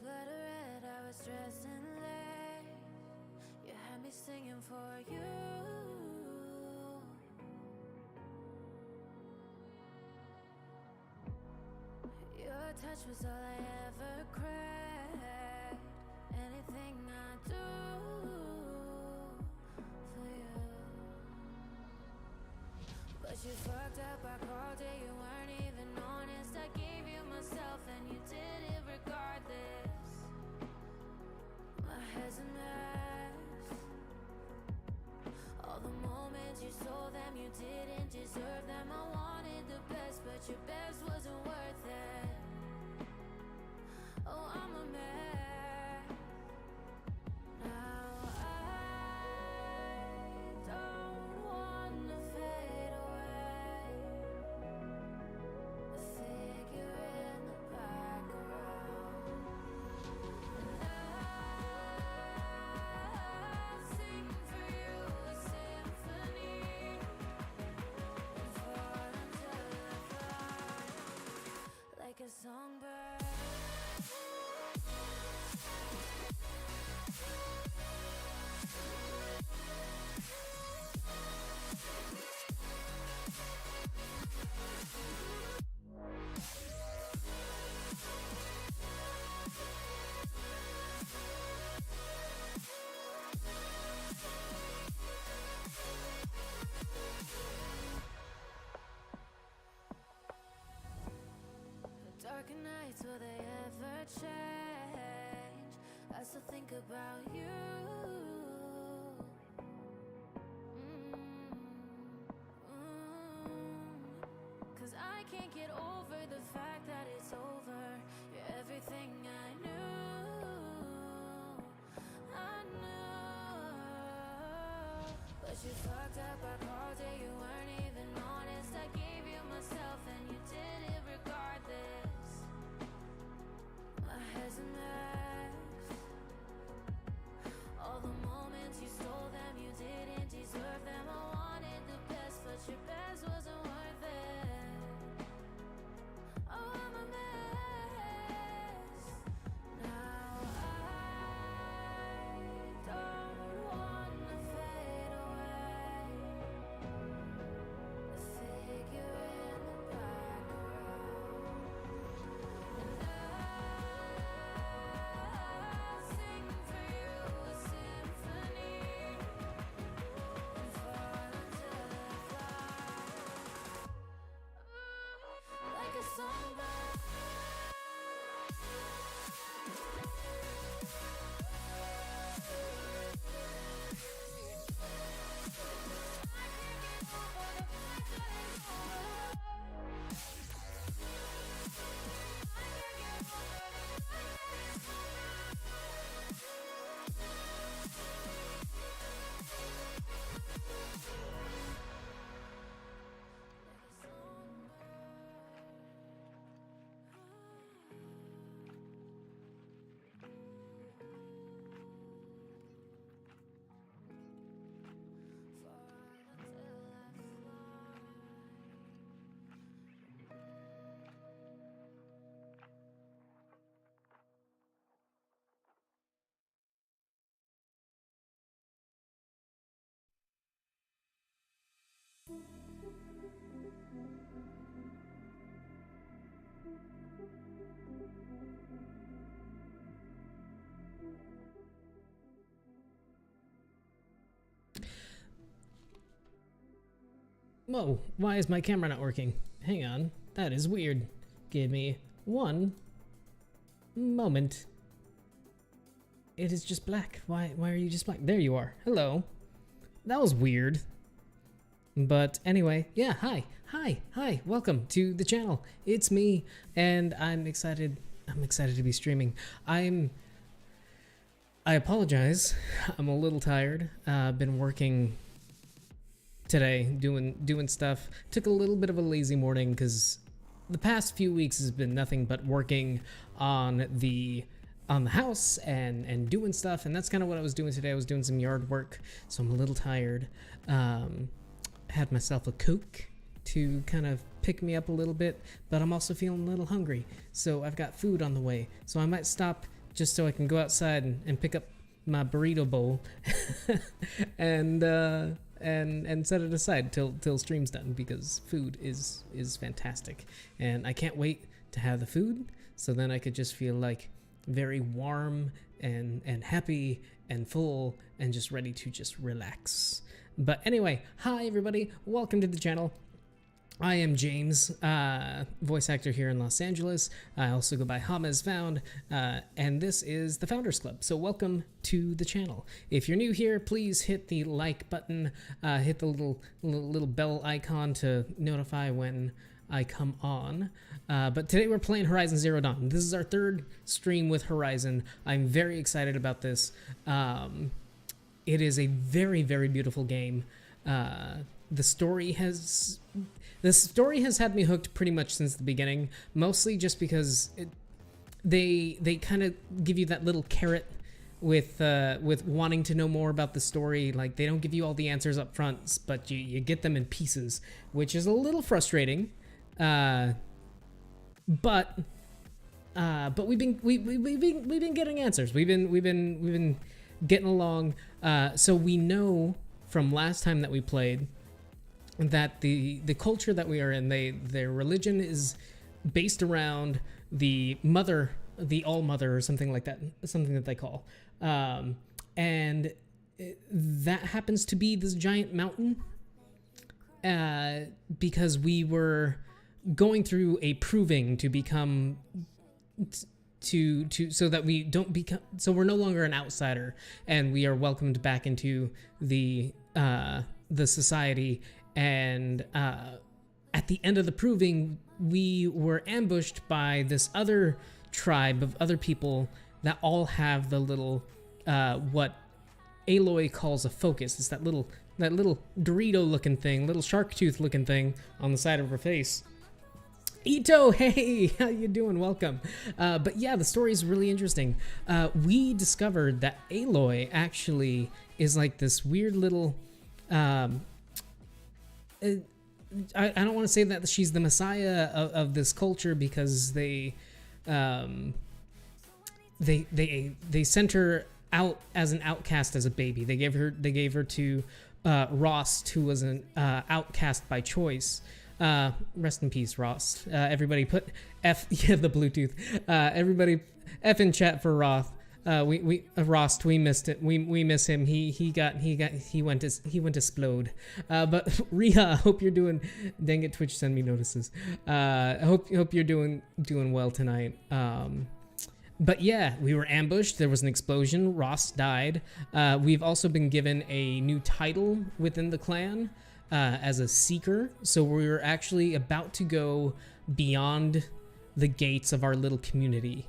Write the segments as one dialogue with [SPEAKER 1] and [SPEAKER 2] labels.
[SPEAKER 1] Blood red, I was dressed in late. You had me singing for you. Your touch was all I ever craved. Anything I do for you. But you fucked up, I called it, you weren't even honest. I gave you myself and you did it regardless. My head's a mess. All the moments you stole them, you didn't deserve them. I wanted the best, but your best wasn't worth it. Oh, I'm a mess. Now I don't wanna fade away. A figure in the background. And I'll sing for you a symphony and fall until I fly like a songbird. Darker nights, will they ever change? I still think about you. Cause I can't get over the fact that it's over. You're everything I knew. I knew. But you fucked up, I called it, you weren't even honest. I gave you myself and you did it regardless. My head's a mess. All the moments you stole them, you didn't deserve them. I wanted the best, but your best wasn't worth it. Oh, I'm a mess. Now I don't wanna fade away. A figure in the background. And I'll sing for you a symphony and fall until I fly like a songbird.
[SPEAKER 2] Whoa, why is my camera not working? Hang on, that is weird. Give me one moment. It is just black. Why are you just black? There you are. Hello. That was weird. But anyway, yeah, hi, welcome to the channel. It's me, and I'm excited to be streaming. I apologize, I'm a little tired. Been working today, doing stuff. Took a little bit of a lazy morning, because the past few weeks has been nothing but working on the house and doing stuff, and that's kind of what I was doing today. I was doing some yard work, so I'm a little tired. Had myself a Coke to kind of pick me up a little bit, but I'm also feeling a little hungry, so I've got food on the way, so I might stop just so I can go outside and pick up my burrito bowl and set it aside till stream's done, because food is fantastic, and I can't wait to have the food, so then I could just feel like very warm and happy and full and just ready to just relax. But anyway, hi everybody, welcome to the channel. I am James, voice actor here in Los Angeles. I also go by Hamez Found, and this is the Founders Club. So welcome to the channel. If you're new here, please hit the like button, hit the little bell icon to notify when I come on. But today we're playing Horizon Zero Dawn. This is our third stream with Horizon. I'm very excited about this. It is a very, very beautiful game. The story has had me hooked pretty much since the beginning, mostly just because they kind of give you that little carrot with wanting to know more about the story. Like, they don't give you all the answers up front, but you get them in pieces, which is a little frustrating. But we've been getting answers. We've been getting along. So we know from last time that we played that the culture that we are in, their religion is based around the mother, the All Mother, or something like that, something that they call, and that happens to be this giant mountain, because we were going through a proving to become so that we don't become, so we're no longer an outsider and we are welcomed back into the society. And at the end of the proving, we were ambushed by this other tribe of other people that all have the little what Aloy calls a focus. It's that little Dorito looking thing, little shark tooth looking thing on the side of her face. Ito, hey, how you doing? Welcome. But yeah, the story is really interesting. We discovered that Aloy actually is like this weird little. I don't want to say that she's the messiah of this culture, because they sent her out as an outcast as a baby. They gave her to Rost, who was an outcast by choice. Rest in peace, Rost. Everybody put F, yeah, the Bluetooth. Everybody F in chat for Roth. Rost, we missed it. We miss him. He went to explode. But Riha, I hope you're doing. Dang it, Twitch, send me notices. I hope you're doing well tonight. But yeah, we were ambushed. There was an explosion. Rost died. We've also been given a new title within the clan. As a seeker, so we're actually about to go beyond the gates of our little community,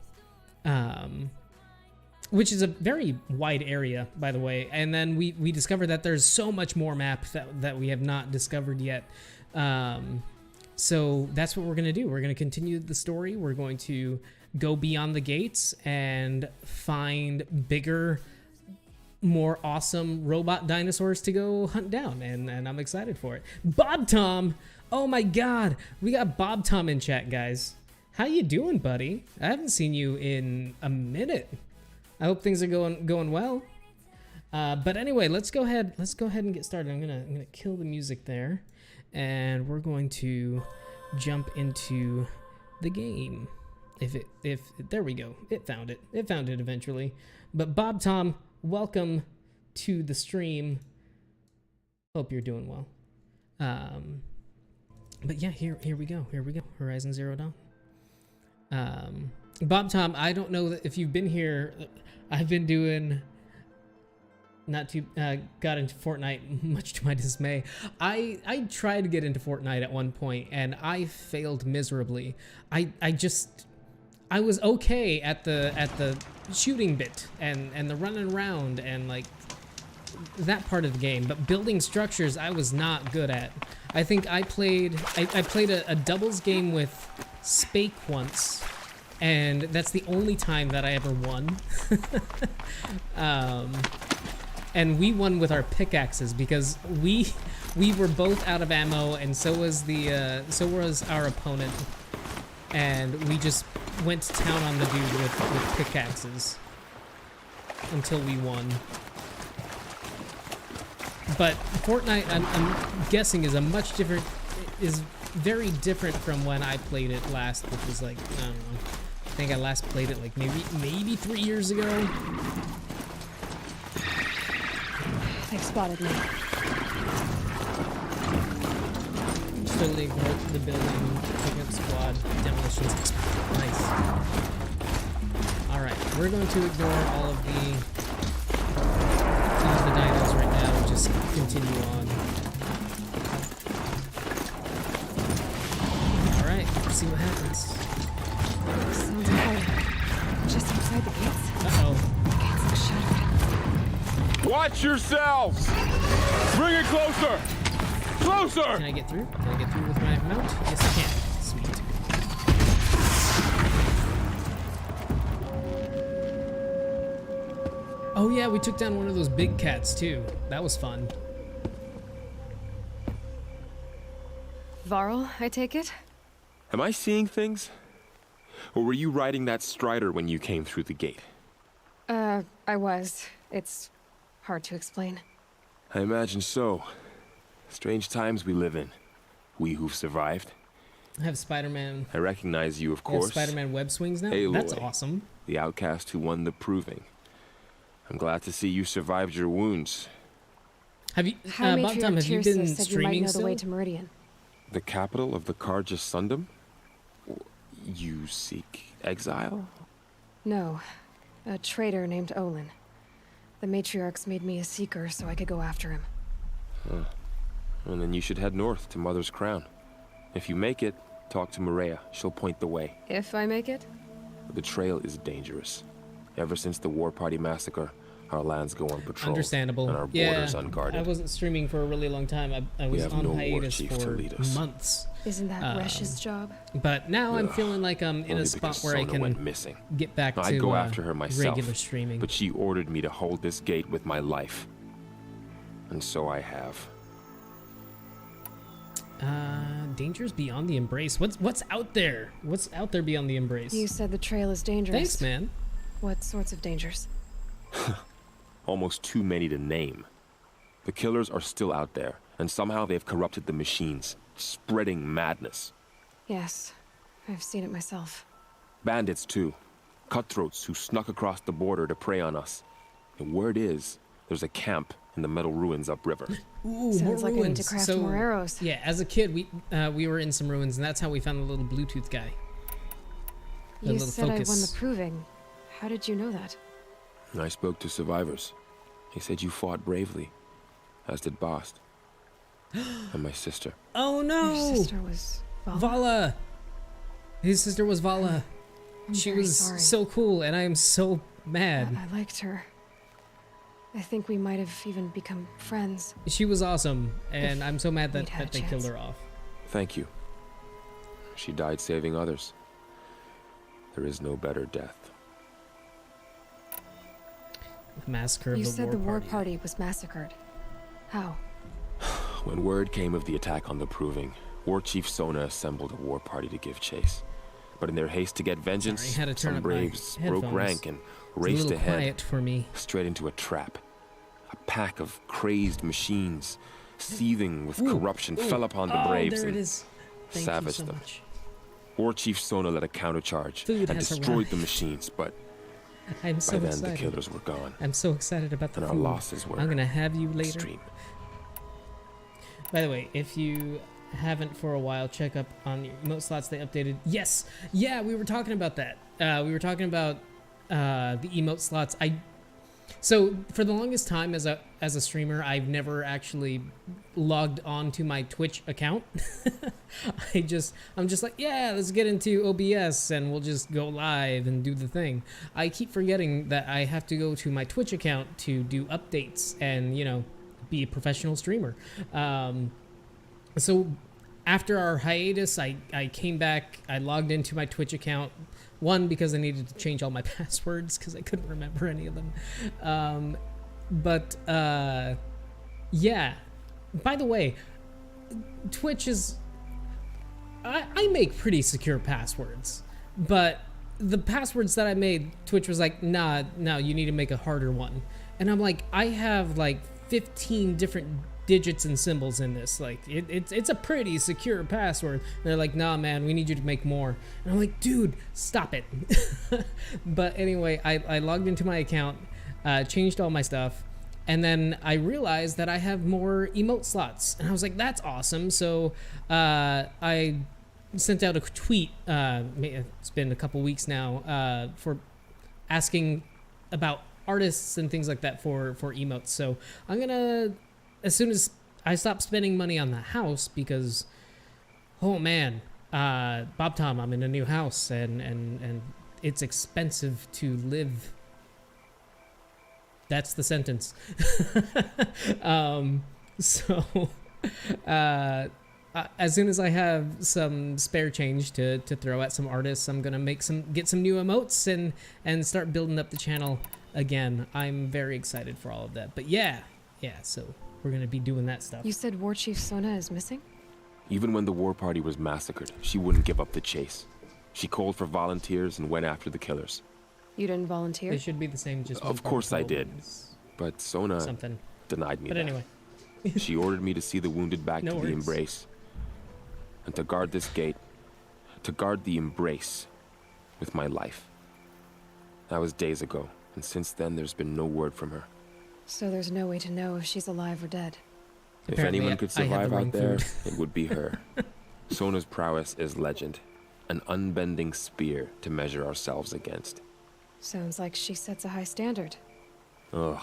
[SPEAKER 2] which is a very wide area, by the way. And then we discovered that there's so much more map that we have not discovered yet. So that's what we're gonna do. We're gonna continue the story. We're going to go beyond the gates and find bigger, more awesome robot dinosaurs to go hunt down, and I'm excited for it. Bob Tom, oh my god, we got Bob Tom in chat, guys. How you doing, buddy? I haven't seen you in a minute. I hope things are going well. But anyway, let's go ahead and get started. I'm gonna kill the music there, and we're going to jump into the game. If there we go. It found it eventually. But Bob Tom, welcome to the stream. Hope you're doing well. But yeah, here we go. Horizon Zero Dawn. Bob Tom, I don't know if you've been here. I've been doing got into Fortnite, much to my dismay. I tried to get into Fortnite at one point and I failed miserably. I was okay at the shooting bit and the running around and like that part of the game, but building structures I was not good at. I think I played a doubles game with Spake once, and that's the only time that I ever won. And we won with our pickaxes because we were both out of ammo, and so was our opponent, and we just went to town on the dude with pickaxes until we won. But Fortnite, I'm guessing, is very different from when I played it last, which was like, I don't know. I think I last played it like maybe 3 years ago.
[SPEAKER 3] They've spotted me.
[SPEAKER 2] Totally ignored the building, pickup squad, demolitions. Nice. Alright, we're going to ignore all of the dinos right now and just continue on. Alright, let's see what happens.
[SPEAKER 3] Sounds important. Just outside the gates.
[SPEAKER 2] Uh-oh.
[SPEAKER 3] Gates are shuttered.
[SPEAKER 4] Watch yourselves! Bring it closer! Closer!
[SPEAKER 2] Can I get through? Can I get through with my mount? Yes, I can. Sweet. Oh yeah, we took down one of those big cats too. That was fun.
[SPEAKER 3] Varl, I take it?
[SPEAKER 4] Am I seeing things? Or were you riding that Strider when you came through the gate?
[SPEAKER 3] I was. It's hard to explain.
[SPEAKER 4] I imagine so. Strange times we live in. We who've survived.
[SPEAKER 2] I have Spider-Man.
[SPEAKER 4] I recognize you, of
[SPEAKER 2] I have
[SPEAKER 4] course.
[SPEAKER 2] Spider-Man web swings now?
[SPEAKER 4] Aloy,
[SPEAKER 2] That's awesome.
[SPEAKER 4] the outcast who won the proving. I'm glad to see you survived your wounds.
[SPEAKER 2] Have you,
[SPEAKER 3] High
[SPEAKER 2] Bob Tom, have you
[SPEAKER 3] Matriarch
[SPEAKER 2] been
[SPEAKER 3] Tirsa said you might
[SPEAKER 2] streaming
[SPEAKER 3] know the
[SPEAKER 2] still?
[SPEAKER 3] way to Meridian.
[SPEAKER 4] The capital of the Carja Sundom? You seek exile?
[SPEAKER 3] No. A traitor named Olin. The matriarchs made me a seeker so I could go after him.
[SPEAKER 4] Huh. Well, then you should head north to Mother's Crown. If you make it, talk to Maria. She'll point the way.
[SPEAKER 3] If I make it?
[SPEAKER 4] The trail is dangerous. Ever since the War Party massacre, our lands go unpatrolled.
[SPEAKER 2] Understandable.
[SPEAKER 4] And our
[SPEAKER 2] Yeah,
[SPEAKER 4] borders unguarded.
[SPEAKER 2] I wasn't streaming for a really long time. I
[SPEAKER 4] We
[SPEAKER 2] was
[SPEAKER 4] have
[SPEAKER 2] on
[SPEAKER 4] no war
[SPEAKER 2] hiatus
[SPEAKER 4] chief to
[SPEAKER 2] for
[SPEAKER 4] lead us.
[SPEAKER 2] months.
[SPEAKER 3] Isn't that Resh's job?
[SPEAKER 2] But now I'm
[SPEAKER 4] Ugh,
[SPEAKER 2] feeling like I'm in
[SPEAKER 4] Only
[SPEAKER 2] a spot
[SPEAKER 4] because
[SPEAKER 2] where I
[SPEAKER 4] Sona went
[SPEAKER 2] can
[SPEAKER 4] missing.
[SPEAKER 2] get back
[SPEAKER 4] I'd
[SPEAKER 2] to
[SPEAKER 4] go after her myself,
[SPEAKER 2] regular streaming.
[SPEAKER 4] but she ordered me to hold this gate with my life. And so I have.
[SPEAKER 2] Dangers beyond the embrace. What's out there? What's out there beyond the embrace?
[SPEAKER 3] You said the trail is dangerous.
[SPEAKER 2] Thanks, man.
[SPEAKER 3] What sorts of dangers?
[SPEAKER 4] Almost too many to name. The killers are still out there, and somehow they've corrupted the machines, spreading madness.
[SPEAKER 3] Yes, I've seen it myself.
[SPEAKER 4] Bandits, too. Cutthroats who snuck across the border to prey on us. The word is, there's a camp in the metal ruins upriver.
[SPEAKER 2] Ooh,
[SPEAKER 3] Sounds
[SPEAKER 2] more
[SPEAKER 3] like I
[SPEAKER 2] ruins.
[SPEAKER 3] need to craft
[SPEAKER 2] so,
[SPEAKER 3] more arrows.
[SPEAKER 2] Yeah, as a kid, we were in some ruins, and that's how we found the little Bluetooth guy. The
[SPEAKER 3] You
[SPEAKER 2] little
[SPEAKER 3] said
[SPEAKER 2] focus.
[SPEAKER 3] I won the proving. How did you know that?
[SPEAKER 4] I spoke to survivors. They said you fought bravely, as did Bast. And my sister.
[SPEAKER 2] Oh no!
[SPEAKER 3] Your sister was Vala.
[SPEAKER 2] Vala. His sister was Vala.
[SPEAKER 3] I'm
[SPEAKER 2] She
[SPEAKER 3] very
[SPEAKER 2] was
[SPEAKER 3] sorry.
[SPEAKER 2] so cool, and I am so mad.
[SPEAKER 3] I liked her. I think we might have even become friends.
[SPEAKER 2] She was awesome, and
[SPEAKER 3] If
[SPEAKER 2] I'm so mad that,
[SPEAKER 3] we'd had
[SPEAKER 2] that
[SPEAKER 3] a
[SPEAKER 2] they killed
[SPEAKER 3] chance.
[SPEAKER 2] her off.
[SPEAKER 4] Thank you. She died saving others. There is no better death.
[SPEAKER 2] The massacre of
[SPEAKER 3] You
[SPEAKER 2] the
[SPEAKER 3] said
[SPEAKER 2] war
[SPEAKER 3] the war
[SPEAKER 2] party.
[SPEAKER 3] party was massacred. How?
[SPEAKER 4] When word came of the attack on the Proving, War Chief Sona assembled a war party to give chase. But in their haste to get vengeance,
[SPEAKER 2] Sorry, I had to turn
[SPEAKER 4] some
[SPEAKER 2] up my
[SPEAKER 4] braves broke
[SPEAKER 2] headphones.
[SPEAKER 4] rank and
[SPEAKER 2] It's a
[SPEAKER 4] raced
[SPEAKER 2] little
[SPEAKER 4] ahead,
[SPEAKER 2] quiet for me.
[SPEAKER 4] straight into a trap. A pack of crazed machines, seething with
[SPEAKER 2] Ooh,
[SPEAKER 4] corruption,
[SPEAKER 2] ooh.
[SPEAKER 4] fell upon the
[SPEAKER 2] Oh,
[SPEAKER 4] braves
[SPEAKER 2] there it
[SPEAKER 4] and
[SPEAKER 2] is. Thank
[SPEAKER 4] savaged
[SPEAKER 2] you so
[SPEAKER 4] them.
[SPEAKER 2] much.
[SPEAKER 4] War Chief Sona led a countercharge
[SPEAKER 2] Food
[SPEAKER 4] and
[SPEAKER 2] has
[SPEAKER 4] destroyed the
[SPEAKER 2] arrived.
[SPEAKER 4] machines, but
[SPEAKER 2] I'm so
[SPEAKER 4] by then
[SPEAKER 2] excited.
[SPEAKER 4] the killers were gone,
[SPEAKER 2] I'm so excited about the
[SPEAKER 4] and our
[SPEAKER 2] food.
[SPEAKER 4] losses were
[SPEAKER 2] I'm gonna have you later.
[SPEAKER 4] extreme.
[SPEAKER 2] By the way, if you haven't for a while, check up on your emote slots they updated. Yes, yeah, we were talking about that. We were talking about the emote slots. So for the longest time as a streamer, I've never actually logged on to my Twitch account. I'm just like, yeah, let's get into OBS and we'll just go live and do the thing. I keep forgetting that I have to go to my Twitch account to do updates and, you know, be a professional streamer. So after our hiatus, I came back, I logged into my Twitch account. One, because I needed to change all my passwords because I couldn't remember any of them. Yeah. By the way, Twitch is... I make pretty secure passwords, but the passwords that I made, Twitch was like, nah, no, you need to make a harder one. And I'm like, I have like 15 different digits and symbols in this. Like, it's a pretty secure password. And they're like, nah, man, we need you to make more. And I'm like, dude, stop it. But anyway, I logged into my account, changed all my stuff, and then I realized that I have more emote slots. And I was like, that's awesome. So I sent out a tweet, it's been a couple weeks now, for asking about artists and things like that for emotes. So I'm gonna, as soon as I stop spending money on the house, because, oh man, Bob Tom, I'm in a new house and it's expensive to live. That's the sentence. As soon as I have some spare change to throw at some artists, I'm gonna get some new emotes and start building up the channel again. I'm very excited for all of that. But yeah, so we're gonna be doing that stuff.
[SPEAKER 3] You said War Chief Sona is missing?
[SPEAKER 4] Even when the war party was massacred, she wouldn't give up the chase. She called for volunteers and went after the killers.
[SPEAKER 3] You didn't volunteer?
[SPEAKER 2] They should be the same, just
[SPEAKER 4] Of course I did. But Sona
[SPEAKER 2] something
[SPEAKER 4] denied me
[SPEAKER 2] But
[SPEAKER 4] that.
[SPEAKER 2] anyway.
[SPEAKER 4] She ordered me to see the wounded back
[SPEAKER 2] No
[SPEAKER 4] to the
[SPEAKER 2] worries.
[SPEAKER 4] embrace. And to guard this gate, to guard the embrace with my life. That was days ago, and since then there's been no word from her.
[SPEAKER 3] So there's no way to know if she's alive or dead.
[SPEAKER 4] If
[SPEAKER 2] Apparently,
[SPEAKER 4] anyone could
[SPEAKER 2] I had the
[SPEAKER 4] survive
[SPEAKER 2] wrong
[SPEAKER 4] out there,
[SPEAKER 2] food.
[SPEAKER 4] it would be her. Sona's prowess is legend, an unbending spear to measure ourselves against.
[SPEAKER 3] Sounds like she sets a high standard.
[SPEAKER 4] Ugh,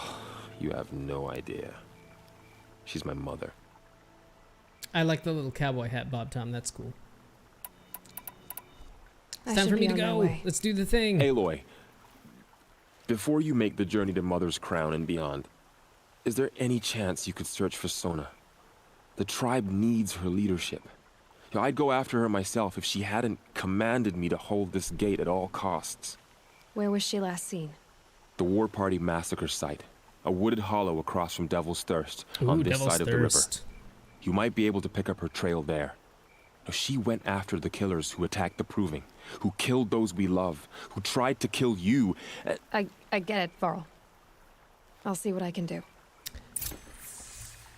[SPEAKER 4] you have no idea. She's my mother.
[SPEAKER 2] I like the little cowboy hat, Bob Tom. That's cool.
[SPEAKER 3] I
[SPEAKER 2] It's time
[SPEAKER 3] should
[SPEAKER 2] for
[SPEAKER 3] be
[SPEAKER 2] me to
[SPEAKER 3] on my
[SPEAKER 2] go.
[SPEAKER 3] way.
[SPEAKER 2] Let's do the thing.
[SPEAKER 4] Aloy, before you make the journey to Mother's Crown and beyond, is there any chance you could search for Sona? The tribe needs her leadership. I'd go after her myself if she hadn't commanded me to hold this gate at all costs.
[SPEAKER 3] Where was she last seen?
[SPEAKER 4] The War Party massacre site. A wooded hollow across from Devil's Thirst on this
[SPEAKER 2] Devil's
[SPEAKER 4] side of the river.
[SPEAKER 2] Thirst.
[SPEAKER 4] You might be able to pick up her trail there. Now, she went after the killers who attacked the Proving, who killed those we love, who tried to kill you.
[SPEAKER 3] I get it, Varl. I'll see what I can do.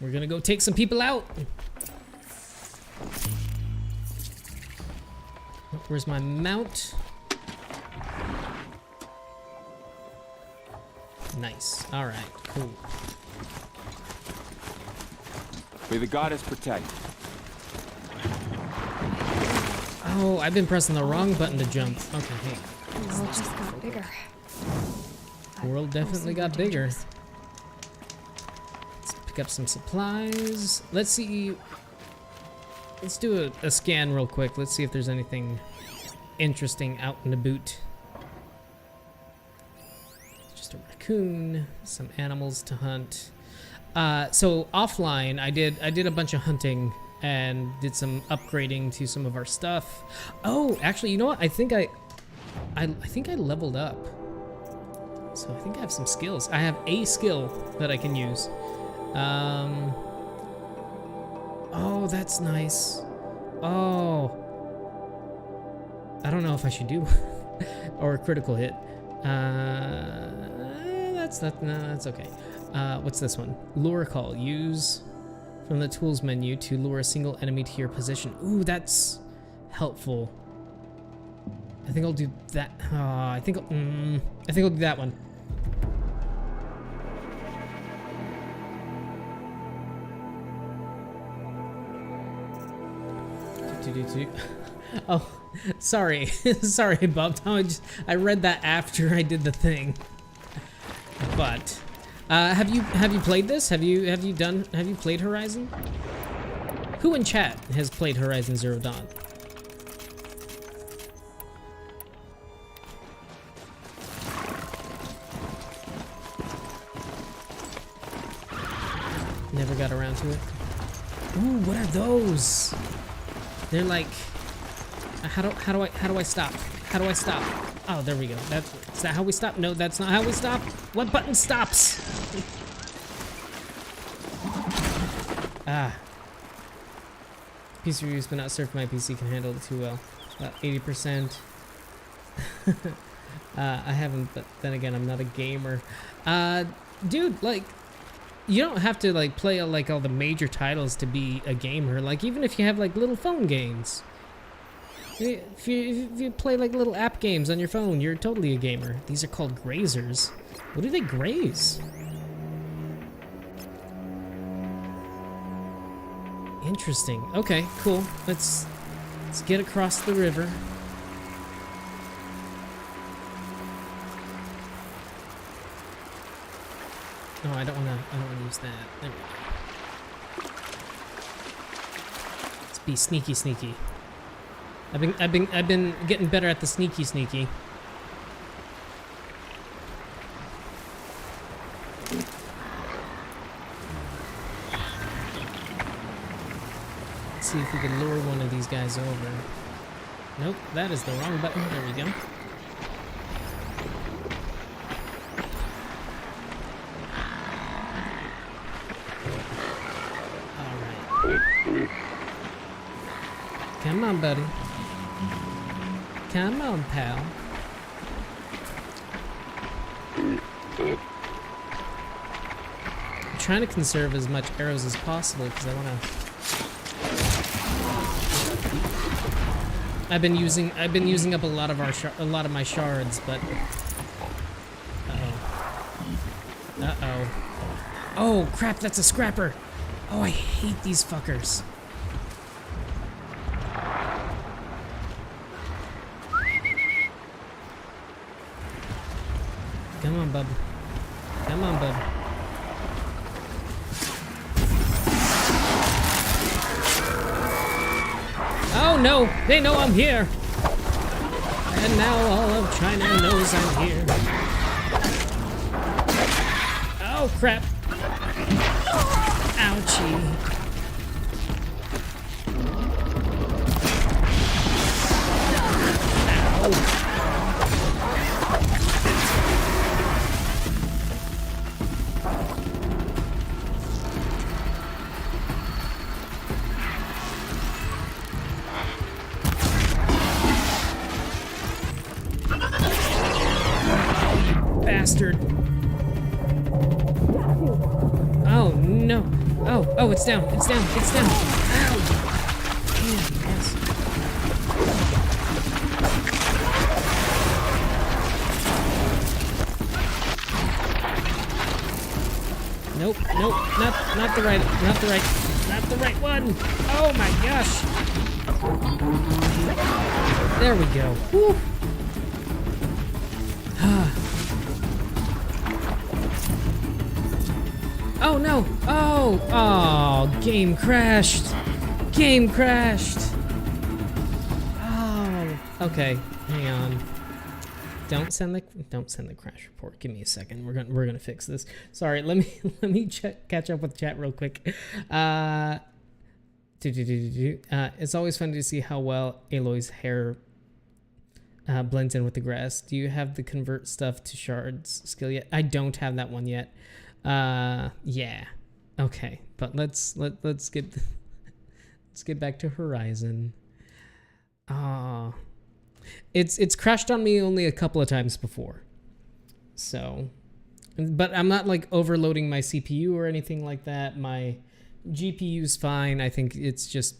[SPEAKER 2] We're gonna go take some people out. Where's my mount? Nice. All right. Cool.
[SPEAKER 4] May the goddess protect.
[SPEAKER 2] Oh, I've been pressing the wrong button to jump. Okay, hey.
[SPEAKER 3] The world just got bigger.
[SPEAKER 2] The world definitely
[SPEAKER 3] Also
[SPEAKER 2] got bigger.
[SPEAKER 3] dangerous.
[SPEAKER 2] Let's pick up some supplies. Let's see. Let's do a scan real quick. Let's see if there's anything interesting out in the boot. Just a raccoon, some animals to hunt. So offline, I did a bunch of hunting and did some upgrading to some of our stuff. Oh, actually, you know what? I think I leveled up. So I think I have some skills. I have a skill that I can use. Oh, that's nice. Oh. I don't know if I should do or a critical hit. That's okay. What's this one? Lure call. Use from the tools menu to lure a single enemy to your position. Ooh, that's helpful. I think I'll do that. I think I'll do that one. Oh, sorry. Sorry, Bob Tom. I read that after I did the thing. but have you played this? Have you played Horizon? Who in chat has played Horizon Zero Dawn? Never got around to it. Ooh, what are those? They're like, how do I stop? How do I stop? Oh, there we go. Is that how we stop? No, that's not how we stop. What button stops? Ah. PC reviews, but not served. My PC can handle it too well. About 80%. I haven't, but then again, I'm not a gamer. Dude, like, you don't have to like play like all the major titles to be a gamer. Like, even if you have like little phone games. If you play like little app games on your phone, you're totally a gamer. These are called grazers. What do they graze? Interesting. Okay, cool. Let's get across the river. No, I don't wanna use that. There we go. Let's be sneaky. I've been getting better at the sneaky. Let's see if we can lure one of these guys over. Nope, that is the wrong button. There we go. Alright. Come on, buddy. Come on, pal. I'm trying to conserve as much arrows as possible because I want to. I've been using up a lot of my shards, but uh-oh. Oh crap, that's a scrapper. Oh, I hate these fuckers. Come on, bub. Come on, bub. Oh no, they know I'm here. And now all of China knows I'm here. Oh crap. Ouchie. Ow. Bastard. Oh no. Oh, it's down. It's down. Ow. Damn, yes. Nope, not the right one. Oh my gosh. There we go. Woo. Oh no! Oh, game crashed! Oh, okay, hang on. Don't send the crash report. Give me a second. We're gonna fix this. Sorry, let me catch up with chat real quick. It's always fun to see how well Aloy's hair blends in with the grass. Do you have the convert stuff to shards skill yet? I don't have that one yet. Yeah. Okay, but let's get back to Horizon. It's crashed on me only a couple of times before. So, but I'm not like overloading my CPU or anything like that. My GPU's fine. I think it's just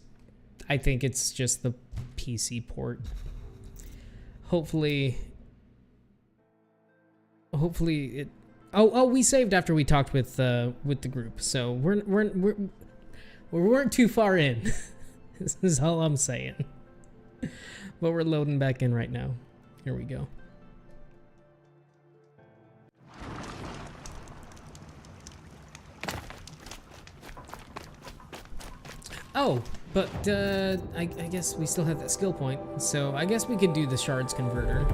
[SPEAKER 2] the PC port. Hopefully it. Oh, we saved after we talked with the group, so we weren't too far in. This is all I'm saying. But we're loading back in right now. Here we go. Oh, but I guess we still have that skill point, so I guess we could do the shards converter.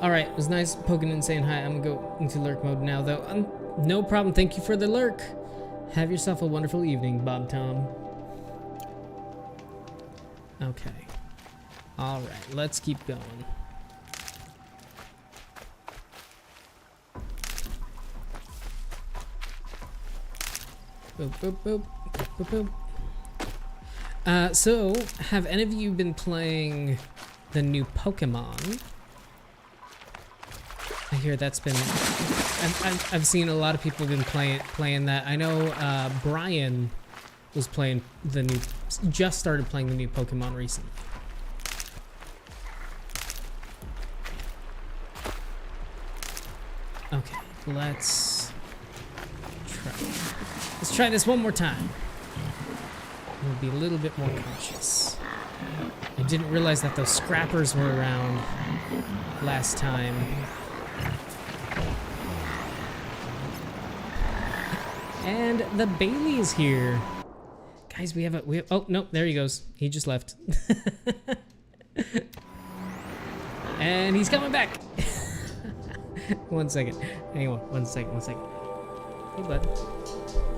[SPEAKER 2] All right, it was nice poking and saying hi. I'm gonna go into lurk mode now, though. No problem. Thank you for the lurk. Have yourself a wonderful evening, Bob Tom. Okay. All right, let's keep going. Boop, boop, boop, boop, boop, boop. So, have any of you been playing the new Pokemon? I hear that's been... I've seen a lot of people have been playing that. I know Brian was playing the new... just started playing the new Pokemon recently. Okay, let's try this one more time. We'll be a little bit more cautious. I didn't realize that those scrappers were around last time. And the Bailey is here. Guys, we have oh, no, there he goes. He just left. And he's coming back. 1 second. Hang on, 1 second, 1 second. Hey, bud.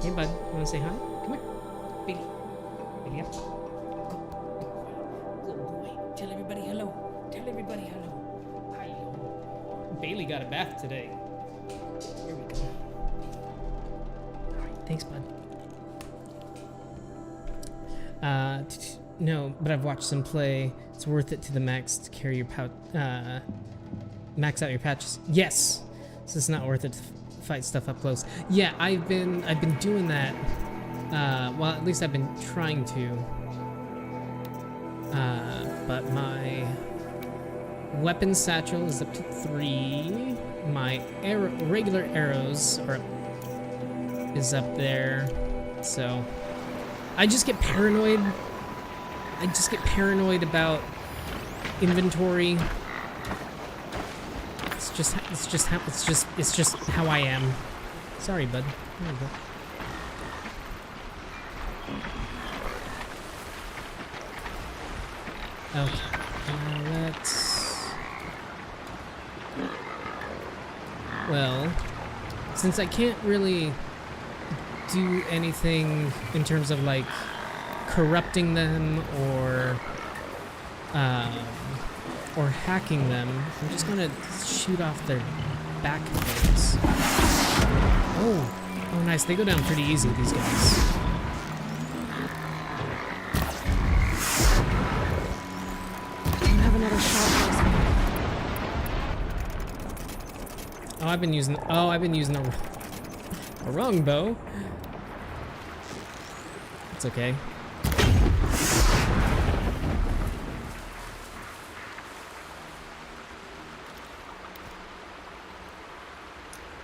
[SPEAKER 2] Hey, bud. You wanna say hi? Come here. Bailey. Bailey, up. Good boy. Tell everybody hello. Tell everybody hello. Hi. Bailey got a bath today. Here we go. Alright, thanks, bud. No, but I've watched some play. It's worth it to the max to carry your pouch, max out your patches. Yes! So it's not worth it to fight stuff up close. Yeah, I've been doing that. Well, at least I've been trying to. But my weapon satchel is up to 3. My regular arrows is up there. So I just get paranoid. I just get paranoid about inventory. It's just how I am. Sorry, bud. There you go. Okay. Let's. Well, since I can't really do anything in terms of like corrupting them or hacking them, I'm just gonna shoot off their back blades. Oh, nice. They go down pretty easy, these guys.
[SPEAKER 3] I don't have another shot for us.
[SPEAKER 2] Oh, I've been using the wrong bow. It's okay.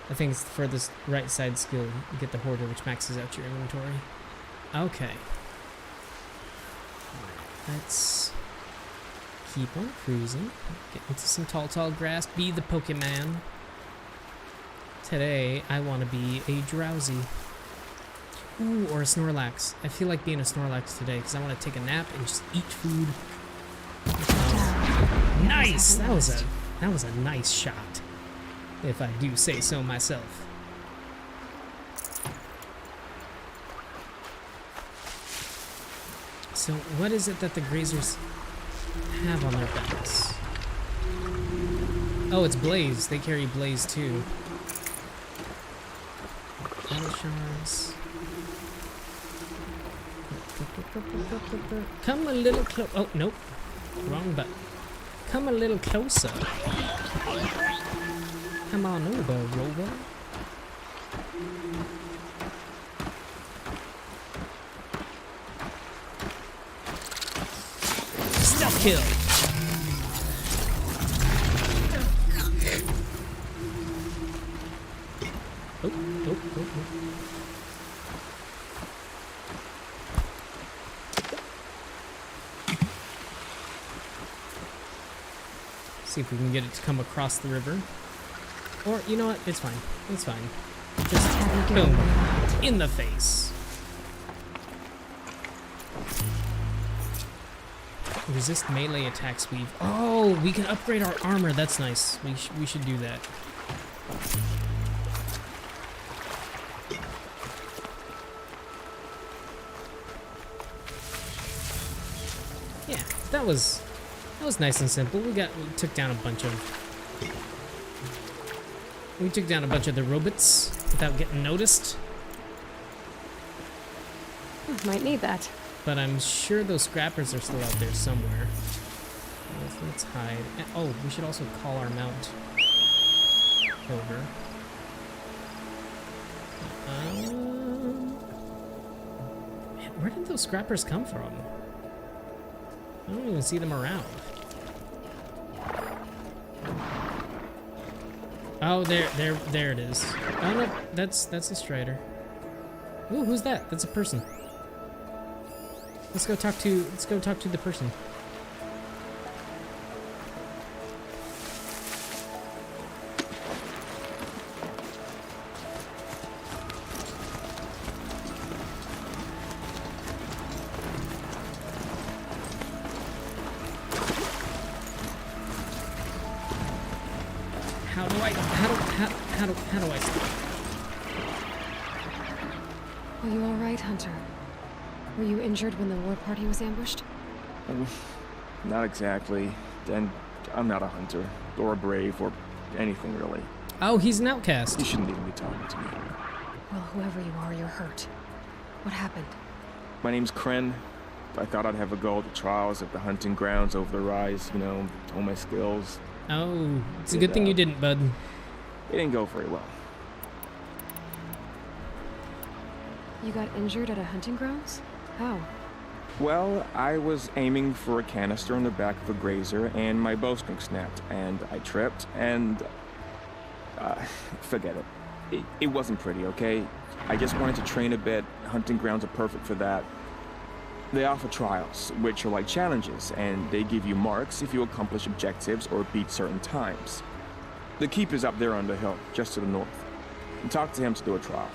[SPEAKER 2] I think it's for this right side skill, you get the Hoarder, which maxes out your inventory. Okay. Let's keep on cruising. Get into some tall grass. Be the Pokemon. Today, I want to be a Drowsy. Ooh, or a Snorlax. I feel like being a Snorlax today because I want to take a nap and just eat food. Nice! That was a nice shot, if I do say so myself. So what is it that the Grazers have on their backs? Oh, it's Blaze. They carry Blaze too. Battle shards. Come a little close. Oh, nope. Wrong button. Come a little closer. Come on over, Rover. Stealth kill. Oh. See if we can get it to come across the river. Or, you know what? It's fine. It's fine. Just boom. In the face. Resist melee attacks weave. Oh, we can upgrade our armor. That's nice. We should do that. Yeah, that was nice and simple. We took down a bunch of the robots without getting noticed.
[SPEAKER 3] Might need that.
[SPEAKER 2] But I'm sure those scrappers are still out there somewhere. Let's hide. Oh, we should also call our mount over. Man, where did those scrappers come from? I don't even see them around. Oh, there it is. Oh no, that's a Strider. Ooh, who's that? That's a person. Let's go talk to the person. How do I stop?
[SPEAKER 3] Are you all right, Hunter? Were you injured when the war party was ambushed?
[SPEAKER 5] Not exactly. And I'm not a hunter, or a brave, or anything really.
[SPEAKER 2] Oh, he's an outcast.
[SPEAKER 5] You shouldn't even be talking to me.
[SPEAKER 3] Well, whoever you are, you're hurt. What happened?
[SPEAKER 5] My name's Kren. I thought I'd have a go at the trials at the hunting grounds over the rise, all my skills.
[SPEAKER 2] Oh, it's a good thing you didn't, bud.
[SPEAKER 5] It didn't go very well.
[SPEAKER 3] You got injured at a hunting grounds? How?
[SPEAKER 5] Well, I was aiming for a canister in the back of a grazer, and my bowstring snapped, and I tripped, and... forget it. It wasn't pretty, okay? I just wanted to train a bit. Hunting grounds are perfect for that. They offer trials, which are like challenges, and they give you marks if you accomplish objectives or beat certain times. The Keeper's up there on the hill, just to the north. And talk to him to do a trial.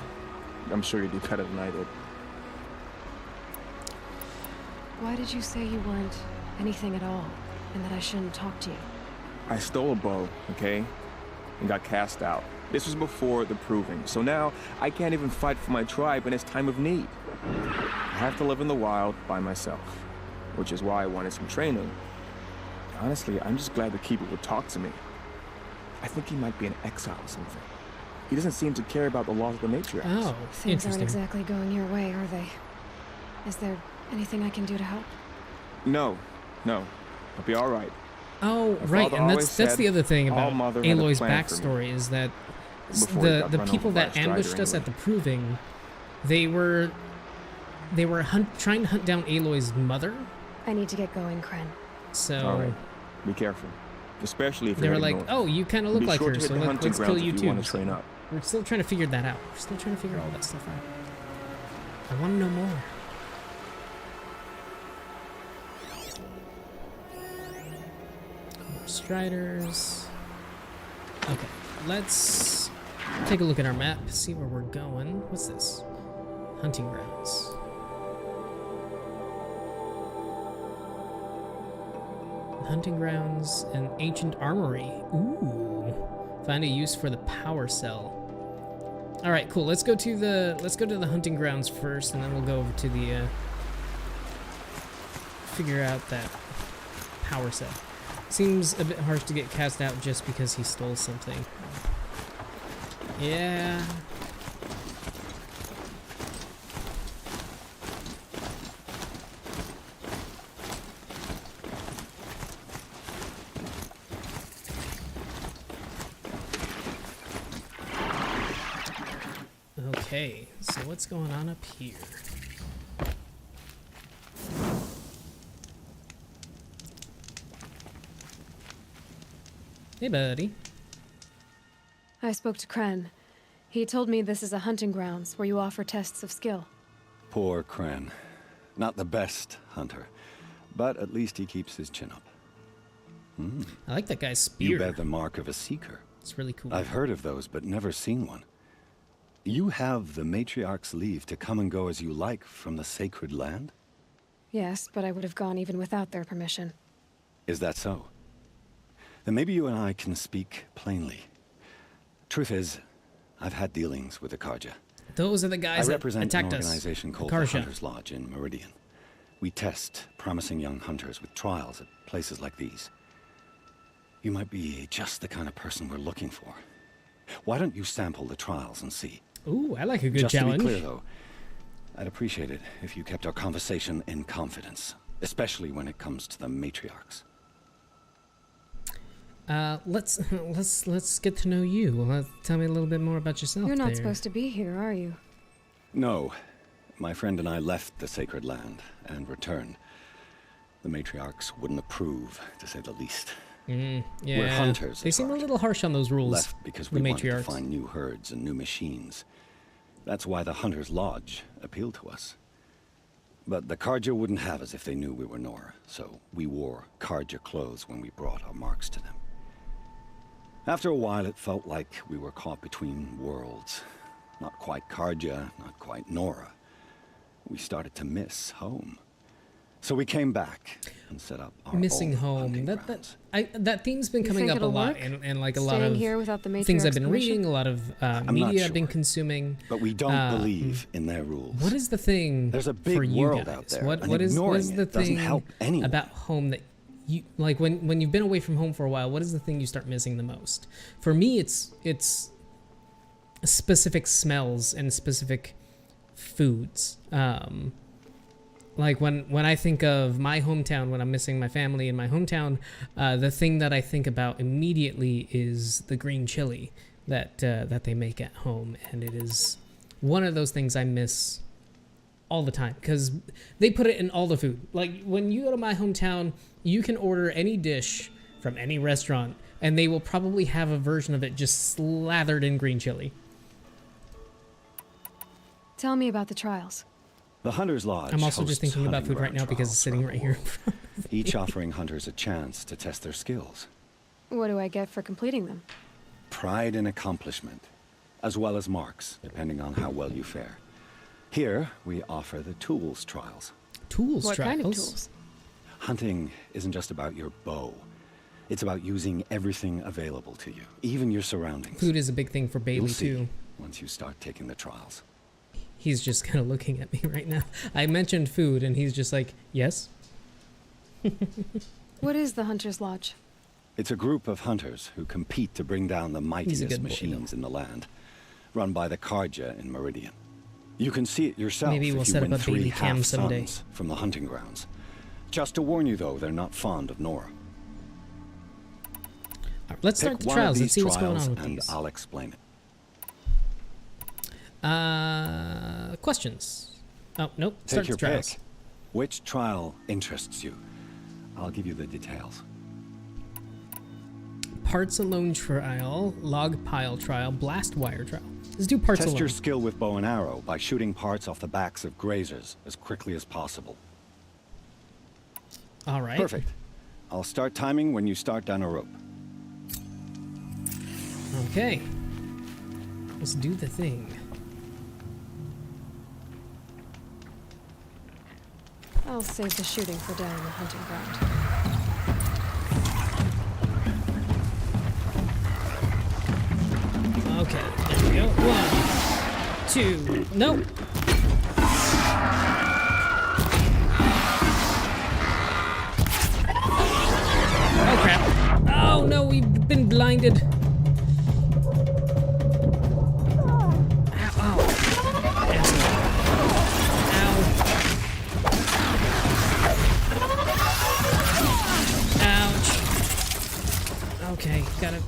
[SPEAKER 5] I'm sure you'd do better than I did.
[SPEAKER 3] Why did you say you weren't anything at all, and that I shouldn't talk to you?
[SPEAKER 5] I stole a bow, okay? And got cast out. This was before the proving, so now I can't even fight for my tribe in its time of need. I have to live in the wild by myself, which is why I wanted some training. Honestly, I'm just glad the Keeper would talk to me. I think he might be in exile or something. He doesn't seem to care about the laws of the matriarchs.
[SPEAKER 2] Oh,
[SPEAKER 3] Things aren't
[SPEAKER 2] interesting.
[SPEAKER 3] exactly going your way, are they? Is there anything I can do to help?
[SPEAKER 5] No. I'll be all right.
[SPEAKER 2] Oh,
[SPEAKER 5] My
[SPEAKER 2] right,
[SPEAKER 5] father
[SPEAKER 2] and
[SPEAKER 5] always
[SPEAKER 2] that's
[SPEAKER 5] said
[SPEAKER 2] the other thing
[SPEAKER 5] all
[SPEAKER 2] about
[SPEAKER 5] mother had a
[SPEAKER 2] Aloy's
[SPEAKER 5] plan for me
[SPEAKER 2] backstory is that
[SPEAKER 5] before he got
[SPEAKER 2] the
[SPEAKER 5] run
[SPEAKER 2] people
[SPEAKER 5] over by a
[SPEAKER 2] that
[SPEAKER 5] Strider
[SPEAKER 2] ambushed us
[SPEAKER 5] anyway.
[SPEAKER 2] at the proving, they were trying to hunt down Aloy's mother.
[SPEAKER 3] I need to get going, Kren.
[SPEAKER 2] So
[SPEAKER 5] All right. Be careful. Especially if
[SPEAKER 2] they
[SPEAKER 5] you're
[SPEAKER 2] were like,
[SPEAKER 5] north.
[SPEAKER 2] "Oh, you kind of look
[SPEAKER 5] Be
[SPEAKER 2] like
[SPEAKER 5] sure
[SPEAKER 2] her,
[SPEAKER 5] to hit
[SPEAKER 2] so
[SPEAKER 5] the hunting
[SPEAKER 2] let's kill
[SPEAKER 5] grounds
[SPEAKER 2] you
[SPEAKER 5] if
[SPEAKER 2] too."
[SPEAKER 5] you want to
[SPEAKER 2] So
[SPEAKER 5] train up.
[SPEAKER 2] we're still trying to figure that out. We're still trying to figure all that stuff out. I want to know more. More Striders. Okay, let's take a look at our map, see where we're going. What's this? Hunting grounds. Hunting grounds and ancient armory. Ooh. Find a use for the power cell. All right, cool. Let's go to the hunting grounds first, and then we'll go over to the figure out that power cell. Seems a bit harsh to get cast out just because he stole something. Yeah. Okay, so what's going on up here? Hey, buddy.
[SPEAKER 3] I spoke to Kren. He told me this is a hunting grounds where you offer tests of skill.
[SPEAKER 6] Poor Kren. Not the best hunter, but at least he keeps his chin up.
[SPEAKER 2] I like that guy's spear.
[SPEAKER 6] You bear the mark of a seeker.
[SPEAKER 2] It's really cool.
[SPEAKER 6] I've heard of those, but never seen one. You have the matriarch's leave to come and go as you like from the sacred land?
[SPEAKER 3] Yes, but I would have gone even without their permission.
[SPEAKER 6] Is that so? Then maybe you and I can speak plainly. Truth is, I've had dealings with the Karja.
[SPEAKER 2] Those are the
[SPEAKER 6] I
[SPEAKER 2] guys that
[SPEAKER 6] represent an
[SPEAKER 2] attacked us.
[SPEAKER 6] organization called
[SPEAKER 2] the
[SPEAKER 6] the
[SPEAKER 2] Karsha.
[SPEAKER 6] Hunters Lodge in Meridian. We test promising young hunters with trials at places like these. You might be just the kind of person we're looking for. Why don't you sample the trials and see?
[SPEAKER 2] Ooh, I like a good
[SPEAKER 6] Just
[SPEAKER 2] challenge.
[SPEAKER 6] to be clear, though, I'd appreciate it if you kept our conversation in confidence, especially when it comes to the matriarchs.
[SPEAKER 2] Let's get to know you. Tell me a little bit more about yourself.
[SPEAKER 3] You're not
[SPEAKER 2] there.
[SPEAKER 3] supposed to be here, are you?
[SPEAKER 6] No, my friend and I left the sacred land and returned. The matriarchs wouldn't approve, to say the least.
[SPEAKER 2] Yeah.
[SPEAKER 6] We're hunters
[SPEAKER 2] They
[SPEAKER 6] at
[SPEAKER 2] seem a
[SPEAKER 6] heart.
[SPEAKER 2] little harsh on those rules.
[SPEAKER 6] Left because
[SPEAKER 2] the
[SPEAKER 6] we wanted to
[SPEAKER 2] matriarchs.
[SPEAKER 6] find new herds and new machines. That's why the Hunters Lodge appealed to us. But the Karja wouldn't have us if they knew we were Nora, so we wore Karja clothes when we brought our marks to them. After a while, it felt like we were caught between worlds. Not quite Karja, not quite Nora. We started to miss home. So we came back and set up our
[SPEAKER 2] Missing
[SPEAKER 6] own
[SPEAKER 2] home.
[SPEAKER 6] hunting
[SPEAKER 2] That
[SPEAKER 6] grounds.
[SPEAKER 2] that theme's been
[SPEAKER 3] You
[SPEAKER 2] coming
[SPEAKER 3] think
[SPEAKER 2] up a
[SPEAKER 3] it'll
[SPEAKER 2] lot,
[SPEAKER 3] work?
[SPEAKER 2] and like a lot
[SPEAKER 3] Staying
[SPEAKER 2] of
[SPEAKER 3] here without the
[SPEAKER 2] things I've
[SPEAKER 3] matriarch's
[SPEAKER 2] been
[SPEAKER 3] permission?
[SPEAKER 2] reading, a lot of
[SPEAKER 6] not
[SPEAKER 2] media I've been
[SPEAKER 6] sure.
[SPEAKER 2] consuming.
[SPEAKER 6] But we don't believe in their rules.
[SPEAKER 2] What is the thing
[SPEAKER 6] There's a big
[SPEAKER 2] for you
[SPEAKER 6] world
[SPEAKER 2] guys?
[SPEAKER 6] out there,
[SPEAKER 2] What
[SPEAKER 6] and
[SPEAKER 2] what is
[SPEAKER 6] ignoring
[SPEAKER 2] the
[SPEAKER 6] it doesn't
[SPEAKER 2] thing
[SPEAKER 6] help anyone.
[SPEAKER 2] about home that you like when you've been away from home for a while? What is the thing you start missing the most? For me, it's specific smells and specific foods. Like when I think of my hometown, when I'm missing my family in my hometown, the thing that I think about immediately is the green chili that they make at home, and it is one of those things I miss all the time because they put it in all the food. Like when you go to my hometown, you can order any dish from any restaurant, and they will probably have a version of it just slathered in green chili.
[SPEAKER 3] Tell me about the trials.
[SPEAKER 6] The Hunters Lodge.
[SPEAKER 2] I'm also just
[SPEAKER 6] hosts
[SPEAKER 2] thinking about
[SPEAKER 6] hunting
[SPEAKER 2] food right
[SPEAKER 6] ground
[SPEAKER 2] now because it's
[SPEAKER 6] trials
[SPEAKER 2] sitting
[SPEAKER 6] around
[SPEAKER 2] right
[SPEAKER 6] the
[SPEAKER 2] here.
[SPEAKER 6] world, each offering hunters a chance to test their skills.
[SPEAKER 3] What do I get for completing them?
[SPEAKER 6] Pride in accomplishment, as well as marks, depending on how well you fare. Here, we offer the tools trials.
[SPEAKER 2] Tools
[SPEAKER 3] What
[SPEAKER 2] trials.
[SPEAKER 3] kind of tools?
[SPEAKER 6] Hunting isn't just about your bow. It's about using everything available to you, even your surroundings.
[SPEAKER 2] Food is a big thing for
[SPEAKER 6] You'll
[SPEAKER 2] Bailey
[SPEAKER 6] see
[SPEAKER 2] too.
[SPEAKER 6] once you start taking the trials.
[SPEAKER 2] He's just kind of looking at me right now. I mentioned food, and he's just like, yes.
[SPEAKER 3] What is the Hunter's Lodge?
[SPEAKER 6] It's a group of hunters who compete to bring down the
[SPEAKER 2] He's a
[SPEAKER 6] mightiest
[SPEAKER 2] good boy,
[SPEAKER 6] machines in the land, run by the Karja in Meridian. You can see it yourself
[SPEAKER 2] Maybe we'll
[SPEAKER 6] if you
[SPEAKER 2] set up
[SPEAKER 6] win
[SPEAKER 2] a
[SPEAKER 6] 3
[SPEAKER 2] Bailey cam
[SPEAKER 6] half
[SPEAKER 2] someday.
[SPEAKER 6] suns from the hunting grounds. Just to warn you, though, they're not fond of Nora.
[SPEAKER 2] All right, let's start
[SPEAKER 6] Pick
[SPEAKER 2] the
[SPEAKER 6] one of
[SPEAKER 2] trials and
[SPEAKER 6] these
[SPEAKER 2] see what's going
[SPEAKER 6] trials
[SPEAKER 2] on with
[SPEAKER 6] and
[SPEAKER 2] these.
[SPEAKER 6] I'll explain it.
[SPEAKER 2] Questions? Oh, nope. Start
[SPEAKER 6] Take your
[SPEAKER 2] the trials.
[SPEAKER 6] pick. Which trial interests you? I'll give you the details.
[SPEAKER 2] Parts alone trial, log pile trial, blast wire trial. Let's do parts
[SPEAKER 6] Test
[SPEAKER 2] alone.
[SPEAKER 6] your skill with bow and arrow by shooting parts off the backs of grazers as quickly as possible.
[SPEAKER 2] All right.
[SPEAKER 6] Perfect. I'll start timing when you start down a rope.
[SPEAKER 2] Okay. Let's do the thing.
[SPEAKER 3] I'll save the shooting for down in the hunting ground.
[SPEAKER 2] Okay, there we go. 1, 2, nope. Oh crap. Oh no, we've been blinded. Ow, ow. Ouch. Okay, gotta.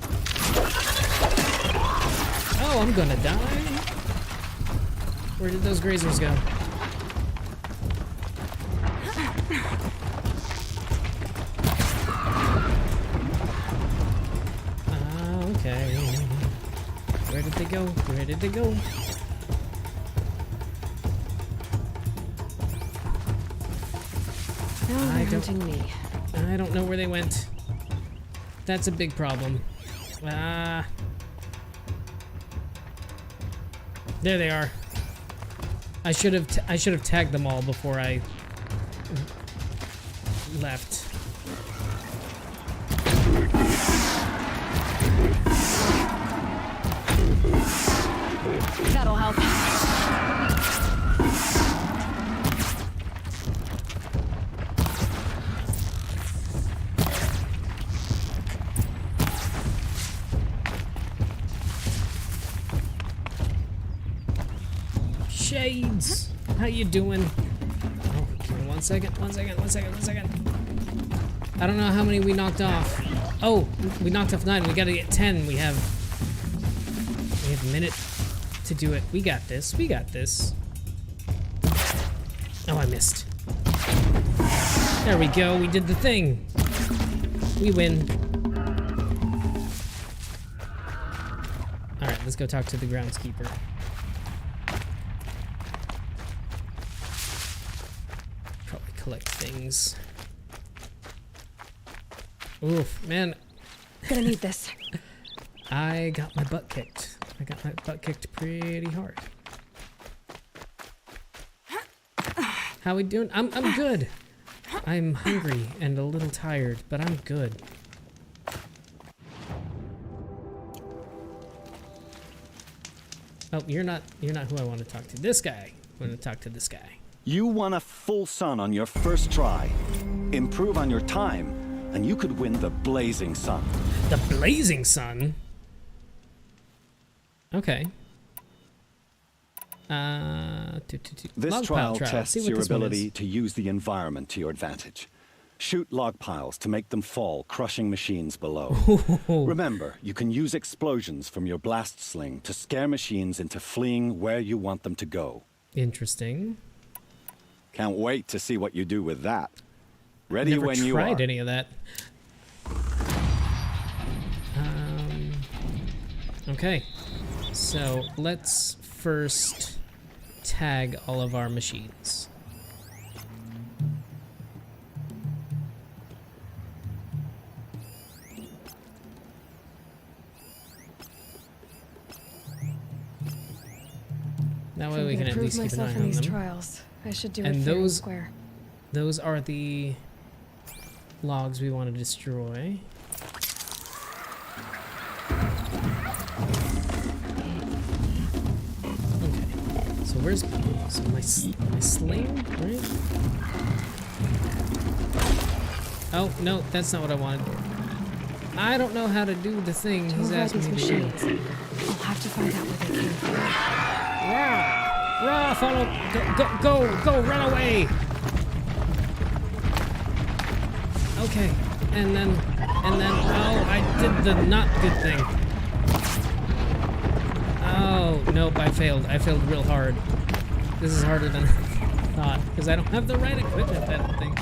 [SPEAKER 2] Oh, I'm gonna die. Where did those grazers go? Okay. Where did they go? Where did they go?
[SPEAKER 3] Now
[SPEAKER 2] I
[SPEAKER 3] they're
[SPEAKER 2] don't-
[SPEAKER 3] hunting me.
[SPEAKER 2] I don't know where they went. That's a big problem. Ah. There they are. I should have tagged them all before I left.
[SPEAKER 3] That'll help.
[SPEAKER 2] Shades, how you doing? Oh, give me 1 second. I don't know how many we knocked off. Oh, we knocked off 9. We gotta get 10. We have a minute to do it. We got this. Oh, I missed. There we go. We did the thing. We win. All right, let's go talk to the groundskeeper. Probably collect things. Oof, man.
[SPEAKER 3] Gonna need this.
[SPEAKER 2] I got my butt kicked. Pretty hard. How we doing? I'm good. I'm hungry and a little tired, but I'm good. Oh, you're not who I want to talk to. This guy. I want to talk to this guy.
[SPEAKER 6] You won a full sun on your first try. Improve on your time, and you could win the Blazing Sun.
[SPEAKER 2] The Blazing Sun? Okay.
[SPEAKER 6] This
[SPEAKER 2] Log
[SPEAKER 6] trial
[SPEAKER 2] pile
[SPEAKER 6] tests
[SPEAKER 2] See what
[SPEAKER 6] your
[SPEAKER 2] this one
[SPEAKER 6] ability
[SPEAKER 2] is.
[SPEAKER 6] to use the environment to your advantage. Shoot log piles to make them fall, crushing machines below. Remember, you can use explosions from your blast sling to scare machines into fleeing where you want them to go.
[SPEAKER 2] Interesting.
[SPEAKER 6] Can't wait to see what you do with that. Ready
[SPEAKER 2] Never
[SPEAKER 6] when you are.
[SPEAKER 2] tried any of that. Okay. So let's first tag all of our machines. That way
[SPEAKER 3] If I'm
[SPEAKER 2] we can
[SPEAKER 3] gonna
[SPEAKER 2] at
[SPEAKER 3] prove
[SPEAKER 2] least keep an
[SPEAKER 3] myself
[SPEAKER 2] eye
[SPEAKER 3] in
[SPEAKER 2] on
[SPEAKER 3] these
[SPEAKER 2] them.
[SPEAKER 3] trials. I should do
[SPEAKER 2] And
[SPEAKER 3] it fair and
[SPEAKER 2] those-
[SPEAKER 3] square.
[SPEAKER 2] Those are the logs we want to destroy. Okay. So where's my sling, right? Oh, no, that's not what I wanted. I don't know how to do the thing
[SPEAKER 3] To
[SPEAKER 2] he's
[SPEAKER 3] avoid
[SPEAKER 2] asking
[SPEAKER 3] these
[SPEAKER 2] me to do.
[SPEAKER 3] machines, I'll have to find out where they came from.
[SPEAKER 2] Rah! Follow! Go! Run away! Okay, and then, oh, I did the not good thing. Oh, nope, I failed. I failed real hard. This is harder than I thought, because I don't have the right equipment, I don't think.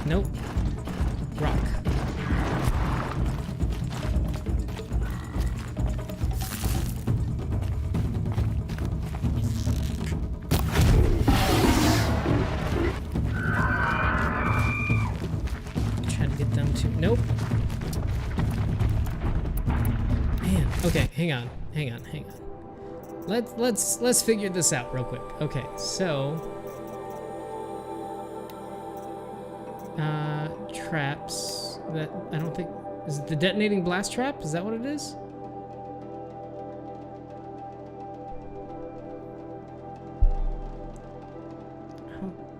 [SPEAKER 2] Nope. Rock. Trying to get them to. Nope. Man. Okay. Hang on. Let's figure this out real quick. Okay. So. Traps. That I don't think is it the detonating blast trap. Is that what it is?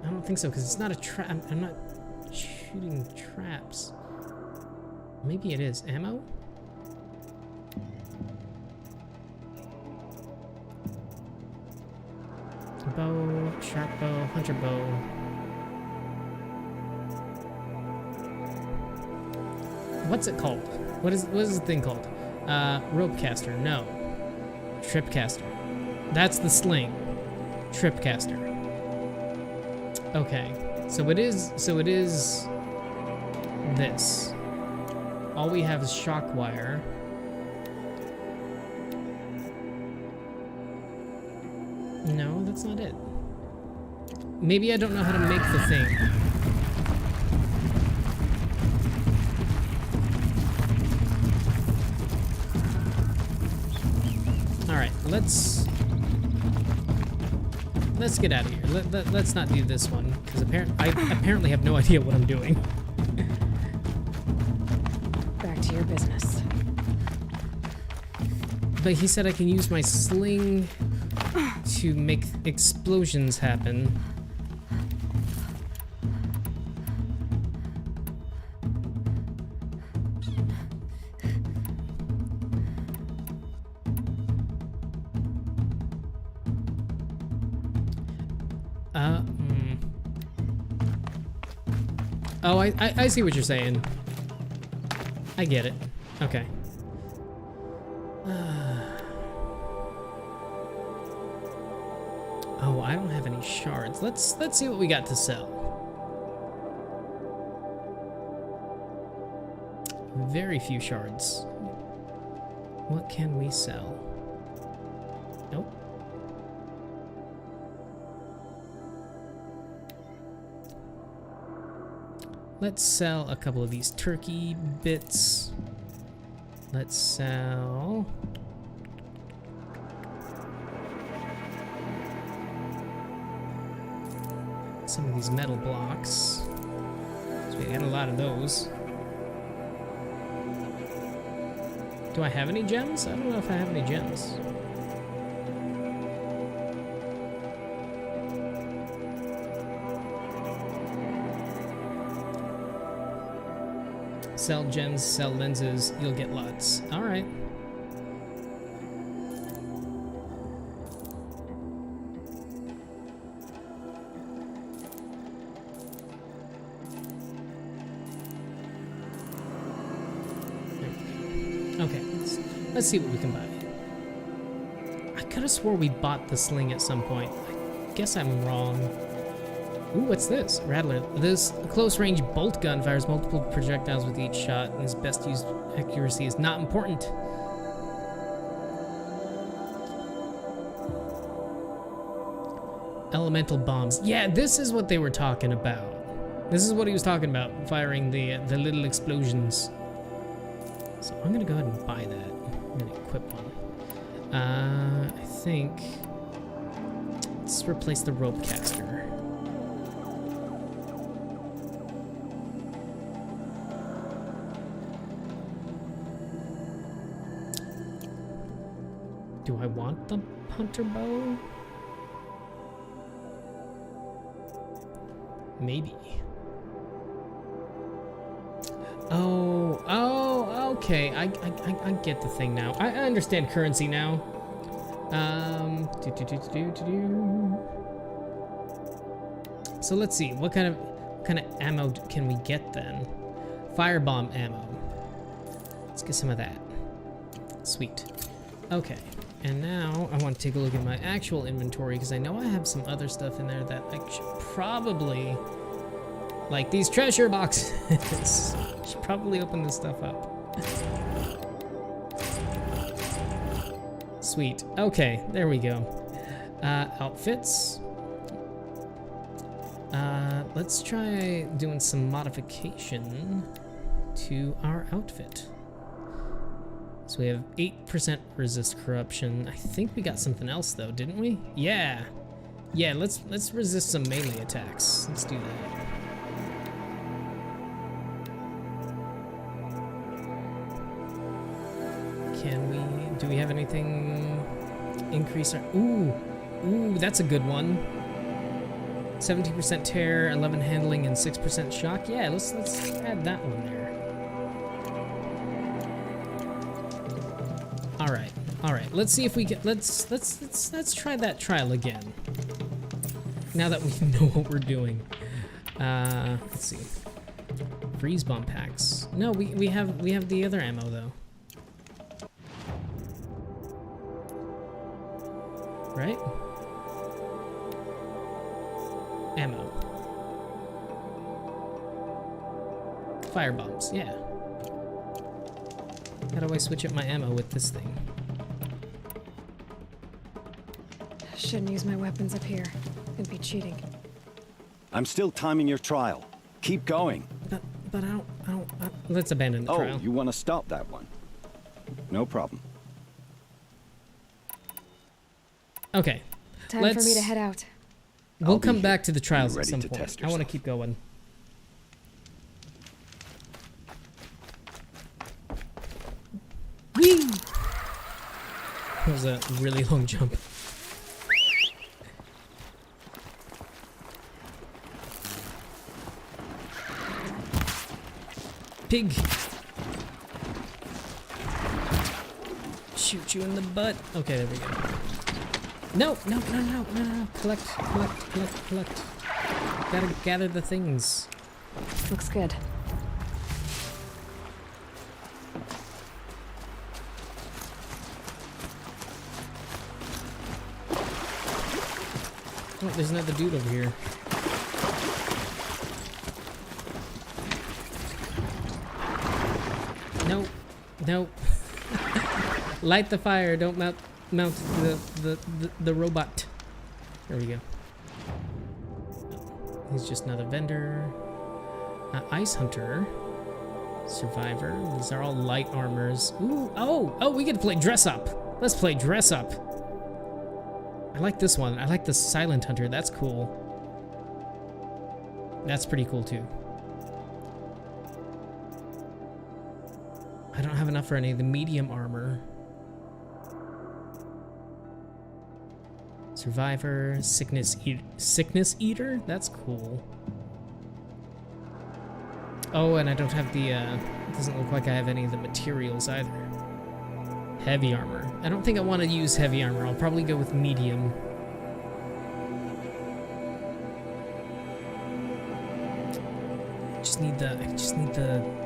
[SPEAKER 2] I don't think so, because it's not a trap. I'm not shooting traps. Maybe it is. Ammo? Bow, sharp bow, hunter bow. What's it called? What is the thing called? Rope caster. No. Trip caster. That's the sling. Trip caster. Okay. So it is this. All we have is shock wire. No, that's not it. Maybe I don't know how to make the thing. Alright, let's get out of here. Let's not do this one, because I apparently have no idea what I'm doing.
[SPEAKER 3] Back to your business.
[SPEAKER 2] But he said I can use my sling to make explosions happen. Oh, I see what you're saying. I get it. Okay. Oh, I don't have any shards. Let's see what we got to sell. Very few shards. What can we sell? Nope. Let's sell a couple of these turkey bits. Let's sell... some of these metal blocks. So we got a lot of those. Do I have any gems? I don't know if I have any gems. Sell gems, sell lenses, you'll get lots. Alright. Okay, let's see what we can buy. I could have swore we bought the sling at some point. I guess I'm wrong. Ooh, what's this? Rattler. This close-range bolt gun fires multiple projectiles with each shot, and its best used accuracy is not important. Elemental bombs. Yeah, this is what they were talking about. This is what he was talking about, firing the little explosions. So I'm gonna go ahead and buy that. I'm gonna equip one. I think... let's replace the rope caster. Do I want the hunter bow? Maybe. Oh, okay. I get the thing now. I understand currency now. So let's see. What kind of ammo can we get then? Firebomb ammo. Let's get some of that. Sweet. Okay. And now I want to take a look at my actual inventory because I know I have some other stuff in there that I should probably, like these treasure boxes. Should probably open this stuff up. Sweet. Okay, there we go. Outfits. Let's try doing some modification to our outfit. So we have 8% resist corruption. I think we got something else though, didn't we? Yeah. Yeah, let's resist some melee attacks. Let's do that. Do we have anything increase our... Ooh, that's a good one. 17% tear, 11 handling, and 6% shock. Yeah, let's add that one there. All right. Let's see if we get. Let's try that trial again. Now that we know what we're doing. Let's see. Freeze bomb packs. No, we have the other ammo though. Right? Ammo. Fire bombs, yeah. How do I switch up my ammo with this thing?
[SPEAKER 3] Shouldn't use my weapons up here. It'd be cheating.
[SPEAKER 6] I'm still timing your trial. Keep going.
[SPEAKER 2] But I don't let's abandon the trial.
[SPEAKER 6] Oh, you want to stop that one? No problem.
[SPEAKER 2] Okay.
[SPEAKER 3] Time for me
[SPEAKER 2] Let's-
[SPEAKER 3] to head out.
[SPEAKER 2] We'll
[SPEAKER 6] I'll be
[SPEAKER 2] come
[SPEAKER 6] here
[SPEAKER 2] back to the
[SPEAKER 6] when
[SPEAKER 2] trials
[SPEAKER 6] you're
[SPEAKER 2] at
[SPEAKER 6] ready
[SPEAKER 2] some
[SPEAKER 6] to
[SPEAKER 2] point.
[SPEAKER 6] test
[SPEAKER 2] I want to
[SPEAKER 6] yourself.
[SPEAKER 2] keep going. Whee! That was a really long jump. Pig. Shoot you in the butt. Okay, there we go. No, no, no, no, no, no. Collect, collect, collect, collect. Gotta gather the things.
[SPEAKER 3] Looks good.
[SPEAKER 2] Oh, there's another dude over here. Nope. Nope. Light the fire. Don't mount the robot. There we go. He's just another vendor. Ice hunter. Survivor. These are all light armors. Ooh. Oh, we get to play dress up. Let's play dress up. I like this one. I like the silent hunter. That's cool. That's pretty cool too. I don't have enough for any of the medium armor. Survivor, sickness eater. That's cool. Oh, and I don't have the. It doesn't look like I have any of the materials either. Heavy armor. I don't think I want to use heavy armor. I'll probably go with medium. I just need the.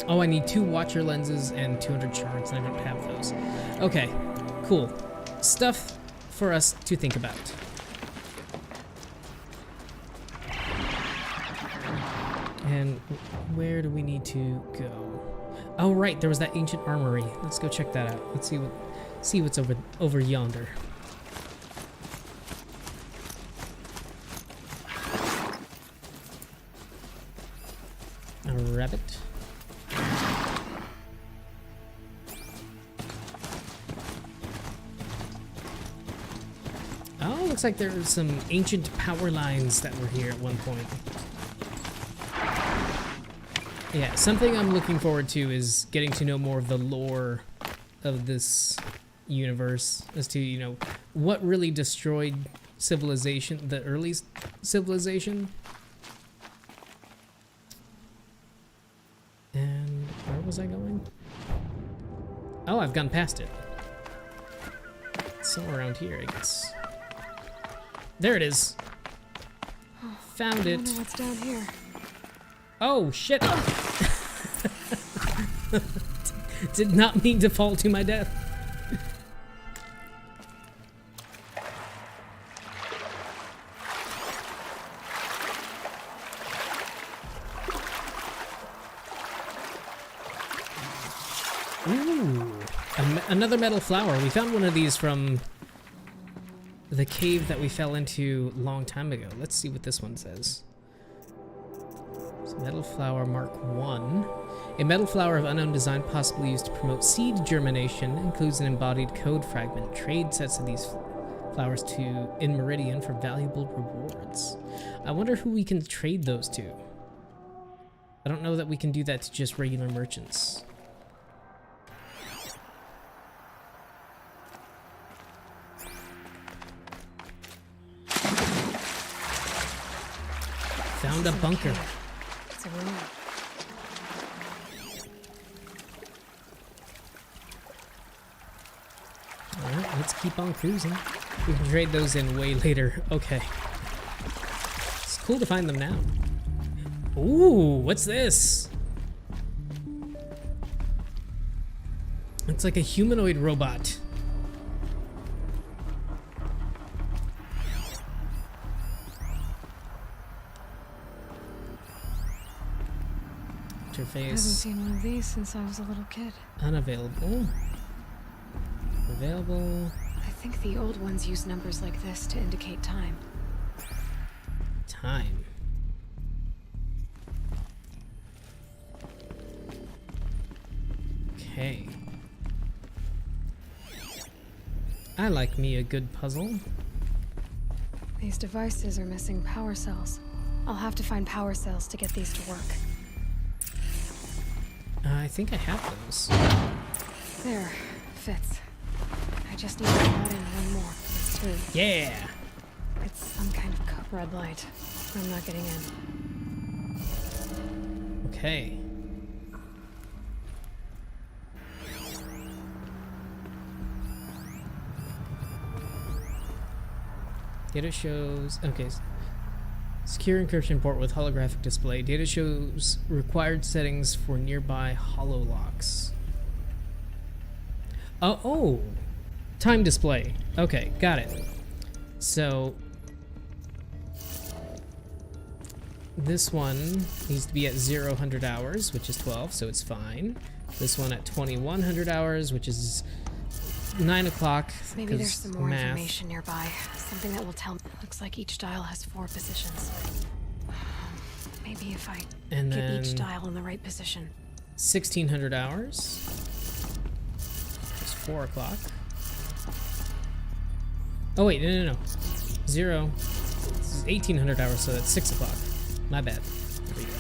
[SPEAKER 2] Oh, I need 2 Watcher lenses and 200 shards, and I don't have those. Okay, cool. Stuff for us to think about. And where do we need to go? Oh, right, there was that ancient armory. Let's go check that out. Let's see what's over yonder. A rabbit. Oh, looks like there are some ancient power lines that were here at one point. Yeah, something I'm looking forward to is getting to know more of the lore of this universe as to, you know, what really destroyed civilization, the early civilization. And where was I going? Oh, I've gone past it. Somewhere around here, I guess. There it is. Found
[SPEAKER 3] I
[SPEAKER 2] it.
[SPEAKER 3] wonder what's down here.
[SPEAKER 2] Oh, shit. Did not mean to fall to my death. Ooh, another metal flower. We found one of these from the cave that we fell into a long time ago. Let's see what this one says. Metal flower Mark 1. A metal flower of unknown design possibly used to promote seed germination, includes an embodied code fragment. Trade sets of these flowers to in Meridian for valuable rewards. I wonder who we can trade those to. I don't know that we can do that to just regular merchants. Found a bunker.
[SPEAKER 3] It's a room.
[SPEAKER 2] Alright, let's keep on cruising. We can trade those in way later. Okay. It's cool to find them now. Ooh, what's this? It's like a humanoid robot.
[SPEAKER 3] I haven't
[SPEAKER 2] Interface
[SPEAKER 3] seen one of these since I was a little kid.
[SPEAKER 2] unavailable. Available.
[SPEAKER 3] I think the old ones use numbers like this to indicate time.
[SPEAKER 2] Time. Okay. I like me a good puzzle.
[SPEAKER 3] These devices are missing power cells. I'll have to find power cells to get these to work.
[SPEAKER 2] I think I have those.
[SPEAKER 3] There. Fits. I just need to add in one more. That's 3.
[SPEAKER 2] Yeah!
[SPEAKER 3] It's some kind of red light. I'm not getting in.
[SPEAKER 2] Okay. Data shows... Okay. Secure encryption port with holographic display. Data shows required settings for nearby hololocks. Oh! Time display. Okay, got it. So... this one needs to be at 0-100 hours, which is 12, so it's fine. This one at 2100 hours, which is 9 o'clock.
[SPEAKER 3] Maybe there's some more information nearby. Something that will tell me. Looks like each dial has 4 positions. Maybe if I get each dial in the right position.
[SPEAKER 2] 1600 hours. It's 4 o'clock. Oh wait, no. 0. This is 1800 hours, so that's 6 o'clock. My bad. There we go.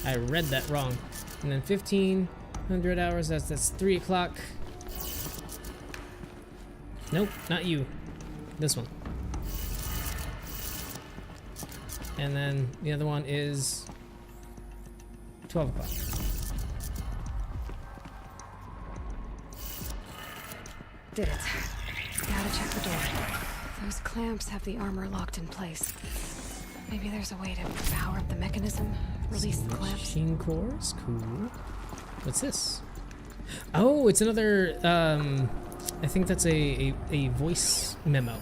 [SPEAKER 2] I read that wrong. And then 1500 hours, that's 3 o'clock. Nope, not you. This one. And then the other one is 12 o'clock.
[SPEAKER 3] Did it. Gotta check the door. Those clamps have the armor locked in place. Maybe there's a way to power up the mechanism, release the clamps.
[SPEAKER 2] Machine cores, cool. What's this? Oh, it's another, I think that's a voice memo.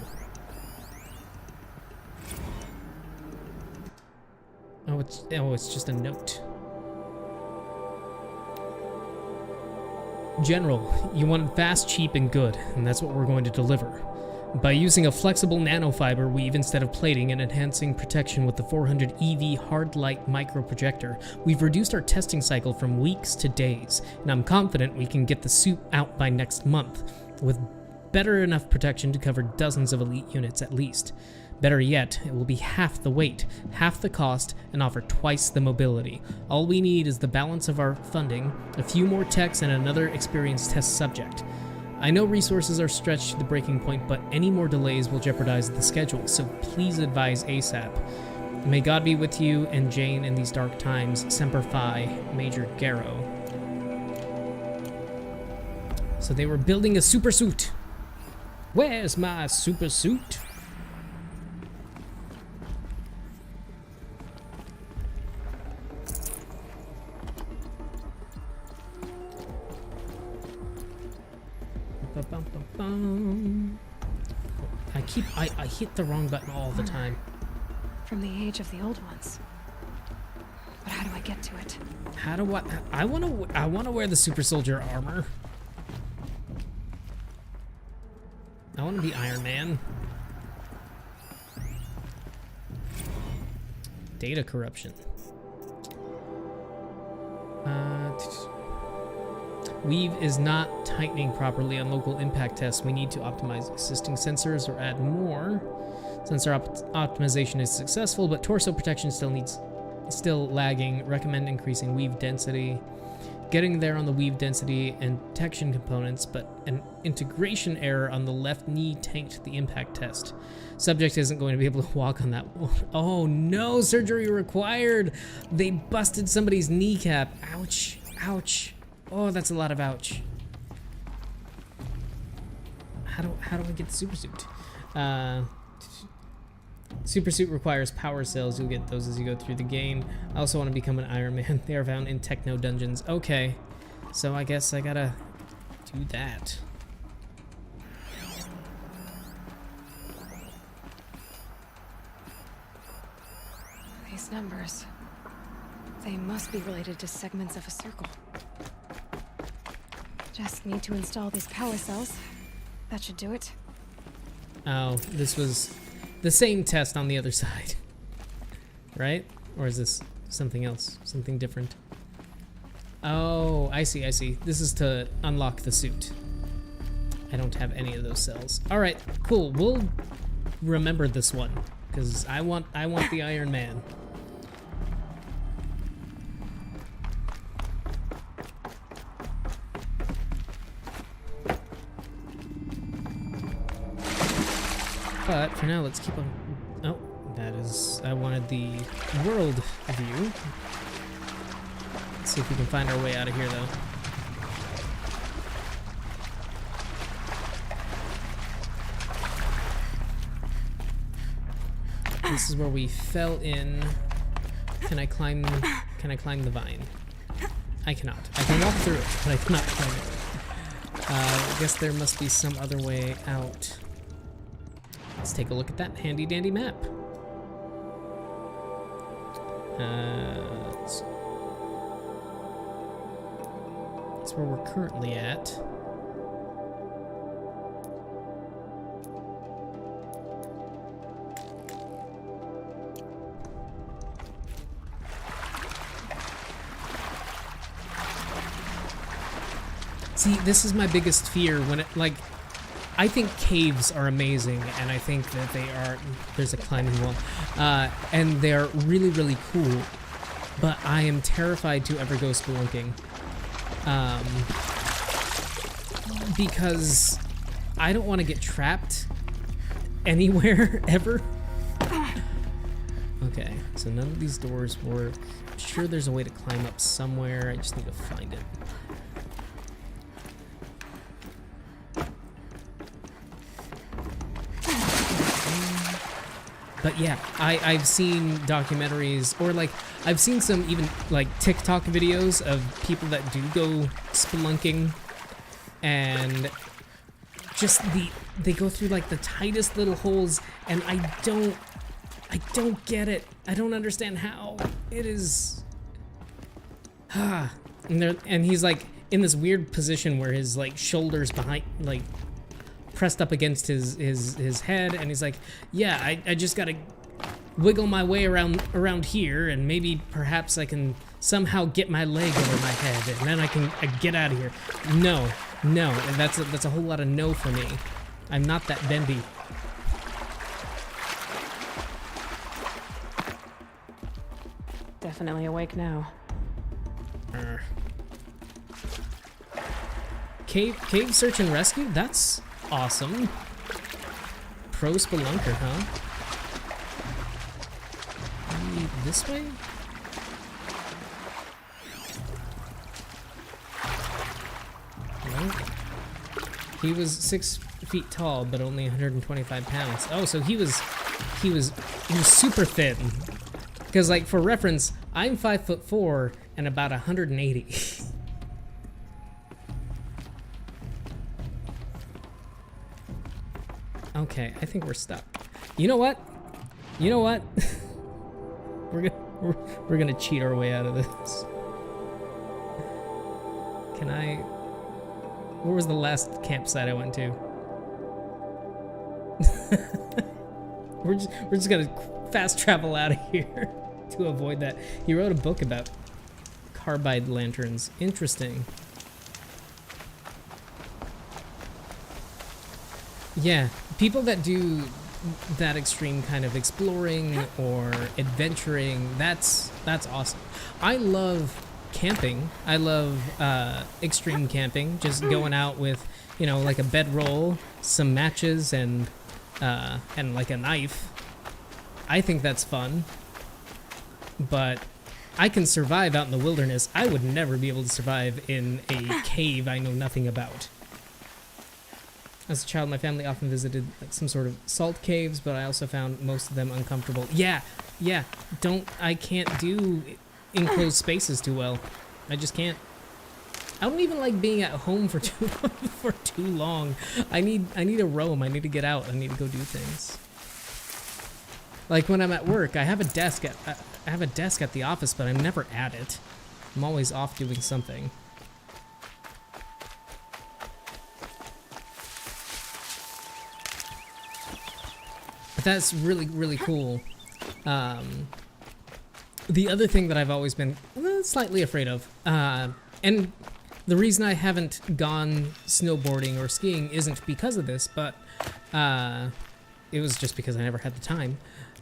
[SPEAKER 2] Oh, it's just a note. General, you want fast, cheap, and good, and that's what we're going to deliver. By using a flexible nanofiber weave instead of plating and enhancing protection with the 400 EV hard light microprojector, we've reduced our testing cycle from weeks to days, and I'm confident we can get the suit out by next month, with better enough protection to cover dozens of elite units at least. Better yet, it will be half the weight, half the cost, and offer twice the mobility. All we need is the balance of our funding, a few more techs, and another experienced test subject. I know resources are stretched to the breaking point, but any more delays will jeopardize the schedule, so please advise ASAP. May God be with you and Jane in these dark times. Semper Fi, Major Garrow. So they were building a super suit. Where's my super suit? I hit the wrong button all the time.
[SPEAKER 3] From the age of the old ones. But how do I get to it?
[SPEAKER 2] How do I want to wear the super soldier armor. I want to be Iron Man. Data corruption. Weave is not tightening properly on local impact tests. We need to optimize existing sensors or add more. Sensor optimization is successful, but torso protection still lagging. Recommend increasing weave density. Getting there on the weave density and detection components, but an integration error on the left knee tanked the impact test. Subject isn't going to be able to walk on that. Oh no, surgery required. They busted somebody's kneecap. Ouch, ouch. Oh, that's a lot of ouch. How do I get the super suit? Super suit requires power cells. You'll get those as you go through the game. I also want to become an Iron Man. They are found in techno dungeons. Okay, so I guess I gotta do that.
[SPEAKER 3] These numbers, they must be related to segments of a circle. Just need to install these power cells. That should do it.
[SPEAKER 2] Oh, this was the same test on the other side, right? Or is this something else, something different? Oh, I see, I see. This is to unlock the suit. I don't have any of those cells. All right, cool. We'll remember this one because I want the Iron Man. But for now, let's keep on. Oh, that is. I wanted the world view. Let's see if we can find our way out of here, though. This is where we fell in. Can I climb the vine? I cannot. I can walk through it, but I cannot climb it. I guess there must be some other way out. Let's take a look at that handy dandy map. That's where we're currently at. See, this is my biggest fear when it, like, I think caves are amazing, and I think that they are, there's a climbing wall, and they're really, really cool, but I am terrified to ever go spelunking, because I don't want to get trapped anywhere, ever. Okay, so none of these doors work. I'm sure there's a way to climb up somewhere, I just need to find it. But yeah, I've seen documentaries, or like, I've seen some even like TikTok videos of people that do go spelunking, and just they go through like the tightest little holes, and I don't get it. I don't understand how. It is, and he's like in this weird position where his like shoulders behind, like, pressed up against his head, and he's like, yeah, I just gotta wiggle my way around here, and maybe perhaps I can somehow get my leg over my head, and then I get out of here. No, that's a whole lot of no for me. I'm not that bendy.
[SPEAKER 3] Definitely awake now.
[SPEAKER 2] Cave search and rescue? That's awesome. Pro spelunker, huh? Maybe this way? No. He was 6 feet tall, but only 125 pounds. Oh, so he was super thin. Because, like, for reference, I'm 5'4" and about 180. Okay, I think we're stuck. You know what? we're gonna cheat our way out of this. Can I? Where was the last campsite I went to? we're just gonna fast travel out of here to avoid that. He wrote a book about carbide lanterns. Interesting. Yeah, people that do that extreme kind of exploring or adventuring, that's awesome. I love camping. I love extreme camping, just going out with, you know, like a bedroll, some matches, and like a knife. I think that's fun. But I can survive out in the wilderness. I would never be able to survive in a cave I know nothing about. As a child, my family often visited like some sort of salt caves, but I also found most of them uncomfortable. Yeah, I can't do enclosed spaces too well. I just can't. I don't even like being at home for too long. I need to roam. I need to get out. I need to go do things. Like when I'm at work, I have a desk at the office, but I'm never at it. I'm always off doing something. But that's really, really cool. The other thing that I've always been slightly afraid of, and The reason I haven't gone snowboarding or skiing isn't because of this, but it was just because I never had the time.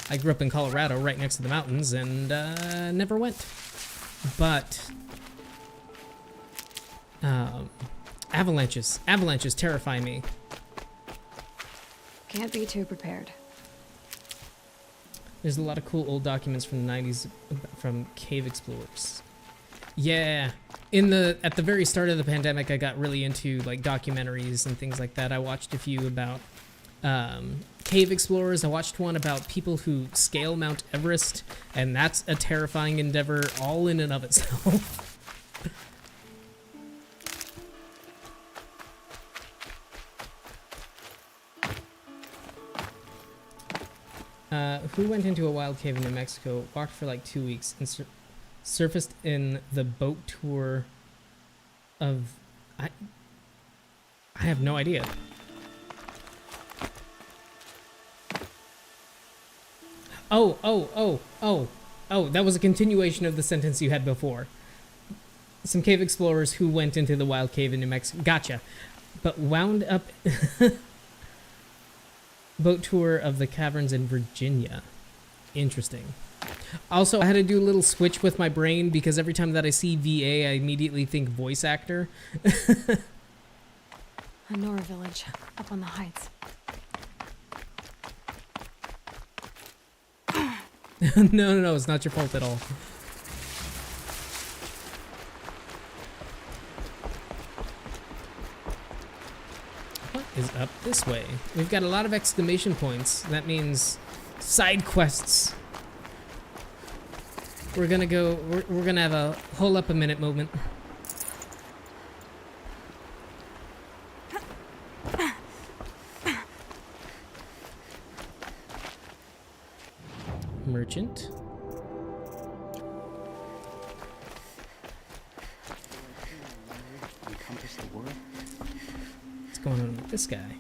[SPEAKER 2] I grew up in Colorado, right next to the mountains, and never went. But avalanches terrify me.
[SPEAKER 3] Can't be too prepared.
[SPEAKER 2] There's a lot of cool old documents from the 90s from cave explorers. Yeah, at the very start of the pandemic, I got really into like documentaries and things like that. I watched a few about cave explorers. I watched one about people who scale Mount Everest, and that's a terrifying endeavor all in and of itself. Who went into a wild cave in New Mexico, walked for like 2 weeks, and surfaced in the boat tour of... I have no idea. Oh, that was a continuation of the sentence you had before. Some cave explorers who went into the wild cave in New Mexico. Gotcha. But wound up... Boat tour of the caverns in Virginia. Interesting. Also, I had to do a little switch with my brain because every time that I see VA, I immediately think voice actor.
[SPEAKER 3] Nora Village, up on the heights.
[SPEAKER 2] No, it's not your fault at all. What is up this way? We've got a lot of exclamation points. That means side quests. We're gonna go, we're gonna have a hold up a minute moment. Merchant.
[SPEAKER 7] Encompass the world?
[SPEAKER 2] What's going on with this guy?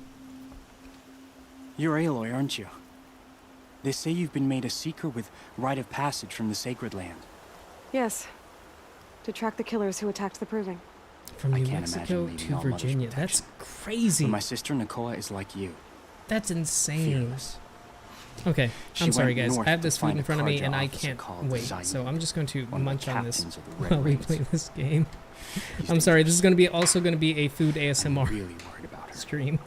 [SPEAKER 7] You're Aloy, aren't you? They say you've been made a seeker with rite of passage from the Sacred Land.
[SPEAKER 3] Yes. To track the killers who attacked the Proving.
[SPEAKER 2] From
[SPEAKER 7] I
[SPEAKER 2] New
[SPEAKER 7] can't
[SPEAKER 2] Mexico
[SPEAKER 7] imagine leaving
[SPEAKER 2] to
[SPEAKER 7] all Mother's
[SPEAKER 2] Virginia. That's
[SPEAKER 7] protection.
[SPEAKER 2] crazy.
[SPEAKER 7] But my sister Nakoa is like you.
[SPEAKER 2] That's insane.
[SPEAKER 7] Fearless.
[SPEAKER 2] Okay,
[SPEAKER 7] She
[SPEAKER 2] I'm sorry
[SPEAKER 7] went
[SPEAKER 2] guys.
[SPEAKER 7] north
[SPEAKER 2] I have
[SPEAKER 7] to
[SPEAKER 2] this food
[SPEAKER 7] find
[SPEAKER 2] in
[SPEAKER 7] a
[SPEAKER 2] front of me
[SPEAKER 7] Carja
[SPEAKER 2] and I
[SPEAKER 7] officer
[SPEAKER 2] can't
[SPEAKER 7] called
[SPEAKER 2] wait.
[SPEAKER 7] Zaid,
[SPEAKER 2] So I'm just going to
[SPEAKER 7] one of the
[SPEAKER 2] munch on this
[SPEAKER 7] captains of the Red
[SPEAKER 2] while we
[SPEAKER 7] Raids.
[SPEAKER 2] play this game.
[SPEAKER 7] He's
[SPEAKER 2] I'm sorry, this is
[SPEAKER 7] dangerous.
[SPEAKER 2] going to be a food
[SPEAKER 7] I'm
[SPEAKER 2] ASMR
[SPEAKER 7] really worried about her.
[SPEAKER 2] stream.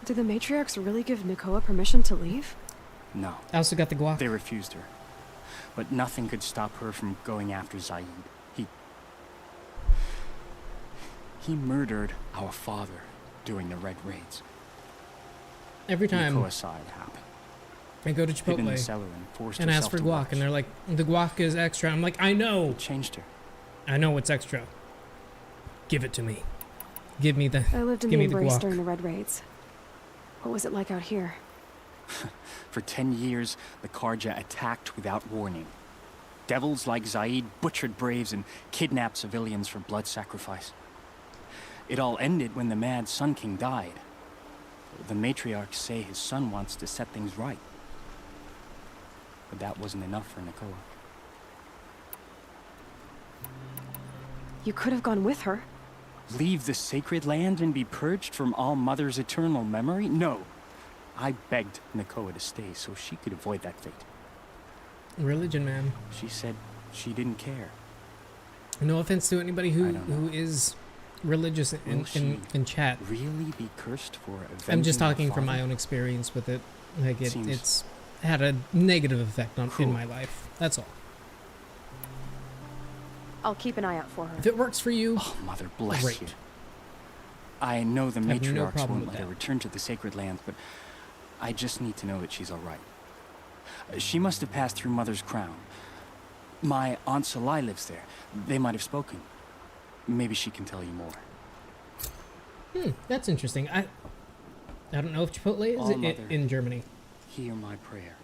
[SPEAKER 3] Did the matriarchs really give Nakoa permission to leave?
[SPEAKER 7] No,
[SPEAKER 2] I also got the guac.
[SPEAKER 7] they refused her. But nothing could stop her from going after Zaid. He murdered our father during the Red Raids.
[SPEAKER 2] Every time
[SPEAKER 7] Nakoa saw it happen.
[SPEAKER 2] I go to
[SPEAKER 7] Hid in the
[SPEAKER 2] Chipotle
[SPEAKER 7] cellar and forced
[SPEAKER 2] and ask
[SPEAKER 7] herself
[SPEAKER 2] for
[SPEAKER 7] to
[SPEAKER 2] guac
[SPEAKER 7] watch.
[SPEAKER 2] and they're like, the guac is extra. I'm like, I know.
[SPEAKER 7] It changed her.
[SPEAKER 2] I know it's extra. Give it to me. Give me the
[SPEAKER 3] I lived in
[SPEAKER 2] give
[SPEAKER 3] the
[SPEAKER 2] me the
[SPEAKER 3] Embrace
[SPEAKER 2] guac.
[SPEAKER 3] during the Red Raids. What was it like out here?
[SPEAKER 7] For 10 years, the Carja attacked without warning. Devils like Zaid butchered braves and kidnapped civilians for blood sacrifice. It all ended when the mad Sun King died. The matriarchs say his son wants to set things right. But that wasn't enough for Nakoa.
[SPEAKER 3] You could have gone with her.
[SPEAKER 7] Leave the Sacred Land and be purged from All Mother's eternal memory? No. I begged Nakoa to stay so she could avoid that fate.
[SPEAKER 2] Religion, man.
[SPEAKER 7] She said she didn't care.
[SPEAKER 2] No offense to anybody who
[SPEAKER 7] I don't know.
[SPEAKER 2] is religious
[SPEAKER 7] Will she
[SPEAKER 2] in chat.
[SPEAKER 7] Really be cursed for avenging
[SPEAKER 2] I'm just
[SPEAKER 7] our
[SPEAKER 2] talking from my
[SPEAKER 7] father?
[SPEAKER 2] own experience with it. Like
[SPEAKER 7] Seems
[SPEAKER 2] it's had a negative effect on
[SPEAKER 7] cruel.
[SPEAKER 2] in my life. That's all.
[SPEAKER 3] I'll keep an eye out for her.
[SPEAKER 2] If it works for you,
[SPEAKER 7] Oh, Mother bless
[SPEAKER 2] Great.
[SPEAKER 7] you. I know the
[SPEAKER 2] I have no
[SPEAKER 7] matriarchs
[SPEAKER 2] problem
[SPEAKER 7] won't
[SPEAKER 2] with
[SPEAKER 7] let her
[SPEAKER 2] that.
[SPEAKER 7] return to the Sacred Lands, but I just need to know that she's all right. She must have passed through Mother's crown. My Aunt Salai lives there. They might have spoken. Maybe she can tell you more.
[SPEAKER 2] that's interesting. I don't know if Chipotle is
[SPEAKER 7] Oh,
[SPEAKER 2] in,
[SPEAKER 7] Mother.
[SPEAKER 2] in Germany.
[SPEAKER 7] Hear my prayer.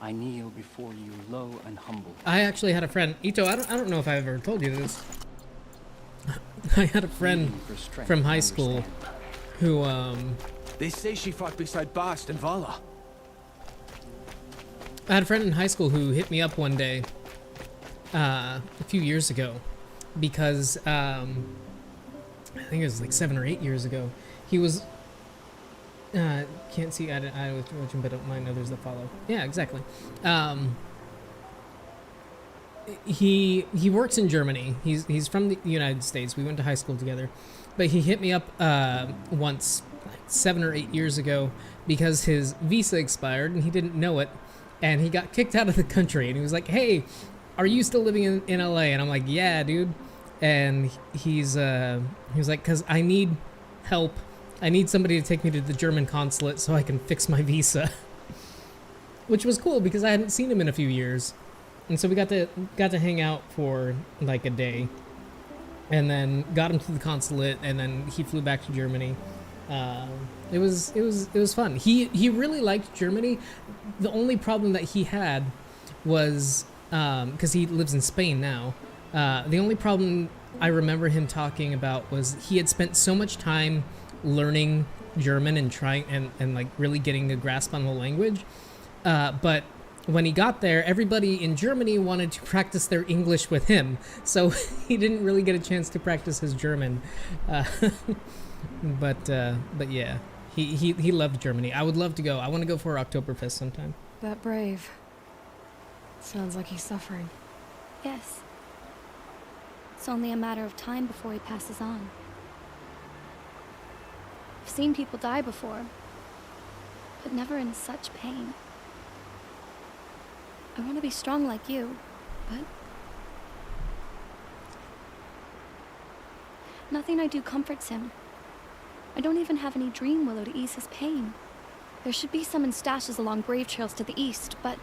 [SPEAKER 7] I kneel before you low and humble.
[SPEAKER 2] I actually had a friend, Ito. I don't know if I ever told you this. I had a friend
[SPEAKER 7] pleading for strength
[SPEAKER 2] from
[SPEAKER 7] and
[SPEAKER 2] high school
[SPEAKER 7] understanding.
[SPEAKER 2] who
[SPEAKER 8] They say she fought beside Bast and Vala.
[SPEAKER 2] I had a friend in high school who hit me up one day, a few years ago, because I think it was like 7 or 8 years ago. He was can't see I watching, but don't mind others that follow. Yeah, exactly. He works in Germany. He's from the United States. We went to high school together, but he hit me up once, like 7 or 8 years ago, because his visa expired and he didn't know it, and he got kicked out of the country. And he was like, "Hey, are you still living in LA?" And I'm like, "Yeah, dude." And he was like, "'Cause I need help. I need somebody to take me to the German consulate so I can fix my visa." Which was cool because I hadn't seen him in a few years. And so we got to hang out for like a day, and then got him to the consulate, and then he flew back to Germany. It was fun. He really liked Germany. The only problem that he had was because he lives in Spain now. The only problem I remember him talking about was he had spent so much time learning German and trying and like really getting a grasp on the language, but when he got there, everybody in Germany wanted to practice their English with him, so he didn't really get a chance to practice his German. But yeah, he loved Germany. I would love to go. I want to go for Oktoberfest sometime.
[SPEAKER 3] That brave. Sounds like he's suffering.
[SPEAKER 8] Yes. It's only a matter of time before he passes on. I've seen people die before, but never in such pain. I want to be strong like you, but nothing I do comforts him. I don't even have any dream willow to ease his pain. There should be some in stashes along grave trails to the east, but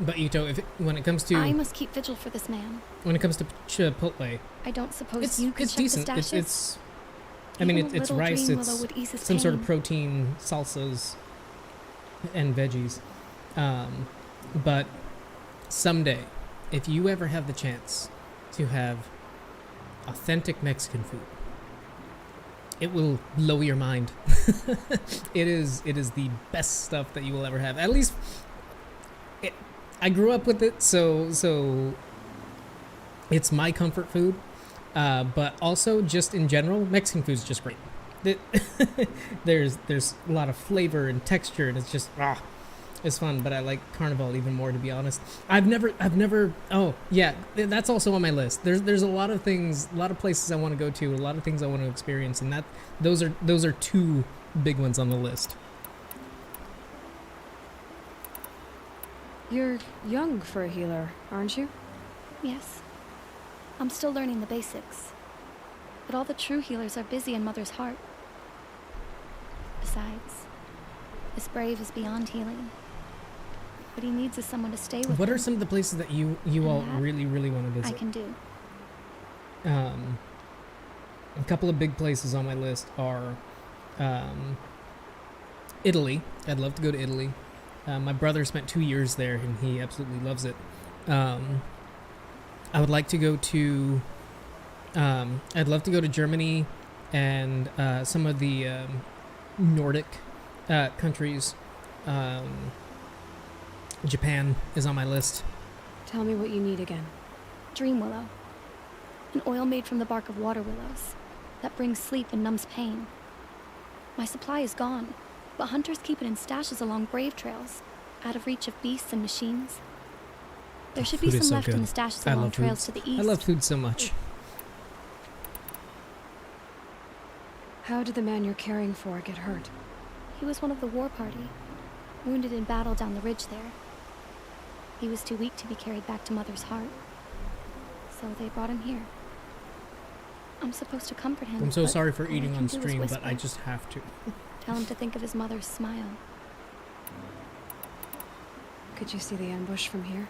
[SPEAKER 2] Yuto, when it comes to
[SPEAKER 8] I must keep vigil for this man.
[SPEAKER 2] When it comes to Chipotle,
[SPEAKER 8] I don't suppose you could
[SPEAKER 2] it's
[SPEAKER 8] check
[SPEAKER 2] decent.
[SPEAKER 8] the stashes?
[SPEAKER 2] It's I mean, it's rice.
[SPEAKER 8] Dream
[SPEAKER 2] It's
[SPEAKER 8] willow would ease his
[SPEAKER 2] some sort of
[SPEAKER 8] pain.
[SPEAKER 2] protein, salsas, and veggies. But someday, if you ever have the chance to have authentic Mexican food, it will blow your mind. It is the best stuff that you will ever have. At least, I grew up with it, so it's my comfort food. But also, just in general, Mexican food is just great. There's a lot of flavor and texture, and it's just it's fun. But I like Carnival even more, to be honest. I've never. Oh yeah, that's also on my list. There's a lot of things, a lot of places I want to go to, a lot of things I want to experience, and those are two big ones on the list.
[SPEAKER 3] You're young for a healer, aren't you?
[SPEAKER 8] Yes. I'm still learning the basics. But all the true healers are busy in Mother's heart. Besides, this brave is beyond healing. What he needs is someone to stay with
[SPEAKER 2] What
[SPEAKER 8] him.
[SPEAKER 2] are some of the places that you all
[SPEAKER 8] that
[SPEAKER 2] really want to visit?
[SPEAKER 8] I can do.
[SPEAKER 2] A couple of big places on my list are Italy. I'd love to go to Italy. My brother spent 2 years there, and he absolutely loves it. I would like to go to. I'd love to go to Germany and some of the Nordic countries. Japan is on my list.
[SPEAKER 3] Tell me what you need again.
[SPEAKER 8] Dream willow. An oil made from the bark of water willows that brings sleep and numbs pain. My supply is gone, but hunters keep it in stashes along brave trails, out of reach of beasts and machines. There should be
[SPEAKER 2] Food is
[SPEAKER 8] some
[SPEAKER 2] so
[SPEAKER 8] left
[SPEAKER 2] good.
[SPEAKER 8] in the stashes
[SPEAKER 2] I
[SPEAKER 8] along
[SPEAKER 2] love
[SPEAKER 8] trails
[SPEAKER 2] food.
[SPEAKER 8] to the east.
[SPEAKER 2] I love food so much.
[SPEAKER 3] How did the man you're caring for get hurt?
[SPEAKER 8] He was one of the war party, wounded in battle down the ridge there. He was too weak to be carried back to Mother's heart, so they brought him here. I'm supposed to comfort him.
[SPEAKER 2] I'm so
[SPEAKER 8] but
[SPEAKER 2] sorry for
[SPEAKER 8] all I
[SPEAKER 2] eating
[SPEAKER 8] can
[SPEAKER 2] on
[SPEAKER 8] do is
[SPEAKER 2] stream, but
[SPEAKER 8] whisper.
[SPEAKER 2] I just have to.
[SPEAKER 8] Tell him to think of his mother's smile.
[SPEAKER 3] Could you see the ambush from here?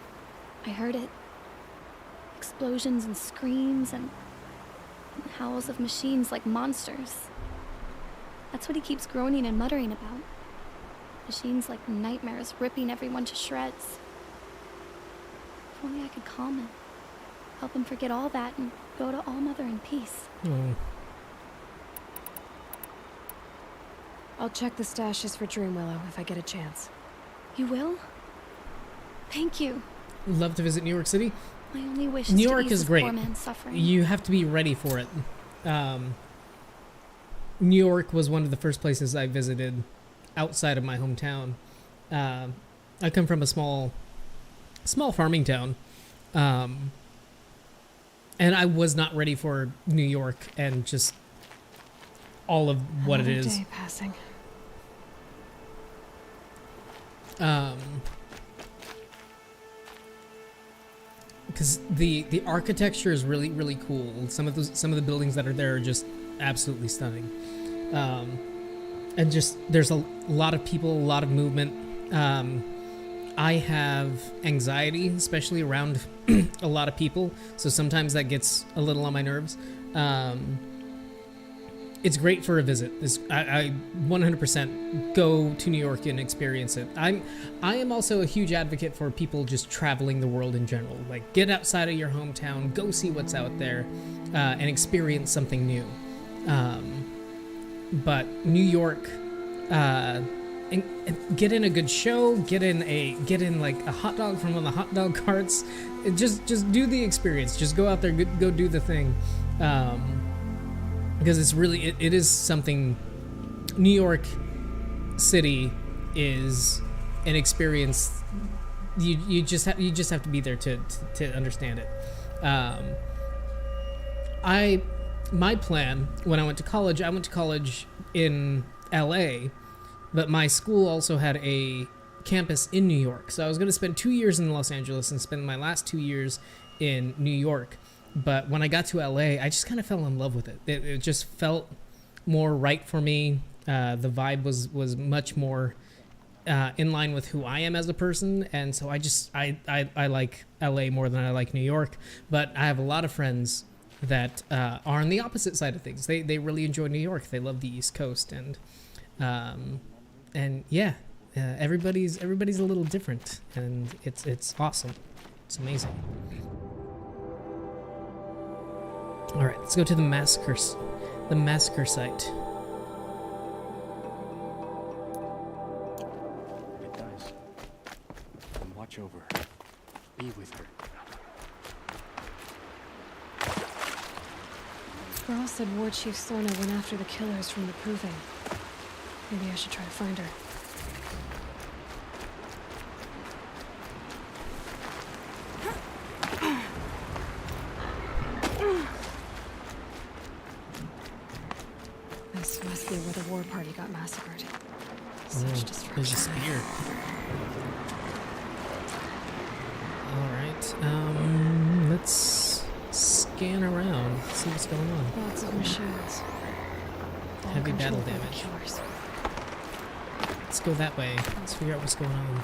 [SPEAKER 8] I heard it. Explosions and screams and howls of machines like monsters. That's what he keeps groaning and muttering about. Machines like nightmares ripping everyone to shreds. If only I could calm him. Help him forget all that and go to All Mother in peace.
[SPEAKER 2] Oh.
[SPEAKER 3] I'll check the stashes for Dream Willow if I get a chance.
[SPEAKER 8] You will?
[SPEAKER 3] Thank you.
[SPEAKER 2] Love to visit New York City.
[SPEAKER 8] My only wish
[SPEAKER 2] New
[SPEAKER 8] is
[SPEAKER 2] York
[SPEAKER 8] to ease
[SPEAKER 2] is
[SPEAKER 8] this
[SPEAKER 2] great.
[SPEAKER 8] poor man's suffering.
[SPEAKER 2] You have to be ready for it. New York was one of the first places I visited outside of my hometown. I come from a small farming town, and I was not ready for New York and just all of what
[SPEAKER 3] Another
[SPEAKER 2] it is.
[SPEAKER 3] day passing.
[SPEAKER 2] Because the architecture is really, really cool. Some of the buildings that are there are just absolutely stunning. And just there's a lot of people, a lot of movement. I have anxiety, especially around a lot of people, so sometimes that gets a little on my nerves. It's great for a visit. I 100% go to New York and experience it. I am also a huge advocate for people just traveling the world in general. Like, get outside of your hometown, go see what's out there, and experience something new. But New York, and get in a good show, get in like a hot dog from one of the hot dog carts. Just do the experience. Just go out there, go do the thing. Because it's really, it is something. New York City is an experience. You just have to be there to understand it. My plan when I went to college in LA, but my school also had a campus in New York. So I was going to spend 2 years in Los Angeles and spend my last 2 years in New York. But when I got to LA, I just kind of fell in love with it. It just felt more right for me. The vibe was much more in line with who I am as a person, and so I like LA more than I like New York. But I have a lot of friends that are on the opposite side of things. They really enjoy New York. They love the East Coast, and yeah, everybody's a little different, and it's awesome. It's amazing. All right, let's go to the massacre site.
[SPEAKER 7] It does. And watch over her. Be with her.
[SPEAKER 3] Girl said Ward Chief Sorna went after the killers from the Proving. Maybe I should try to find her. This must be where the war party got massacred. Such
[SPEAKER 2] There's a
[SPEAKER 3] destruction.
[SPEAKER 2] spear. All right, let's scan around, see what's going on.
[SPEAKER 3] Lots of machines. All
[SPEAKER 2] Heavy battle
[SPEAKER 3] controlled by the
[SPEAKER 2] damage.
[SPEAKER 3] killers.
[SPEAKER 2] Let's go that way. Let's figure out what's going on.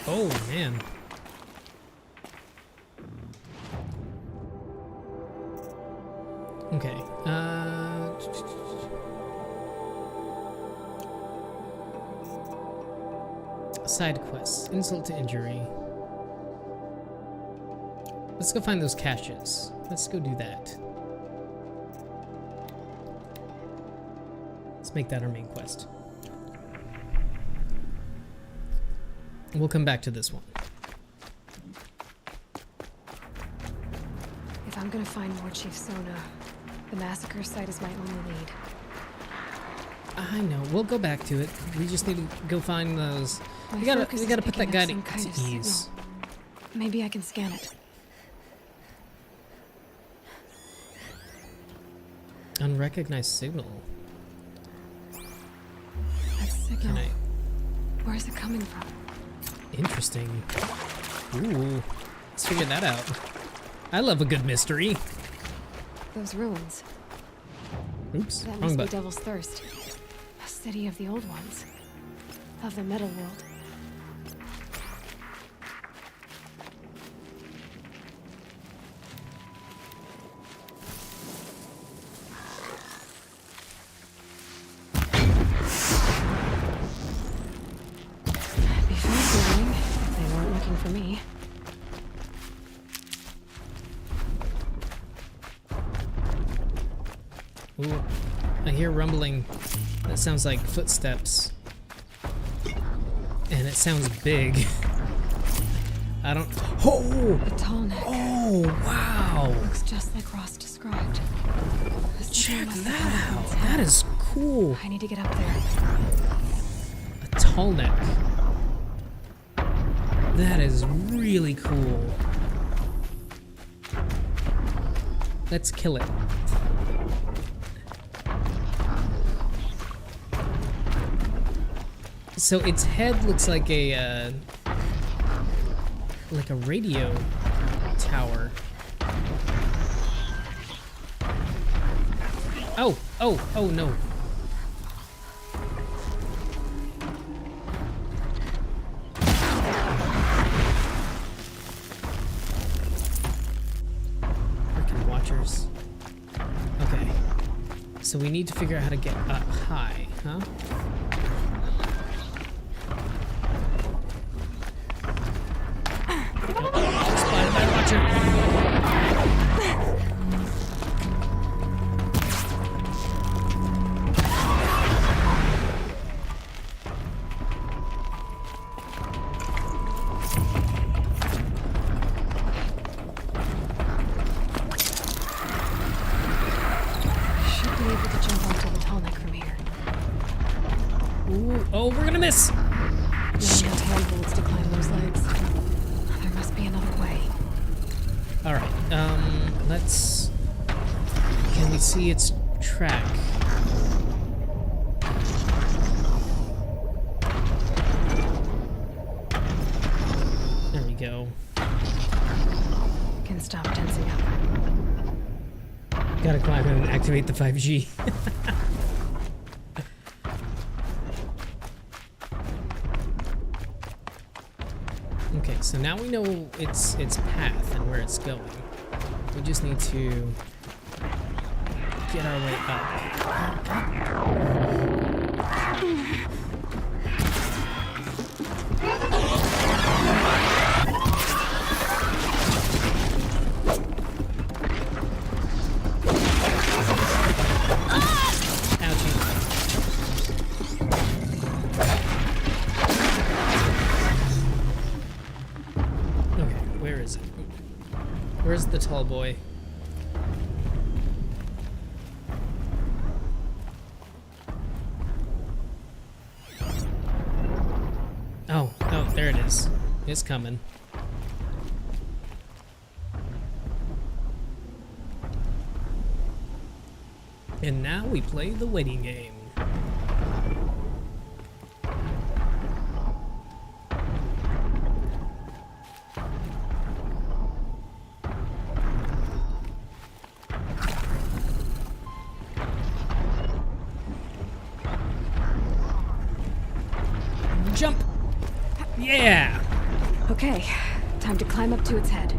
[SPEAKER 2] Oh man. Okay. Side quests. Insult to injury. Let's go find those caches. Let's go do that. Let's make that our main quest. We'll come back to this one.
[SPEAKER 3] If I'm gonna find War Chief Sona, the massacre site is my only lead.
[SPEAKER 2] I know. We'll go back to it. We just need to go find those.
[SPEAKER 3] My
[SPEAKER 2] We gotta
[SPEAKER 3] focus is
[SPEAKER 2] put that
[SPEAKER 3] picking
[SPEAKER 2] guy
[SPEAKER 3] up some kind
[SPEAKER 2] to
[SPEAKER 3] of
[SPEAKER 2] ease.
[SPEAKER 3] signal. Maybe I can scan it.
[SPEAKER 2] Unrecognized signal.
[SPEAKER 3] That signal.
[SPEAKER 2] Can I?
[SPEAKER 3] Where is it coming from?
[SPEAKER 2] Interesting. Ooh. Let's figure that out. I love a good mystery.
[SPEAKER 3] Those ruins.
[SPEAKER 2] Oops.
[SPEAKER 3] That
[SPEAKER 2] Wrong
[SPEAKER 3] must be
[SPEAKER 2] button.
[SPEAKER 3] Devil's Thirst. A city of the old ones. Of the metal world. Be fascinating if they weren't looking for me.
[SPEAKER 2] Ooh. I hear rumbling. That sounds like footsteps. And it sounds big. I don't. Oh!
[SPEAKER 3] A tall neck.
[SPEAKER 2] Oh, wow!
[SPEAKER 3] Looks just like Ross described. This thing
[SPEAKER 2] Check
[SPEAKER 3] must have
[SPEAKER 2] that
[SPEAKER 3] had
[SPEAKER 2] out.
[SPEAKER 3] its head.
[SPEAKER 2] That is cool.
[SPEAKER 3] I need to get up there.
[SPEAKER 2] A tall neck. That is really cool. Let's kill it. So its head looks like a radio tower. Oh no. Frickin' watchers. Okay. So we need to figure out how to get up high, huh? Spotted by a watcher.
[SPEAKER 3] Should be able to jump onto the tall neck from here.
[SPEAKER 2] Ooh, oh, we're gonna miss.
[SPEAKER 3] Shit. Handholds to climb those legs. There must be another way.
[SPEAKER 2] All right. Let's. Can we see its track? There we go.
[SPEAKER 3] Can stop tensing up.
[SPEAKER 2] Gotta climb and activate the 5G. Okay, so now we know its path and where it's going. We just need to get our way up. Where's the tall boy? Oh, there it is. It's coming. And now we play the waiting game. Jump! Yeah!
[SPEAKER 3] Okay, time to climb up to its head.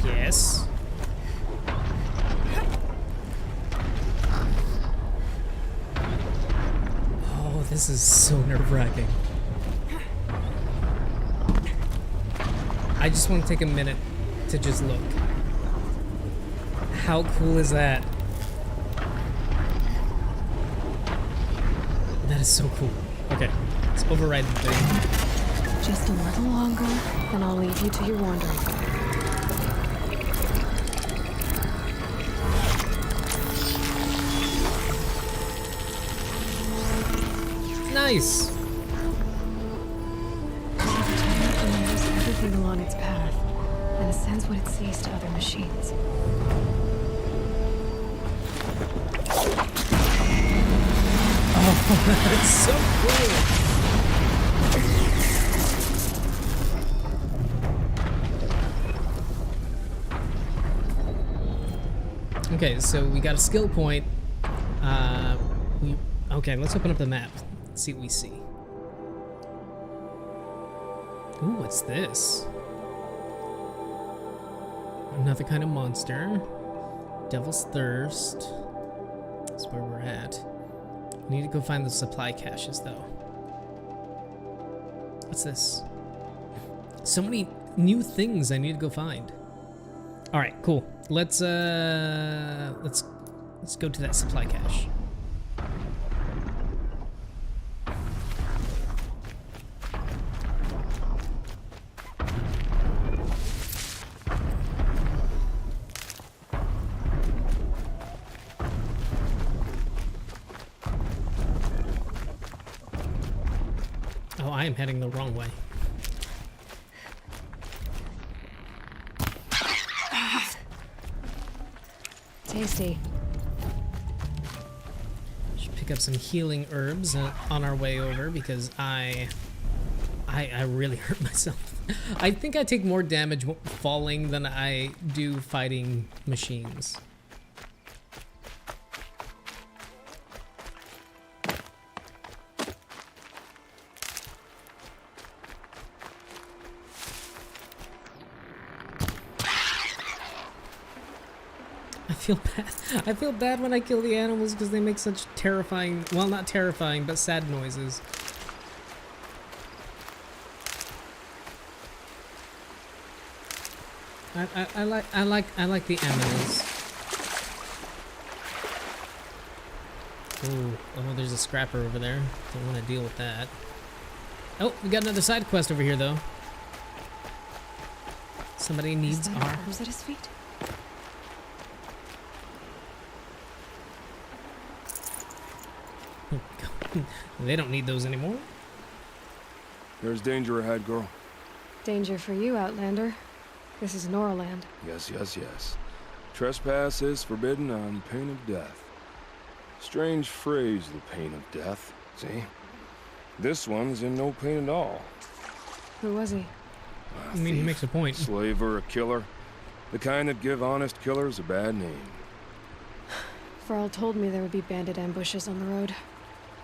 [SPEAKER 2] Yes. Oh, this is so nerve-wracking. I just want to take a minute to just look. How cool is that? That is so cool. Okay, let's override the thing.
[SPEAKER 3] Just a little longer, then I'll leave you to your wandering.
[SPEAKER 2] Nice!
[SPEAKER 3] It knows everything along its path, and sends what it sees to other machines.
[SPEAKER 2] Oh, that's so cool! Okay, so we got a skill point. Okay, let's open up the map. Let's see what we see. Ooh, what's this? Another kind of monster. Devil's Thirst. That's where we're at. We need to go find the supply caches, though. What's this? So many new things I need to go find. All right, cool. Let's go to that supply cache. I am heading the wrong way.
[SPEAKER 3] Tasty.
[SPEAKER 2] Should pick up some healing herbs on our way over because I really hurt myself. I think I take more damage falling than I do fighting machines. I feel bad when I kill the animals because they make such terrifying, well, not terrifying, but sad noises. I like the animals. Oh, there's a scrapper over there. Don't want to deal with that. Oh, we got another side quest over here though. Somebody needs our.
[SPEAKER 3] Who's at his feet?
[SPEAKER 2] They don't need those anymore.
[SPEAKER 4] There's danger ahead, girl.
[SPEAKER 3] Danger for you, Outlander. This is Norland.
[SPEAKER 4] Yes, yes, yes. Trespass is forbidden on pain of death. Strange phrase, the pain of death. See? This one's in no pain at all.
[SPEAKER 3] Who was he?
[SPEAKER 2] I mean, he makes a point.
[SPEAKER 4] Slaver, a killer. The kind that give honest killers a bad name.
[SPEAKER 3] Varl told me there would be bandit ambushes on the road.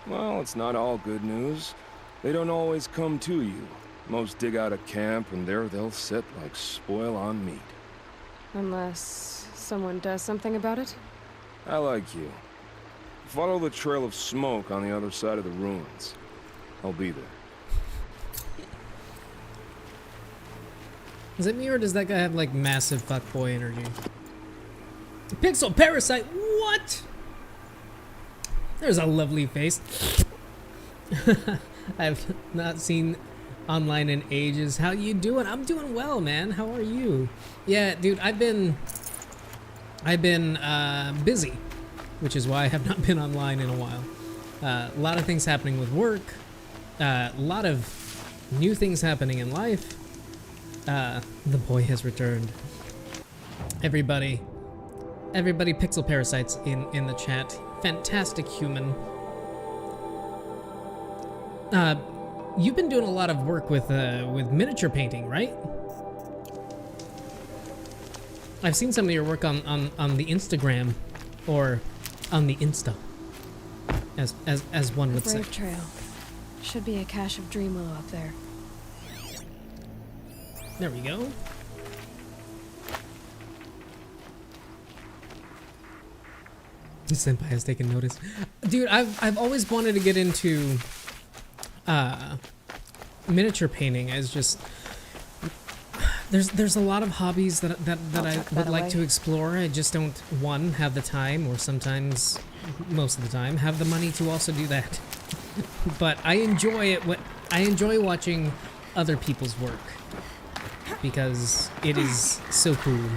[SPEAKER 4] Well, it's not all good news. They don't always come to you. Most dig out a camp, and there they'll sit like spoil on meat.
[SPEAKER 3] Unless someone does something about it?
[SPEAKER 4] I like you. Follow the trail of smoke on the other side of the ruins. I'll be there.
[SPEAKER 2] Is it me or does that guy have like massive fuckboy energy? Pixel Parasite, what? There's a lovely face. I've not seen online in ages. How you doing? I'm doing well, man. How are you? Yeah, dude, I've been busy, which is why I have not been online in a while. A lot of things happening with work. A lot of new things happening in life. The boy has returned. Everybody Pixel Parasites in the chat. Fantastic human. You've been doing a lot of work with miniature painting, right? I've seen some of your work on the Instagram, or on the Insta, as one would say.
[SPEAKER 3] Brave Trail. Should be a cache of Dreamwillow up there.
[SPEAKER 2] There we go. Senpai has taken notice. Dude, I've always wanted to get into miniature painting. As just there's a lot of hobbies that I would like to explore. I just don't, one, have the time, or sometimes, most of the time, have the money to also do that. But I enjoy it. I enjoy watching other people's work because it is so cool.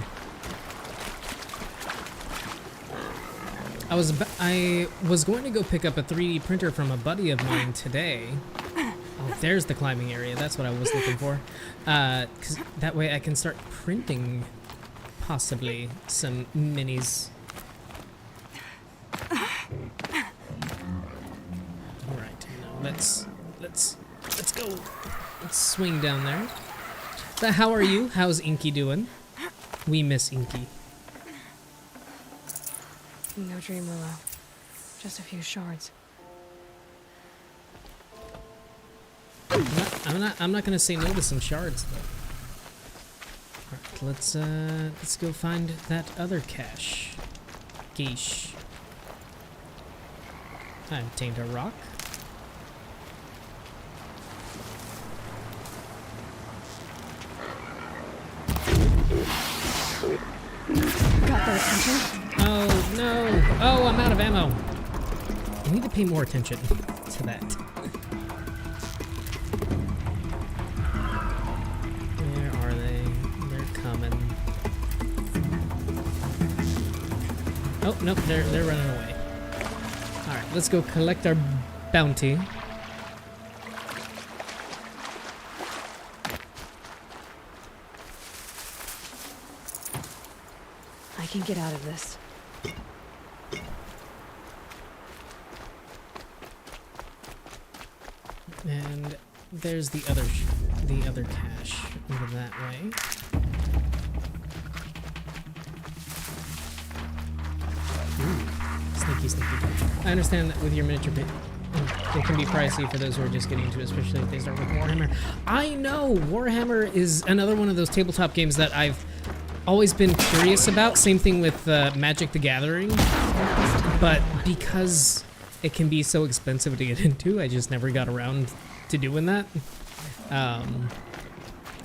[SPEAKER 2] I was going to go pick up a 3D printer from a buddy of mine today. Oh, there's the climbing area. That's what I was looking for. 'Cause that way I can start printing possibly some minis. All right, now let's go. Let's swing down there. But how are you? How's Inky doing? We miss Inky.
[SPEAKER 3] No Dreamwillow. Just a few shards.
[SPEAKER 2] I'm not gonna say no to some shards though. Alright, let's go find that other cache. Geesh. I obtained a rock.
[SPEAKER 3] Got their attention?
[SPEAKER 2] Oh no! Oh, I'm out of ammo. I need to pay more attention to that. Where are they? They're coming. Oh nope, they're running away. All right, let's go collect our bounty.
[SPEAKER 3] I can get out of this.
[SPEAKER 2] And there's the other cache over that way. Ooh, sneaky, sneaky. I understand that with your miniature pit, it can be pricey for those who are just getting into it, especially if they start with Warhammer. I know! Warhammer is another one of those tabletop games that I've always been curious about. Same thing with Magic the Gathering. But because it can be so expensive to get into, I just never got around to doing that.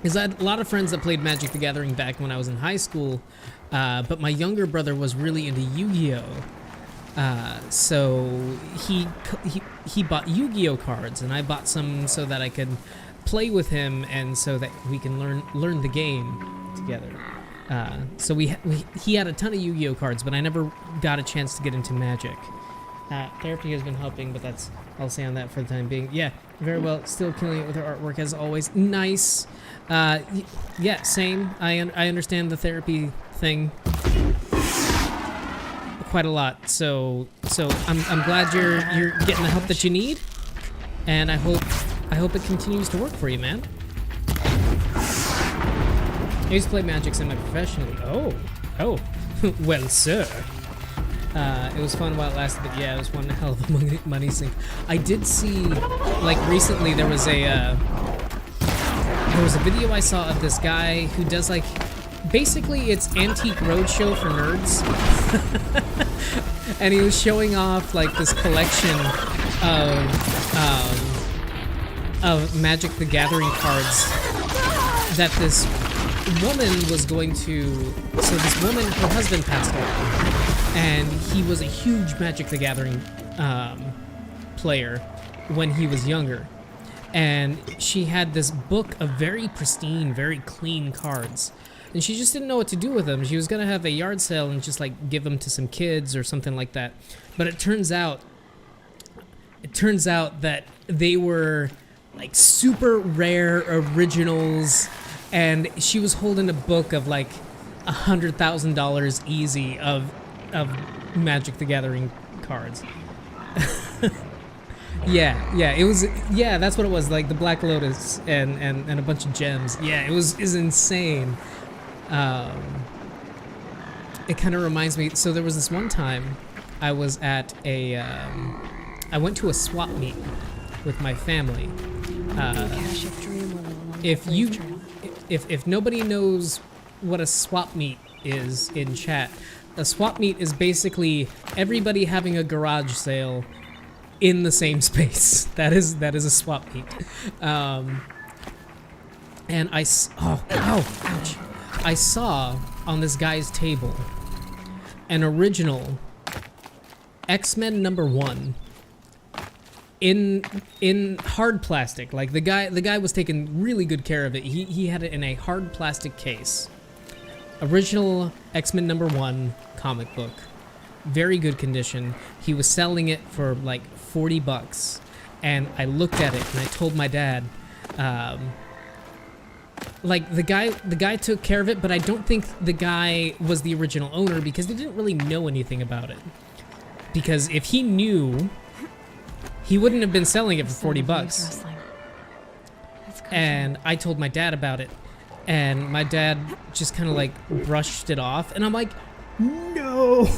[SPEAKER 2] Because I had a lot of friends that played Magic the Gathering back when I was in high school, but my younger brother was really into Yu-Gi-Oh! So he bought Yu-Gi-Oh! Cards, and I bought some so that I could play with him and so that we can learn the game together. So he had a ton of Yu-Gi-Oh! Cards, but I never got a chance to get into Magic. Therapy has been helping, but that's I'll say on that for the time being. Yeah, very well. Still killing it with her artwork as always. Nice. Yeah, same. I understand the therapy thing quite a lot. So I'm glad you're getting the help that you need, and I hope it continues to work for you, man. I used to play Magic semi-professionally. Oh, well, sir. It was fun while it lasted, but yeah, it was one hell of a money sink. I did see, like, recently there was a video I saw of this guy who does, like, basically it's Antique Roadshow for nerds. And he was showing off, like, this collection of Magic the Gathering cards that this woman was going to... So this woman, her husband passed away. And he was a huge Magic the Gathering player when he was younger. And she had this book of very pristine, very clean cards. And she just didn't know what to do with them. She was going to have a yard sale and just like give them to some kids or something like that. But it turns out that they were like super rare originals. And she was holding a book of like $100,000 easy of Magic the Gathering cards. yeah, it was, yeah, that's what it was, like the Black Lotus and a bunch of gems. Yeah, it was insane. It kind of reminds me, so there was this one time I was at I went to a swap meet with my family. If nobody knows what a swap meet is in chat, a swap meet is basically everybody having a garage sale in the same space. That is a swap meet. And ouch. I saw on this guy's table an original X-Men #1 in hard plastic. Like the guy was taking really good care of it. He had it in a hard plastic case. Original X-Men #1 comic book. Very good condition. He was selling it for like $40. And I looked at it and I told my dad, like the guy took care of it, but I don't think the guy was the original owner because they didn't really know anything about it. Because if he knew, he wouldn't have been selling it for $40. And I told my dad about it. And my dad just kind of like brushed it off, and I'm like, no.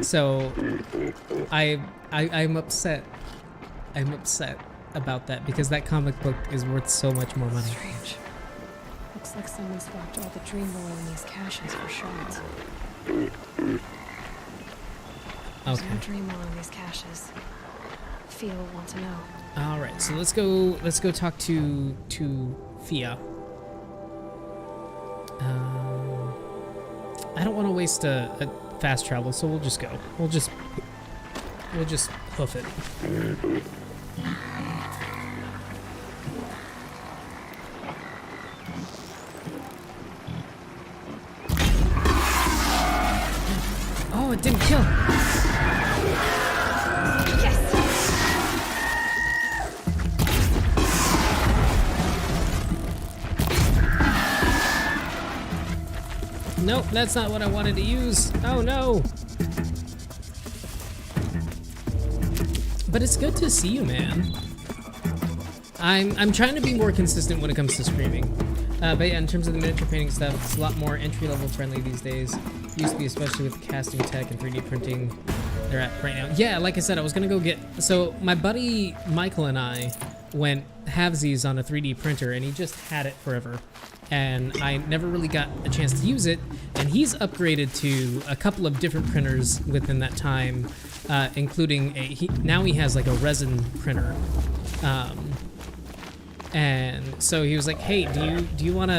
[SPEAKER 2] So I'm upset. I'm upset about that because that comic book is worth so much more money.
[SPEAKER 3] Strange. Looks like someone swapped all the dream below in these caches for shards. There's no dream in these caches. Fia will want to know.
[SPEAKER 2] All right, so let's go talk to Fia. I don't want to waste a fast travel, so we'll just go. We'll just hoof it. Oh, it didn't kill. Nope, that's not what I wanted to use. Oh no. But it's good to see you, man. I'm trying to be more consistent when it comes to streaming. But yeah, in terms of the miniature painting stuff, it's a lot more entry-level friendly these days. Used to be, especially with the casting tech and 3D printing they're at right now. Yeah, like I said, I was gonna go get... So my buddy Michael and I went halvesies on a 3D printer, and he just had it forever. And I never really got a chance to use it, and he's upgraded to a couple of different printers within that time, including now he has like a resin printer. And so he was like, "Hey, do you want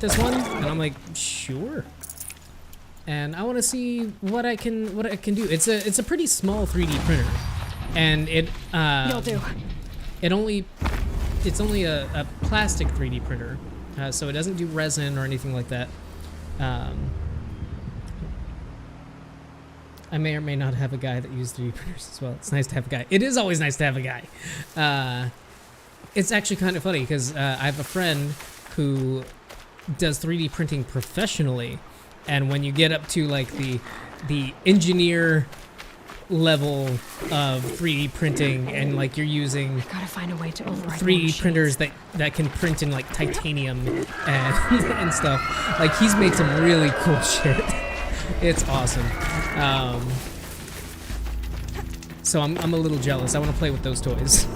[SPEAKER 2] this one?" And I'm like, "Sure." And I want to see what I can do. It's a pretty small 3D printer, and
[SPEAKER 3] You'll do.
[SPEAKER 2] It's only a plastic 3D printer, so it doesn't do resin or anything like that. I may or may not have a guy that uses 3D printers as well. It's nice to have a guy. It is always nice to have a guy. It's actually kind of funny because I have a friend who does 3D printing professionally, and when you get up to like the engineer level of 3D printing, and like you're using
[SPEAKER 3] Gotta find a way to override
[SPEAKER 2] 3D printers that can print in like titanium and stuff. Like he's made some really cool shit. It's awesome. So I'm a little jealous. I want to play with those toys.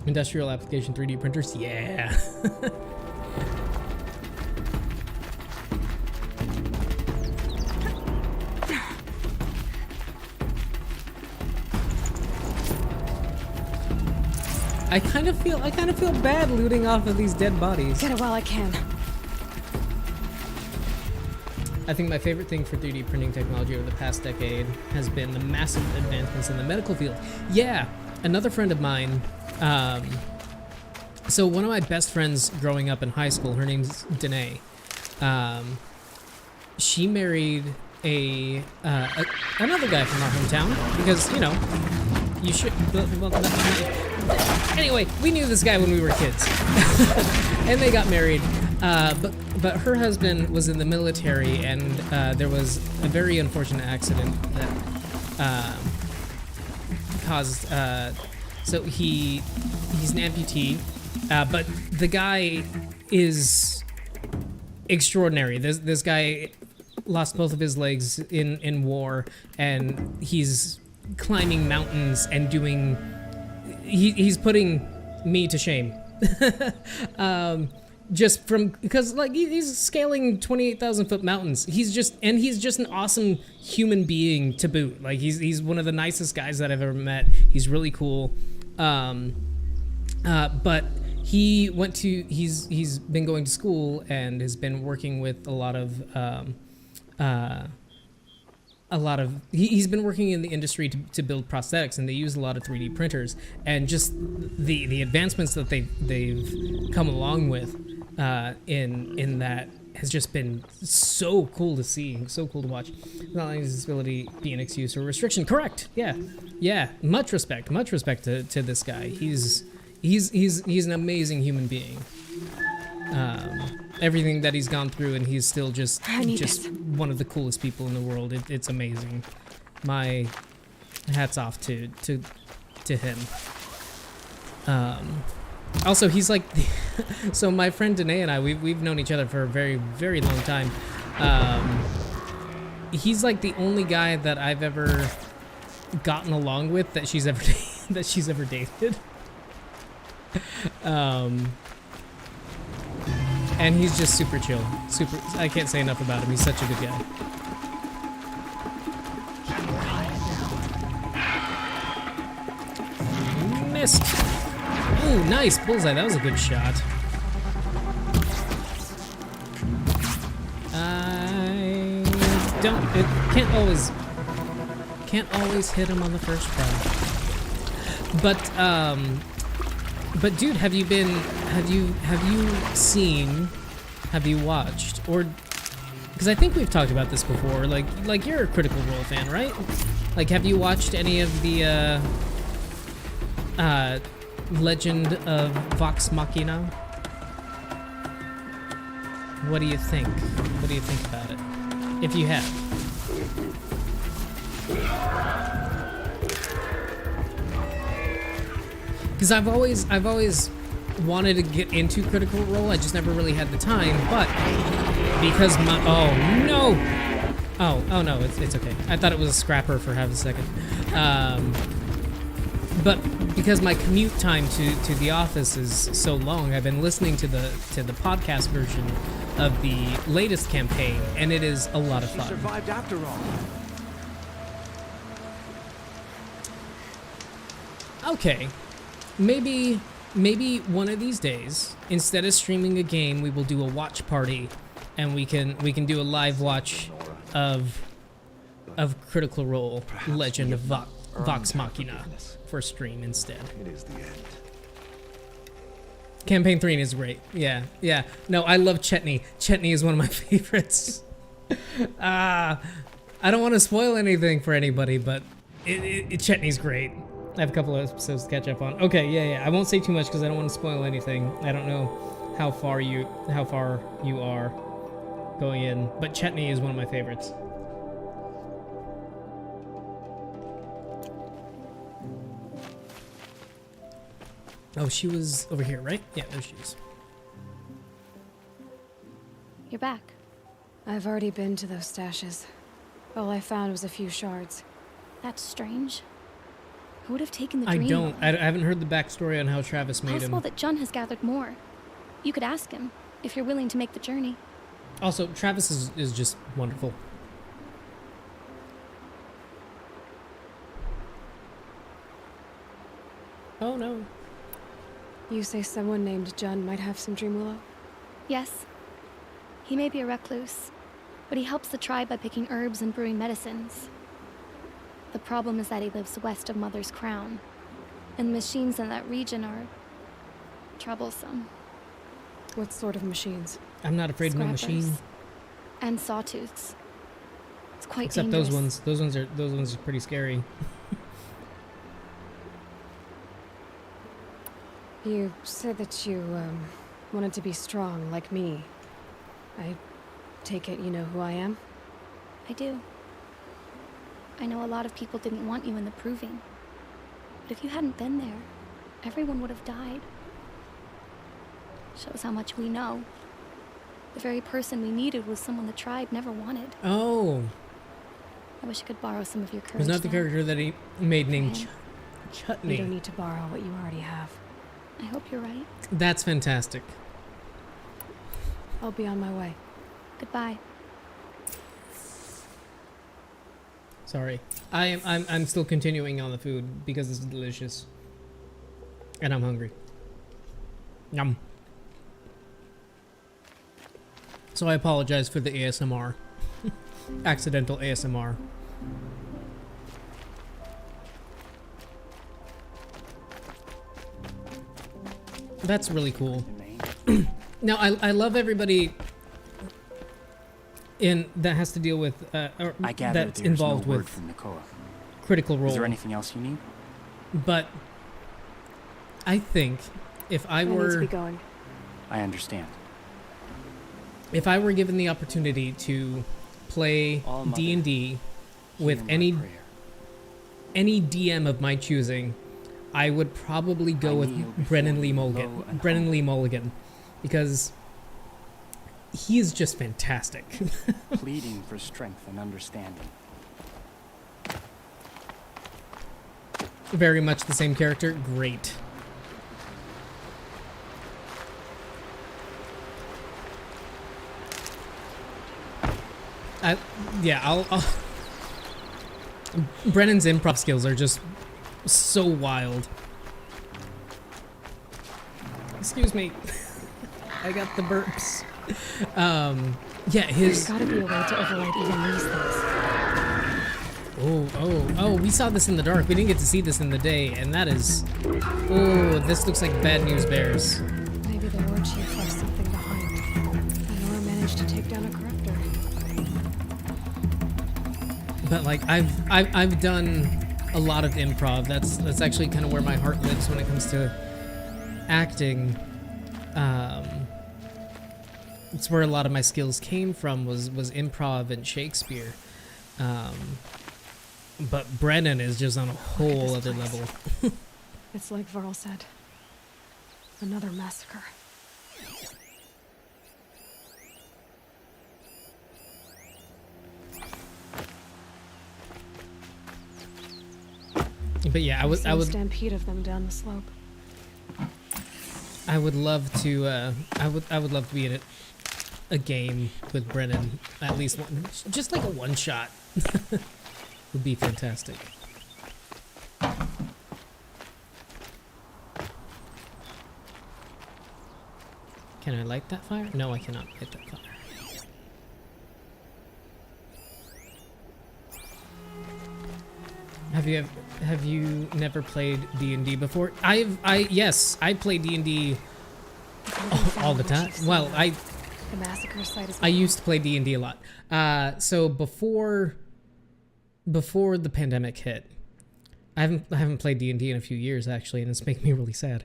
[SPEAKER 2] Industrial application 3D printers, yeah. I kind of feel bad looting off of these dead bodies.
[SPEAKER 3] Get it while I can.
[SPEAKER 2] I think my favorite thing for 3D printing technology over the past decade has been the massive advancements in the medical field. Yeah, another friend of mine, so one of my best friends growing up in high school, her name's Danae. She married another guy from our hometown because, you know, you should, well, anyway, we knew this guy when we were kids. And they got married. But her husband was in the military, and there was a very unfortunate accident that caused. So he's an amputee, but the guy is extraordinary. This guy lost both of his legs in war, and he's climbing mountains and doing. He's putting me to shame. Just from, because like he's scaling 28,000 foot mountains. He's just an awesome human being to boot. Like he's one of the nicest guys that I've ever met. He's really cool. But he's been going to school and has been working with he's been working in the industry to build prosthetics, and they use a lot of 3D printers, and just the advancements that they've come along with in that has just been so cool to see, so cool to watch. Not letting his disability be an excuse or restriction. Correct. Yeah. Much respect to this guy. He's an amazing human being. Everything that he's gone through, and he's still just one of the coolest people in the world. It's amazing. My hats off to him. Also, he's like, so my friend Danae and I, we've known each other for a very, very long time. He's like the only guy that I've ever gotten along with that she's ever dated. And he's just super chill. I can't say enough about him. He's such a good guy. Missed. Ooh, nice bullseye. That was a good shot. Can't always hit him on the first try. But dude, have you watched, or, because I think we've talked about this before, like you're a Critical Role fan, right? Like, have you watched any of the Legend of Vox Machina? What do you think? What do you think about it? If you have. Because I've always wanted to get into Critical Role. I just never really had the time. But because my oh no, it's okay. I thought it was a scrapper for half a second. But because my commute time to the office is so long, I've been listening to the podcast version of the latest campaign, and it is a lot of fun.
[SPEAKER 9] She survived after all.
[SPEAKER 2] Okay, maybe one of these days, instead of streaming a game, we will do a watch party, and we can do a live watch of Critical Role, Legend of Vox Machina for stream instead.
[SPEAKER 9] It is the end.
[SPEAKER 2] Campaign 3 is great. Yeah. No, I love Chetney. Chetney is one of my favorites. I don't want to spoil anything for anybody, but Chetney's great. I have a couple of episodes to catch up on. Okay, yeah. I won't say too much because I don't want to spoil anything. I don't know how far you are going in, but Chetney is one of my favorites. Oh, she was over here, right? Yeah, there she is.
[SPEAKER 8] You're back.
[SPEAKER 3] I've already been to those stashes. All I found was a few shards.
[SPEAKER 8] That's strange. Who would have taken the
[SPEAKER 2] I
[SPEAKER 8] dream?
[SPEAKER 2] don't. I haven't heard the backstory on how Travis made
[SPEAKER 8] Possible
[SPEAKER 2] him.
[SPEAKER 8] that Jun has gathered more. You could ask him, if you're willing to make the journey.
[SPEAKER 2] Also, Travis is just wonderful. Oh no.
[SPEAKER 3] You say someone named Jun might have some dream willow?
[SPEAKER 8] Yes. He may be a recluse, but he helps the tribe by picking herbs and brewing medicines. The problem is that he lives west of Mother's Crown, and machines in that region are troublesome.
[SPEAKER 3] What sort of machines?
[SPEAKER 2] I'm not afraid of no machine.
[SPEAKER 8] Scrappers and sawtooths. It's quite
[SPEAKER 2] Except
[SPEAKER 8] dangerous.
[SPEAKER 2] those ones are pretty scary.
[SPEAKER 3] You said that you, wanted to be strong, like me. I take it you know who I am?
[SPEAKER 8] I do. I know a lot of people didn't want you in the Proving. But if you hadn't been there, everyone would have died. Shows how much we know. The very person we needed was someone the tribe never wanted.
[SPEAKER 2] Oh,
[SPEAKER 8] I wish I could borrow some of your courage.
[SPEAKER 2] was not the
[SPEAKER 8] then.
[SPEAKER 2] character that he made named
[SPEAKER 8] Fine.
[SPEAKER 3] You
[SPEAKER 2] Chutney.
[SPEAKER 3] don't need to borrow what you already have.
[SPEAKER 8] I hope you're right.
[SPEAKER 2] That's fantastic.
[SPEAKER 3] I'll be on my way.
[SPEAKER 8] Goodbye.
[SPEAKER 2] Sorry, I'm still continuing on the food because it's delicious, and I'm hungry. Yum. So I apologize for the ASMR, accidental ASMR. That's really cool. Now I love everybody in that has to deal with or
[SPEAKER 7] I gather
[SPEAKER 2] that's
[SPEAKER 7] there's
[SPEAKER 2] involved
[SPEAKER 7] no word
[SPEAKER 2] with
[SPEAKER 7] from Nakoa.
[SPEAKER 2] Critical Role.
[SPEAKER 7] Is there anything else you need?
[SPEAKER 2] But I think if I
[SPEAKER 3] I need to
[SPEAKER 2] were
[SPEAKER 3] be going.
[SPEAKER 7] I understand.
[SPEAKER 2] if I were given the opportunity to play
[SPEAKER 7] All-Mother,
[SPEAKER 2] D&D with
[SPEAKER 7] Hear my
[SPEAKER 2] any
[SPEAKER 7] prayer.
[SPEAKER 2] DM of my choosing, I would probably go
[SPEAKER 7] I
[SPEAKER 2] with
[SPEAKER 7] kneel before
[SPEAKER 2] Brennan Lee
[SPEAKER 7] you,
[SPEAKER 2] Mulligan.
[SPEAKER 7] low and
[SPEAKER 2] Brennan
[SPEAKER 7] humble.
[SPEAKER 2] Lee Mulligan, because he is just fantastic.
[SPEAKER 7] Pleading for strength and understanding.
[SPEAKER 2] Very much the same character. Great. I'll Brennan's improv skills are just so wild. Excuse me. I got the burps. Yeah,
[SPEAKER 3] There's
[SPEAKER 2] his
[SPEAKER 3] gotta be a way to override even these things.
[SPEAKER 2] Oh, we saw this in the dark. We didn't get to see this in the day, and that is... Oh, this looks like Bad News Bears.
[SPEAKER 3] Maybe the Lord Chief left something behind. Lenore managed to take down a corruptor.
[SPEAKER 2] But like, I've done a lot of improv. That's actually kind of where my heart lives when it comes to acting, it's where a lot of my skills came from, was improv and Shakespeare. But Brennan is just on a whole other level.
[SPEAKER 3] It's like Varl said. Another massacre.
[SPEAKER 2] But yeah, I would
[SPEAKER 3] A stampede of them down the slope.
[SPEAKER 2] I would love to I would love to be in a game with Brennan, at least one, just like a one shot. Would be fantastic. Can I light that fire? No, I cannot light that fire. Have you never played D&D before? Yes, I play D&D all the time. Well,
[SPEAKER 3] The massacre site is.
[SPEAKER 2] I used to play D&D a lot. So before the pandemic hit, I haven't played D&D in a few years actually, and it's making me really sad.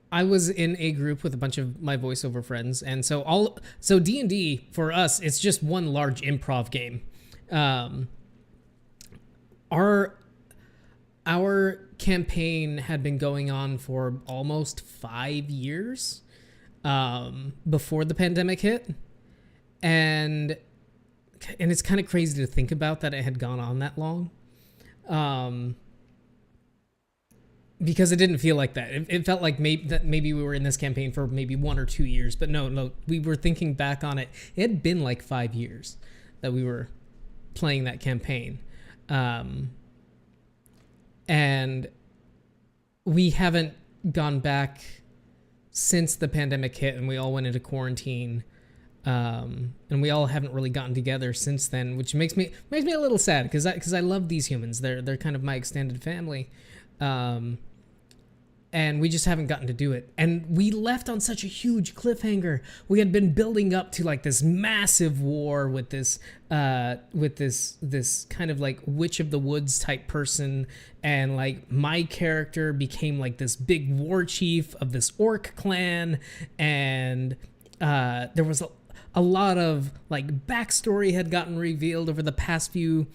[SPEAKER 2] I was in a group with a bunch of my voiceover friends, and so D&D for us, it's just one large improv game. Our campaign had been going on for almost 5 years before the pandemic hit, and it's kind of crazy to think about that it had gone on that long. Because it didn't feel like that. It felt like maybe we were in this campaign for maybe 1 or 2 years, but no, we were thinking back on it. It had been like 5 years that we were playing that campaign. And we haven't gone back since the pandemic hit and we all went into quarantine. And we all haven't really gotten together since then, which makes me a little sad because I love these humans. They're kind of my extended family. And we just haven't gotten to do it. And we left on such a huge cliffhanger. We had been building up to like this massive war with this kind of like Witch of the Woods type person. And like my character became like this big war chief of this orc clan. And, there was a lot of like backstory had gotten revealed over the past few,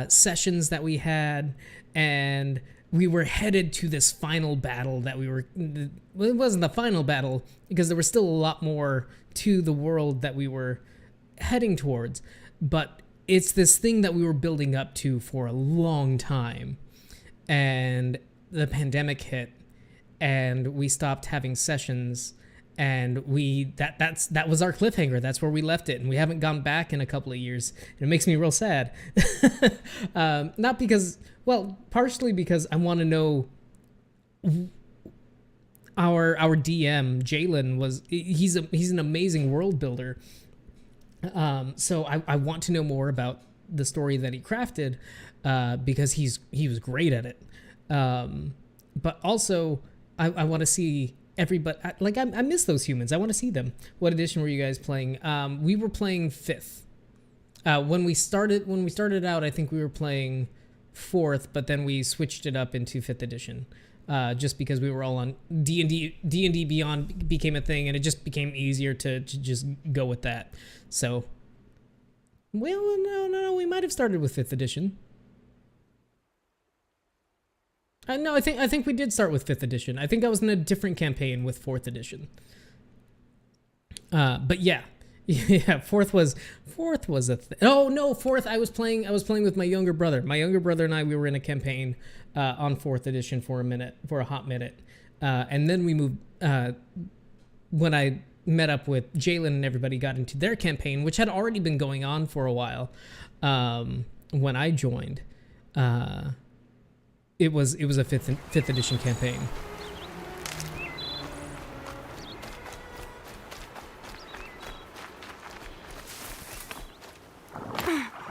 [SPEAKER 2] sessions that we had. And we were headed to this final battle that well, it wasn't the final battle because there was still a lot more to the world that we were heading towards, but it's this thing that we were building up to for a long time, and the pandemic hit and we stopped having sessions, and that was our cliffhanger. That's where we left it, and we haven't gone back in a couple of years, and it makes me real sad. Not because, well, partially because I want to know our DM Jalen he's an amazing world builder. So I want to know more about the story that he crafted, because he was great at it. But also I want to see everybody, like I miss those humans. I want to see them. What edition were you guys playing? We were playing 5th. When we started out, I think we were playing 4th, but then we switched it up into 5th edition, just because we were all on D&D Beyond became a thing, and it just became easier to just go with that. So, well, no, we might have started with 5th edition. No, I think we did start with 5th edition. I think I was in a different campaign with 4th edition. But yeah. Yeah, 4th was a thing. Oh no, 4th I was playing with my younger brother. My younger brother and I, we were in a campaign on 4th edition for a hot minute. And then we moved when I met up with Jalen and everybody got into their campaign, which had already been going on for a while. When I joined, it was a 5th edition campaign.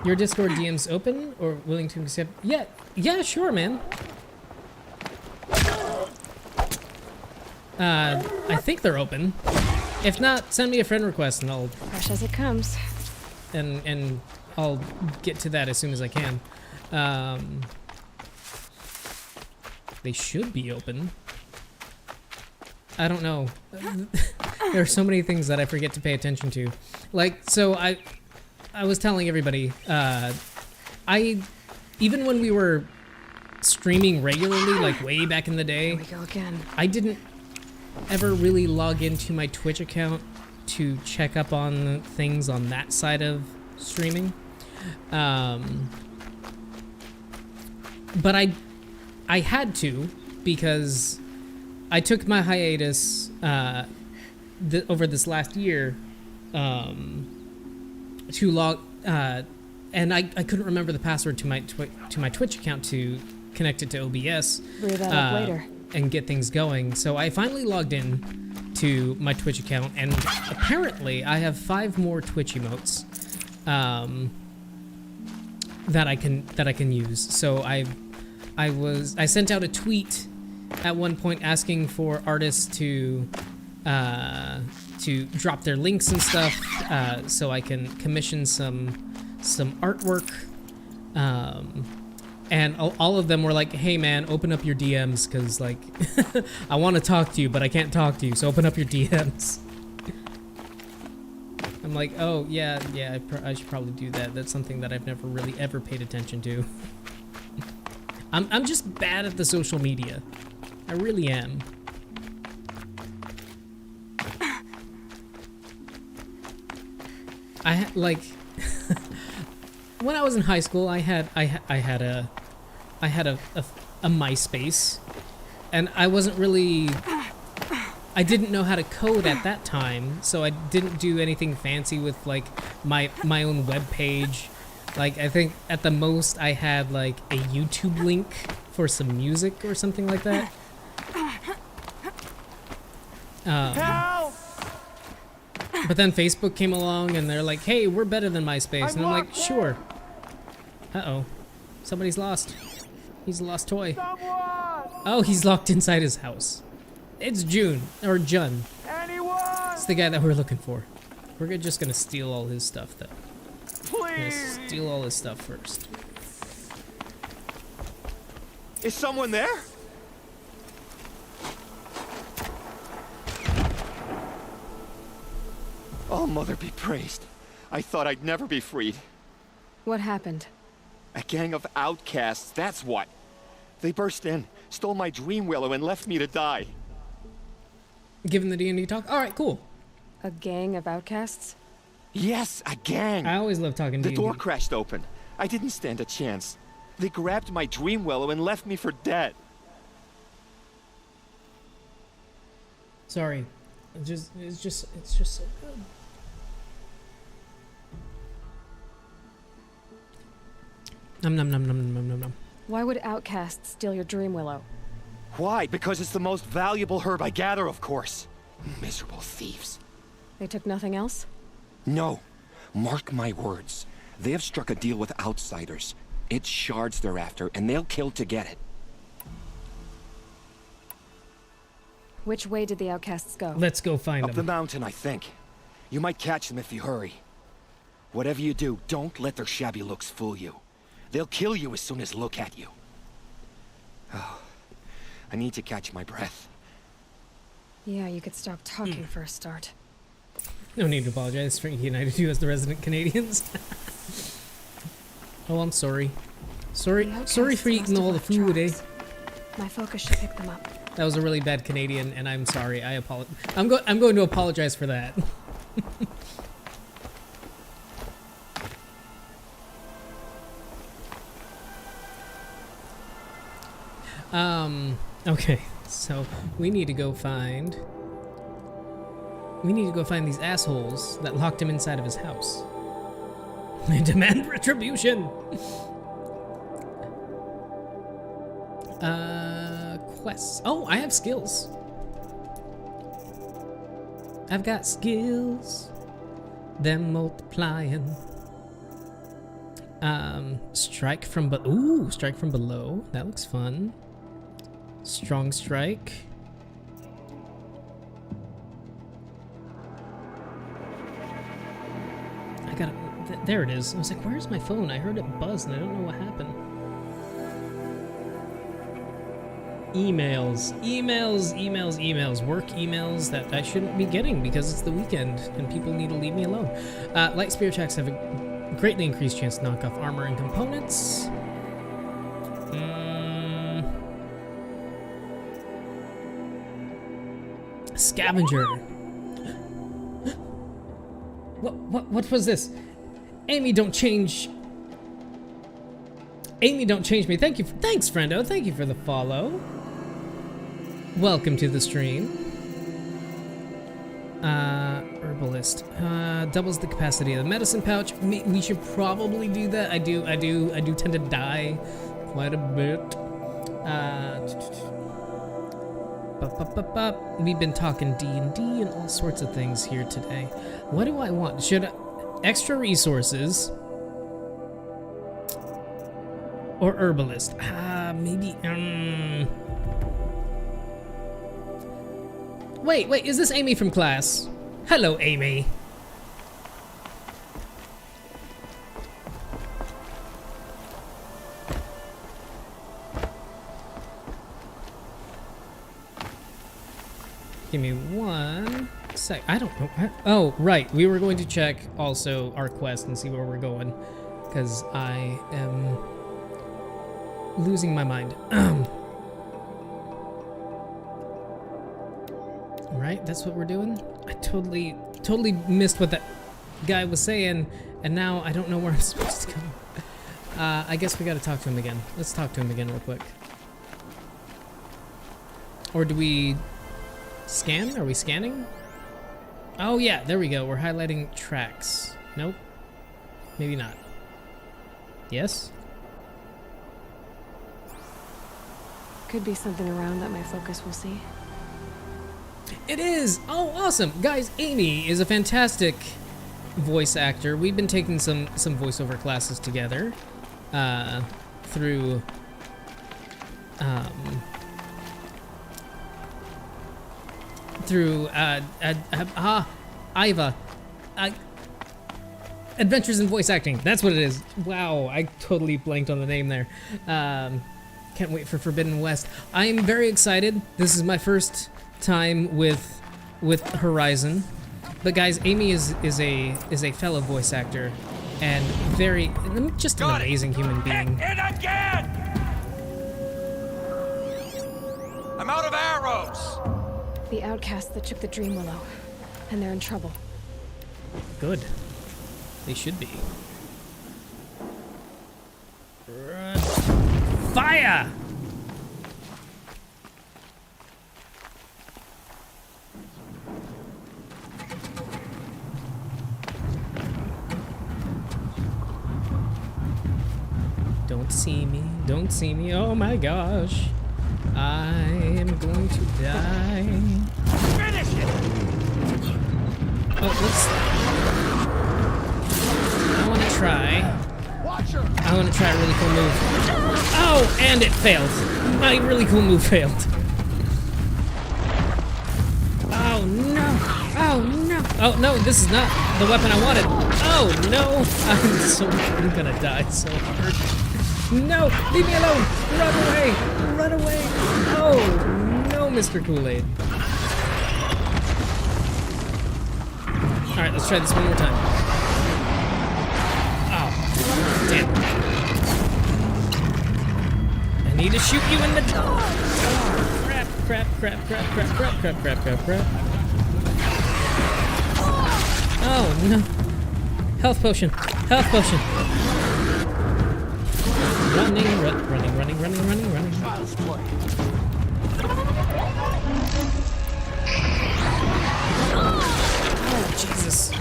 [SPEAKER 2] Your Discord DM's open or willing to accept? Yeah, sure, man. I think they're open. If not, send me a friend request and I'll
[SPEAKER 3] Fresh as it comes.
[SPEAKER 2] and I'll get to that as soon as I can. they should be open. I don't know. There are so many things that I forget to pay attention to. Like, so I was telling everybody, even when we were streaming regularly, like way back in the day,
[SPEAKER 3] Here we go again.
[SPEAKER 2] I didn't ever really log into my Twitch account to check up on things on that side of streaming. But I had to, because I took my hiatus over this last year to log, and I couldn't remember the password to my Twitch account to connect it to OBS.
[SPEAKER 3] Brew that up later.
[SPEAKER 2] And get things going. So I finally logged in to my Twitch account, and apparently I have 5 more Twitch emotes that I can use. So I sent out a tweet at one point asking for artists to drop their links and stuff, so I can commission some artwork. And all of them were like, "Hey man, open up your DMs, cause like I want to talk to you, but I can't talk to you. So open up your DMs." I'm like, "Oh yeah, I should probably do that. That's something that I've never really ever paid attention to." I'm just bad at the social media. I really am. Like when I was in high school, I had a MySpace, and I didn't know how to code at that time, so I didn't do anything fancy with like my own web page. Like, I think at the most I had like a YouTube link for some music or something like that. But then Facebook came along and they're like, "Hey, we're better than MySpace." And I'm like, "Sure." Uh-oh. Somebody's lost. He's a lost toy. Oh, he's locked inside his house. It's Jun. It's the guy that we're looking for. We're just gonna steal all his stuff, though. We're gonna steal all his stuff first.
[SPEAKER 5] Is someone there? Oh, Mother be praised. I thought I'd never be freed.
[SPEAKER 3] What happened?
[SPEAKER 5] A gang of outcasts, that's what. They burst in, stole my dream willow, and left me to die.
[SPEAKER 2] Given the D&D talk? Alright, cool.
[SPEAKER 3] A gang of outcasts?
[SPEAKER 5] Yes, a gang.
[SPEAKER 2] I always love talking
[SPEAKER 5] The
[SPEAKER 2] D&D.
[SPEAKER 5] door crashed open. I didn't stand a chance. They grabbed my dream willow and left me for dead.
[SPEAKER 2] Sorry. It's just so good. Nom nom nom nom nom nom nom.
[SPEAKER 3] Why would outcasts steal your dream willow?
[SPEAKER 5] Why? Because it's the most valuable herb I gather, of course. Miserable thieves.
[SPEAKER 3] They took nothing else?
[SPEAKER 5] No. Mark my words. They have struck a deal with outsiders. It's shards they're after, and they'll kill to get it.
[SPEAKER 3] Which way did the outcasts go?
[SPEAKER 2] Let's go find
[SPEAKER 5] Up the
[SPEAKER 2] them.
[SPEAKER 5] mountain, I think. You might catch them if you hurry. Whatever you do, don't let their shabby looks fool you. They'll kill you as soon as look at you. Oh, I need to catch my breath.
[SPEAKER 3] Yeah, you could stop talking for a start.
[SPEAKER 2] No need to apologize. Frankie and I do as the resident Canadians. Oh, I'm sorry. Sorry
[SPEAKER 3] The
[SPEAKER 2] for
[SPEAKER 3] outcasts
[SPEAKER 2] eating
[SPEAKER 3] must
[SPEAKER 2] all
[SPEAKER 3] have
[SPEAKER 2] the
[SPEAKER 3] left
[SPEAKER 2] food, eh?
[SPEAKER 3] tracks. My focus should pick them up.
[SPEAKER 2] That was a really bad Canadian, and I'm sorry. I apologize. I'm going to apologize for that. Okay. So we need to go find these assholes that locked him inside of his house. They demand retribution. Quests. Oh, I have skills. I've got skills. Them multiplying. Strike from strike from below. That looks fun. Strong strike. I got it. There it is. I was like, where's my phone? I heard it buzz and I don't know what happened. Emails, work emails that I shouldn't be getting because it's the weekend and people need to leave me alone. Light spear attacks have a greatly increased chance to knock off armor and components. Scavenger. What was this? Amy, don't change. Amy, don't change me. Thanks, friendo. Thank you for the follow. Welcome to the stream. Herbalist. Doubles the capacity of the medicine pouch. We should probably do that. I do tend to die quite a bit. We've been talking D&D and all sorts of things here today. What do I want? Extra resources or herbalist? Maybe. Wait, is this Amy from class? Hello, Amy. Give me 1 sec. I don't know. Oh, right. We were going to check also our quest and see where we're going, because I am losing my mind. Right, that's what we're doing. I totally missed what that guy was saying, and now I don't know where I'm supposed to go. I guess we got to talk to him again. Let's talk to him again real quick. Or do we scan? Are we scanning? Oh yeah, there we go. We're highlighting tracks. Nope. Maybe not. Yes?
[SPEAKER 3] Could be something around that my focus will see.
[SPEAKER 2] It is! Oh, awesome! Guys, Amy is a fantastic voice actor. We've been taking some voiceover classes together through Iva. Adventures in Voice Acting. That's what it is. Wow, I totally blanked on the name there. Can't wait for Forbidden West. I am very excited. This is my first time with Horizon. But guys, Amy is a fellow voice actor and just an amazing human being.
[SPEAKER 9] And again! I'm out of arrows.
[SPEAKER 3] The outcasts that took the Dream Willow, and they're in trouble.
[SPEAKER 2] Good. They should be. Fire! Don't see me, oh my gosh. I am going to die.
[SPEAKER 9] Finish it!
[SPEAKER 2] Oh, I want to try a really cool move. Oh, and it failed. My really cool move failed. Oh no. Oh no. Oh no, this is not the weapon I wanted. Oh no. I'm gonna die so hard. No, leave me alone. Run away. Run away. Oh no, Mr. Kool-Aid. All right, let's try this one more time. Oh, damn. I need to shoot you in the jaw. Crap. Oh no. Health potion. Running.
[SPEAKER 9] Child's play.
[SPEAKER 2] Oh, Jesus.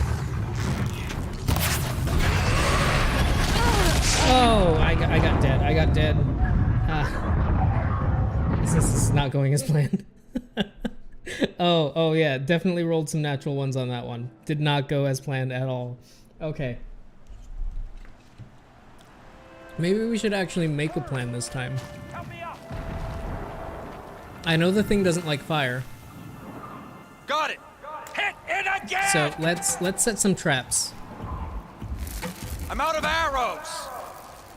[SPEAKER 2] Oh, I got dead. This is not going as planned. Oh yeah, definitely rolled some natural ones on that one. Did not go as planned at all. Okay. Maybe we should actually make a plan this time.
[SPEAKER 9] Help me up.
[SPEAKER 2] I know the thing doesn't like fire.
[SPEAKER 9] Got it. Hit it again.
[SPEAKER 2] So let's set some traps.
[SPEAKER 9] I'm out of arrows.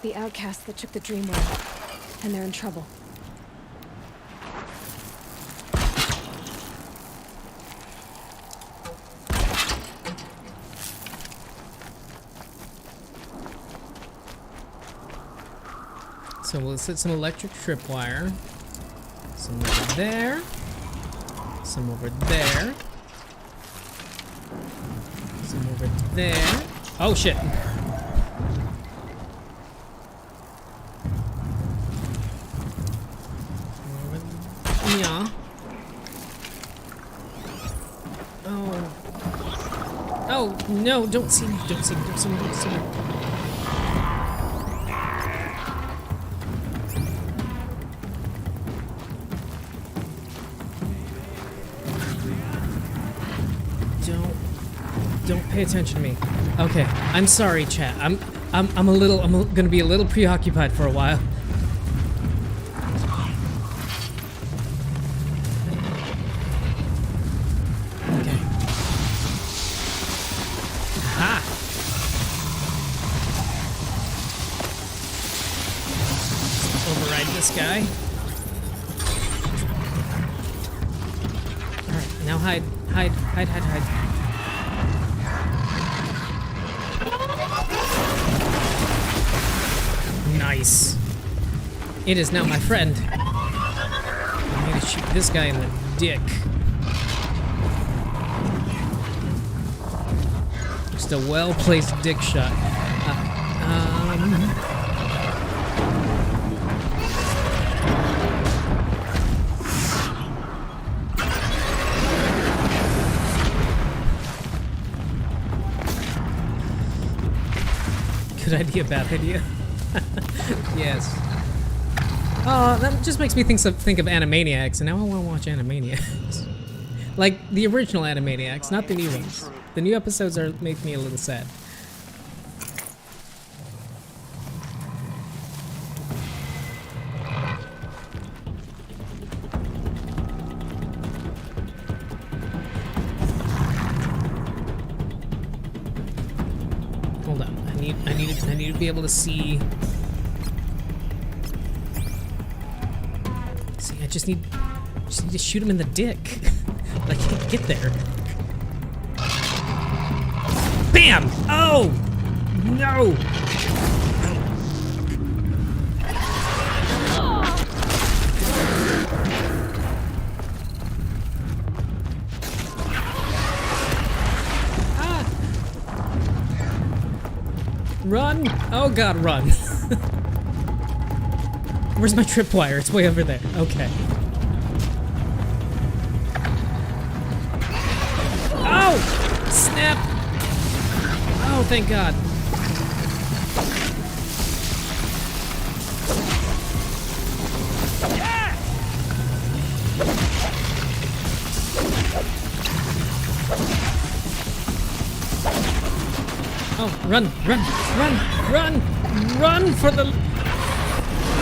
[SPEAKER 3] The outcasts that took the Dream Willow, and they're in trouble.
[SPEAKER 2] So we'll set some electric tripwire. Some over there. Some over there. Some over there. Oh shit. Yeah. Oh. Oh, no, don't see me, don't see me, don't see me, don't see me. Don't pay attention to me. Okay, I'm sorry, chat. I'm gonna be a little preoccupied for a while. Okay. Aha! Override this guy. Alright, now hide. Hide. Nice. It is now my friend. I'm gonna shoot this guy in the dick. Just a well-placed dick shot. Good idea, bad idea. Yes. Oh, that just makes me think of Animaniacs, and now I want to watch Animaniacs. Like the original Animaniacs, not the new ones. The new episodes make me a little sad. Hold on, I need to be able to see. I just need to shoot him in the dick. I can't get there. Bam! Oh! No! Ah! Run! Oh god, run. Where's my tripwire? It's way over there. Okay. Oh! Snap! Oh, thank God. Yeah! Oh, run, run, run, run, run for the...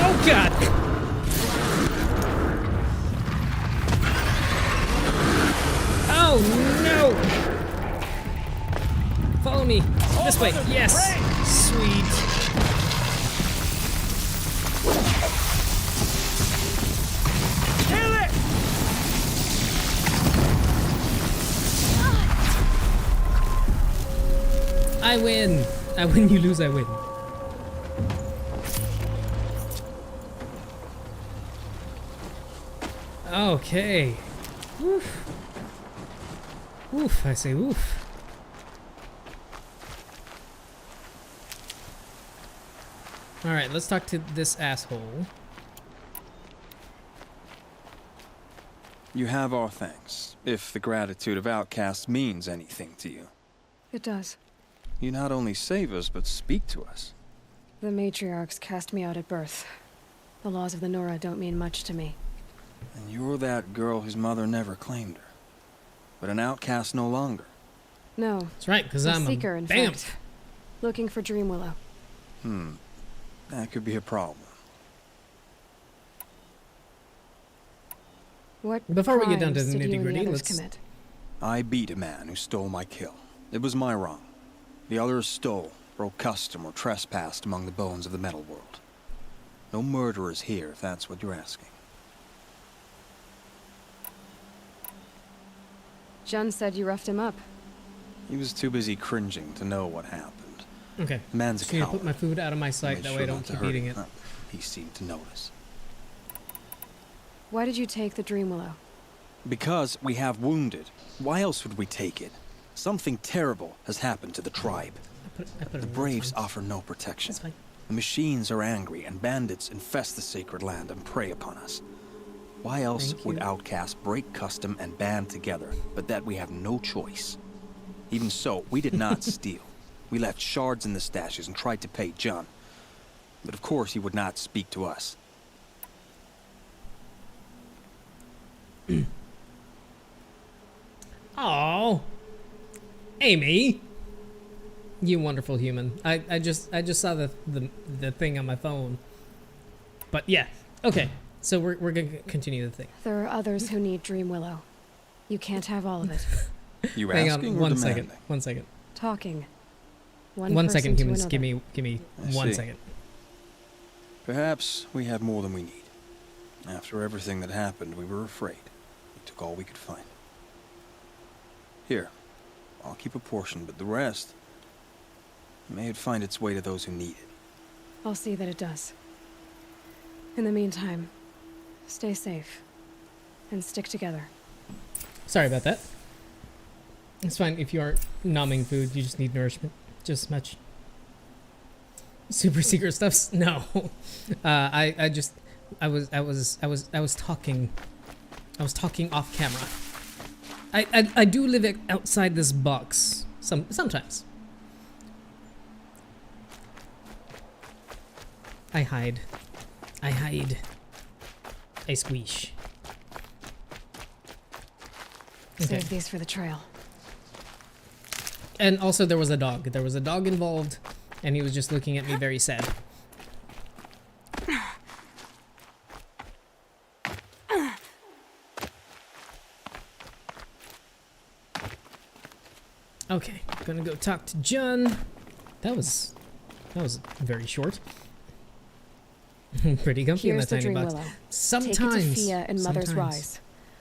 [SPEAKER 2] Oh god! Oh no! Follow me. This way. Yes! Sweet.
[SPEAKER 9] Kill it!
[SPEAKER 2] I win! I win, you lose, I win. Okay. Oof. Oof, I say oof. Alright, let's talk to this asshole.
[SPEAKER 5] You have our thanks, if the gratitude of outcasts means anything to you.
[SPEAKER 3] It does.
[SPEAKER 5] You not only save us, but speak to us.
[SPEAKER 3] The matriarchs cast me out at birth. The laws of the Nora don't mean much to me.
[SPEAKER 5] And you're that girl whose mother never claimed her. But an outcast no longer.
[SPEAKER 3] No.
[SPEAKER 2] That's right, because I'm
[SPEAKER 3] seeker, in
[SPEAKER 2] bam.
[SPEAKER 3] fact. Looking for Dreamwillow.
[SPEAKER 5] That could be a problem.
[SPEAKER 3] What
[SPEAKER 2] Before we get down to
[SPEAKER 3] crimes
[SPEAKER 2] the
[SPEAKER 3] did you and
[SPEAKER 2] nitty-gritty,
[SPEAKER 3] others
[SPEAKER 2] let's...
[SPEAKER 3] commit?
[SPEAKER 5] I beat a man who stole my kill. It was my wrong. The others stole, broke custom, or trespassed among the bones of the metal world. No murderers here, if that's what you're asking.
[SPEAKER 3] Jun said you roughed him up.
[SPEAKER 5] He was too busy cringing to know what happened.
[SPEAKER 2] Okay.
[SPEAKER 5] The man's a
[SPEAKER 2] Just need to
[SPEAKER 5] coward.
[SPEAKER 2] put my food out of my sight,
[SPEAKER 5] Made
[SPEAKER 2] that
[SPEAKER 5] sure
[SPEAKER 2] way I
[SPEAKER 5] not
[SPEAKER 2] don't
[SPEAKER 5] to
[SPEAKER 2] keep
[SPEAKER 5] hurt
[SPEAKER 2] eating
[SPEAKER 5] him.
[SPEAKER 2] it.
[SPEAKER 7] he seemed to notice.
[SPEAKER 3] Why did you take the Dream Willow?
[SPEAKER 7] Because we have wounded. Why else would we take it? Something terrible has happened to the tribe.
[SPEAKER 2] I put it
[SPEAKER 7] The
[SPEAKER 2] in
[SPEAKER 7] Braves
[SPEAKER 2] this one.
[SPEAKER 7] offer no protection.
[SPEAKER 2] That's fine.
[SPEAKER 7] The machines are angry, and bandits infest the sacred land and prey upon us. Why else
[SPEAKER 2] Thank
[SPEAKER 7] would
[SPEAKER 2] you.
[SPEAKER 7] outcasts break custom and band together, but that we have no choice? Even so, we did not steal. We left shards in the stashes and tried to pay John. But of course he would not speak to us.
[SPEAKER 2] Oh, Amy, you wonderful human. I just saw the thing on my phone. But yeah, okay. So we're gonna continue the thing.
[SPEAKER 3] There are others who need Dream Willow. You can't have all of it.
[SPEAKER 7] You
[SPEAKER 2] Hang
[SPEAKER 7] asking
[SPEAKER 2] on
[SPEAKER 7] or
[SPEAKER 2] one
[SPEAKER 7] demanding?
[SPEAKER 2] second. One second.
[SPEAKER 3] Talking.
[SPEAKER 2] One
[SPEAKER 3] person
[SPEAKER 2] second,
[SPEAKER 3] to
[SPEAKER 2] humans.
[SPEAKER 3] another.
[SPEAKER 2] Give me
[SPEAKER 7] I
[SPEAKER 2] 1
[SPEAKER 7] see.
[SPEAKER 2] second.
[SPEAKER 7] Perhaps we have more than we need. After everything that happened, we were afraid. We took all we could find. Here, I'll keep a portion, but the rest, may it find its way to those who need it.
[SPEAKER 3] I'll see that it does. In the meantime, stay safe. And stick together.
[SPEAKER 2] Sorry about that. It's fine if you aren't nomming food. You just need nourishment, just as much. Super secret stuffs? No. I was talking off camera. I do live outside this box sometimes. I hide. I squeeze. Okay.
[SPEAKER 3] Save these for the trail.
[SPEAKER 2] And also there was a dog. There was a dog involved, and he was just looking at me very sad. Okay, gonna go talk to John. That was very short. Pretty comfy in
[SPEAKER 3] Here's
[SPEAKER 2] that
[SPEAKER 3] the
[SPEAKER 2] tiny
[SPEAKER 3] Dream
[SPEAKER 2] box.
[SPEAKER 3] Willow.
[SPEAKER 2] Sometimes.
[SPEAKER 3] Take it to Fia and Mother's
[SPEAKER 2] sometimes.
[SPEAKER 3] Rise.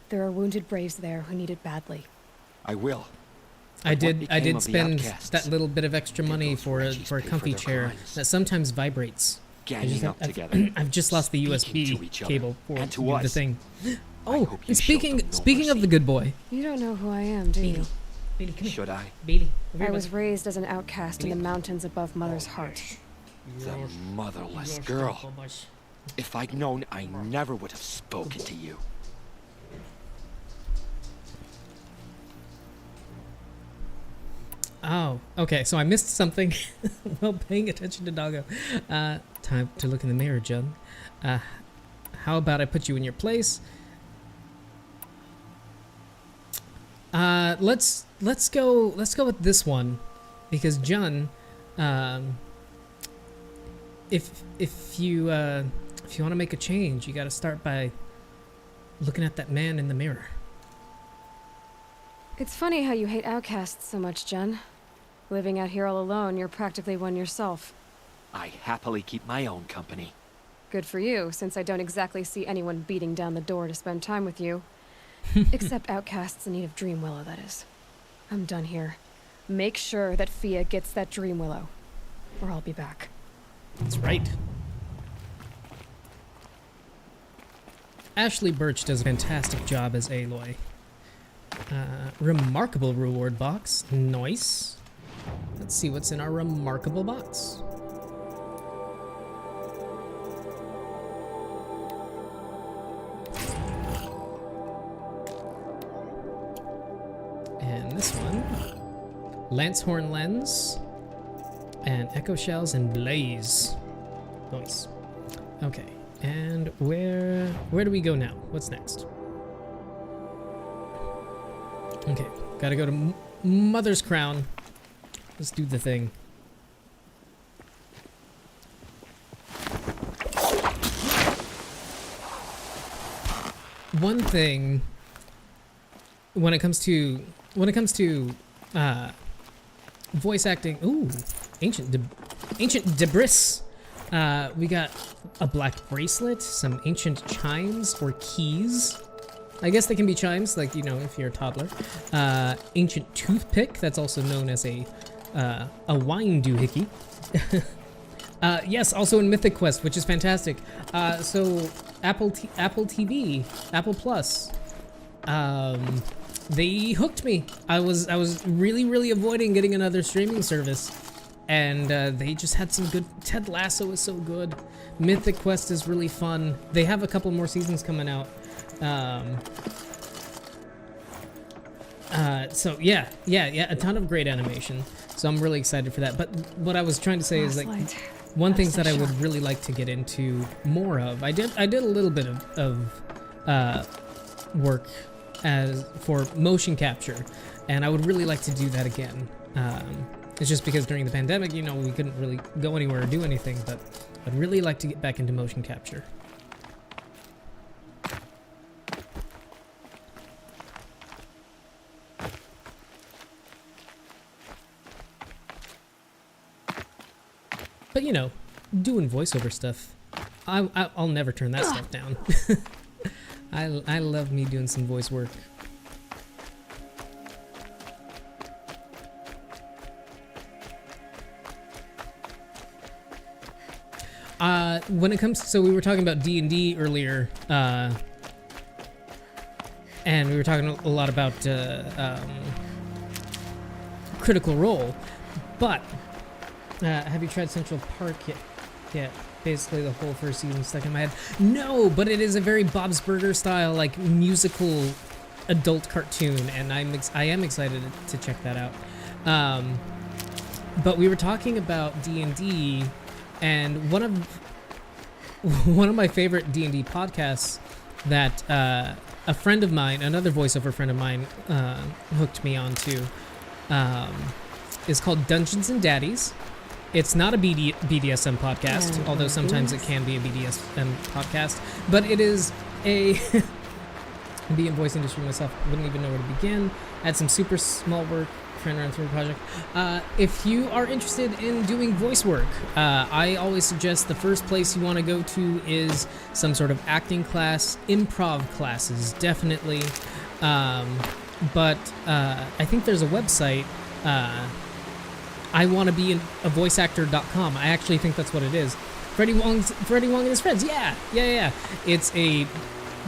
[SPEAKER 3] There are wounded Braves there who need it badly.
[SPEAKER 9] I will.
[SPEAKER 2] I
[SPEAKER 9] But what
[SPEAKER 2] did
[SPEAKER 9] became of the
[SPEAKER 2] spend
[SPEAKER 9] outcasts?
[SPEAKER 2] that little bit of extra
[SPEAKER 9] Did
[SPEAKER 2] money
[SPEAKER 9] those
[SPEAKER 2] for a
[SPEAKER 9] wretches pay for
[SPEAKER 2] comfy
[SPEAKER 9] their
[SPEAKER 2] chair
[SPEAKER 9] crimes?
[SPEAKER 2] that sometimes vibrates.
[SPEAKER 9] Ganging up
[SPEAKER 2] I've,
[SPEAKER 9] together.
[SPEAKER 2] I've just lost the
[SPEAKER 9] speaking to
[SPEAKER 2] USB
[SPEAKER 9] each other,
[SPEAKER 2] cable for
[SPEAKER 9] and to
[SPEAKER 2] the
[SPEAKER 9] us.
[SPEAKER 2] thing.
[SPEAKER 9] I
[SPEAKER 2] Oh,
[SPEAKER 9] hope you
[SPEAKER 2] and
[SPEAKER 9] showed them no
[SPEAKER 2] speaking of
[SPEAKER 9] mercy.
[SPEAKER 2] the good boy.
[SPEAKER 3] You don't know who I am, do you?
[SPEAKER 2] Bailey, come here.
[SPEAKER 9] Should I?
[SPEAKER 2] Bailey,
[SPEAKER 3] I was raised as an outcast in the mountains above Mother's Heart.
[SPEAKER 9] The motherless girl. If I'd known, I never would have spoken to you.
[SPEAKER 2] Oh, okay. So I missed something while paying attention to Doggo. Time to look in the mirror, John. How about I put you in your place? Let's go with this one, because John, if you want to make a change, you got to start by looking at that man in the mirror.
[SPEAKER 3] It's funny how you hate outcasts so much, Jen. Living out here all alone, you're practically one yourself.
[SPEAKER 9] I happily keep my own company.
[SPEAKER 3] Good for you, since I don't exactly see anyone beating down the door to spend time with you. Except outcasts in need of Dream Willow, that is. I'm done here. Make sure that Fia gets that Dream Willow, or I'll be back.
[SPEAKER 2] That's right. Ashley Birch does a fantastic job as Aloy. Remarkable reward box. Nice. Let's see what's in our remarkable box. And this one. Lancehorn Lens. And Echo Shells and Blaze. Nice. Okay. And where do we go now? What's next? Okay, gotta go to Mother's Crown. Let's do the thing. One thing when it comes to voice acting, ooh, ancient debris. We got a black bracelet, some ancient chimes or keys. I guess they can be chimes, like, you know, if you're a toddler. Ancient toothpick, that's also known as a wine doohickey. Yes, also in Mythic Quest, which is fantastic. So Apple TV, Apple Plus, they hooked me. I was really avoiding getting another streaming service, and they just had some good. Ted Lasso is so good. Mythic Quest is really fun. They have a couple more seasons coming out. So yeah, a ton of great animation. So I'm really excited for that. But what I was trying to say is, like, one thing that I would really like to get into more of. I did a little bit of work for motion capture, and I would really like to do that again. It's just because during the pandemic, you know, we couldn't really go anywhere or do anything, but I'd really like to get back into motion capture. But, you know, doing voiceover stuff, I'll never turn that stuff down. I love me doing some voice work. When it comes to, so we were talking about D&D earlier, and we were talking a lot about Critical Role, but have you tried Central Park yet? Yeah, basically the whole first season stuck in my head. No, but it is a very Bob's Burger style, like, musical adult cartoon, and I am excited to check that out. But we were talking about D&D, and one of my favorite D&D podcasts that a friend of mine, another voiceover friend of mine, hooked me onto, is called Dungeons and Daddies. It's not a BDSM podcast, although sometimes it can be a BDSM podcast, but it is a... Be in voice industry myself, wouldn't even know where to begin. Had some super small work, trying to run through a project. If you are interested in doing voice work, I always suggest the first place you want to go to is some sort of acting class, improv classes, definitely. But I think there's a website, iwannabea voiceactor.com. I actually think that's what it is. Freddie Wong and his friends. Yeah. It's a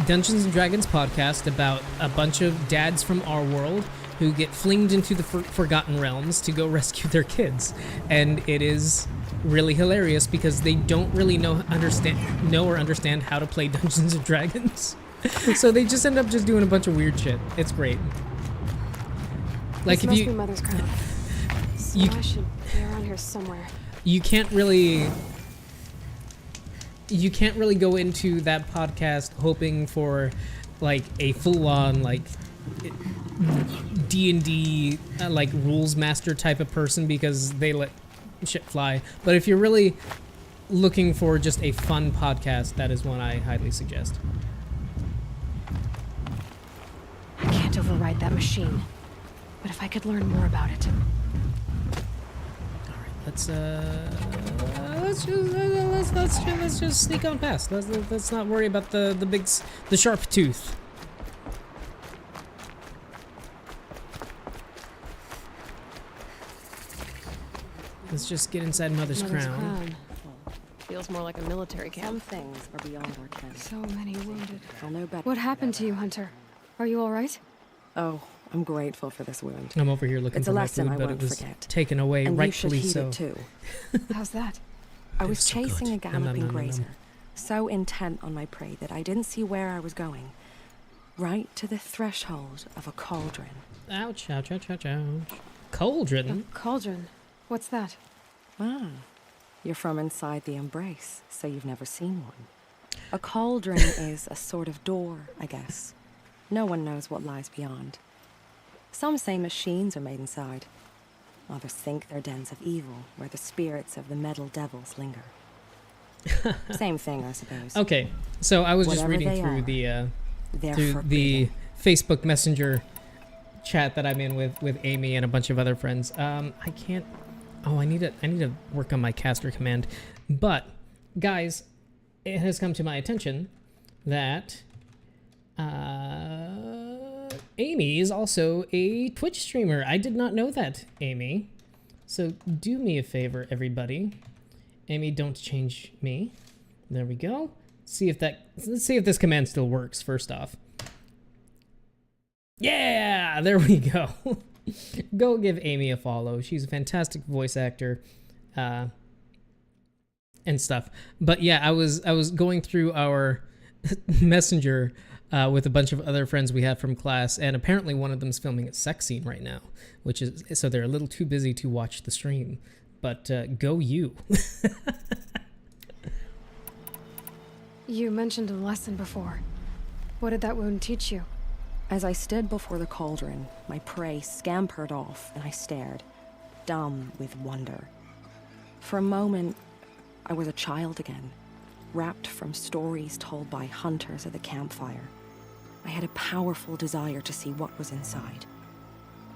[SPEAKER 2] Dungeons and Dragons podcast about a bunch of dads from our world who get flinged into the Forgotten Realms to go rescue their kids, and it is really hilarious because they don't really know or understand how to play Dungeons and Dragons, so they just end up just doing a bunch of weird shit. It's great. Like,
[SPEAKER 3] this must be Mother's Crown. So I should be around here somewhere.
[SPEAKER 2] You can't really go into that podcast hoping for, like, a full-on, like, D&D like rules master type of person, because they let shit fly. But if you're really looking for just a fun podcast, that is one I highly suggest.
[SPEAKER 3] I can't override that machine, but if I could learn more about it.
[SPEAKER 2] All right, let's just sneak on past. Let's not worry about the sharp tooth. Let's just get inside Mother's Crown.
[SPEAKER 3] Feels more like a military camp.
[SPEAKER 10] Some things are beyond our ken.
[SPEAKER 3] So many wounded.
[SPEAKER 10] I'll know better.
[SPEAKER 3] What happened to you, Hunter? Are you all right?
[SPEAKER 10] Oh, I'm grateful for this wound.
[SPEAKER 2] I'm over here looking
[SPEAKER 10] it's
[SPEAKER 2] for
[SPEAKER 10] a
[SPEAKER 2] my
[SPEAKER 10] lesson
[SPEAKER 2] food,
[SPEAKER 10] I
[SPEAKER 2] but
[SPEAKER 10] won't
[SPEAKER 2] it was
[SPEAKER 10] forget.
[SPEAKER 2] taken away,
[SPEAKER 10] and
[SPEAKER 2] rightfully
[SPEAKER 10] you should
[SPEAKER 2] so.
[SPEAKER 10] Heed it too.
[SPEAKER 3] How's that?
[SPEAKER 10] I was
[SPEAKER 2] so
[SPEAKER 10] chasing
[SPEAKER 2] good.
[SPEAKER 10] a galloping grazer, so intent on my prey that I didn't see where I was going. Right to the threshold of a cauldron.
[SPEAKER 2] Ouch, ouch, ouch, ouch, ouch. Cauldron?
[SPEAKER 3] A cauldron? What's that?
[SPEAKER 10] Ah, you're from inside the Embrace, so you've never seen one. A cauldron is a sort of door, I guess. No one knows what lies beyond. Some say machines are made inside. Others think they're dens of evil, where the spirits of the metal devils linger. Same thing, I suppose.
[SPEAKER 2] Okay, so I was just
[SPEAKER 10] Whatever
[SPEAKER 2] reading
[SPEAKER 10] they
[SPEAKER 2] through the Facebook Messenger chat that I'm in with Amy and a bunch of other friends. I can't. Oh, I need to work on my caster command. But guys, it has come to my attention that Amy is also a Twitch streamer. I did not know that, Amy. So do me a favor, everybody, Amy, don't change me. There we go. Let's see if this command still works first off. Yeah, there we go. Go give Amy a follow. She's a fantastic voice actor, and stuff. But yeah, I was going through our messenger with a bunch of other friends we had from class, and apparently one of them's filming a sex scene right now, which is so they're a little too busy to watch the stream. But go you.
[SPEAKER 3] You mentioned a lesson before. What did that wound teach you?
[SPEAKER 10] As I stood before the cauldron, my prey scampered off, and I stared, dumb with wonder. For a moment, I was a child again, wrapped from stories told by hunters at the campfire. I had a powerful desire to see what was inside.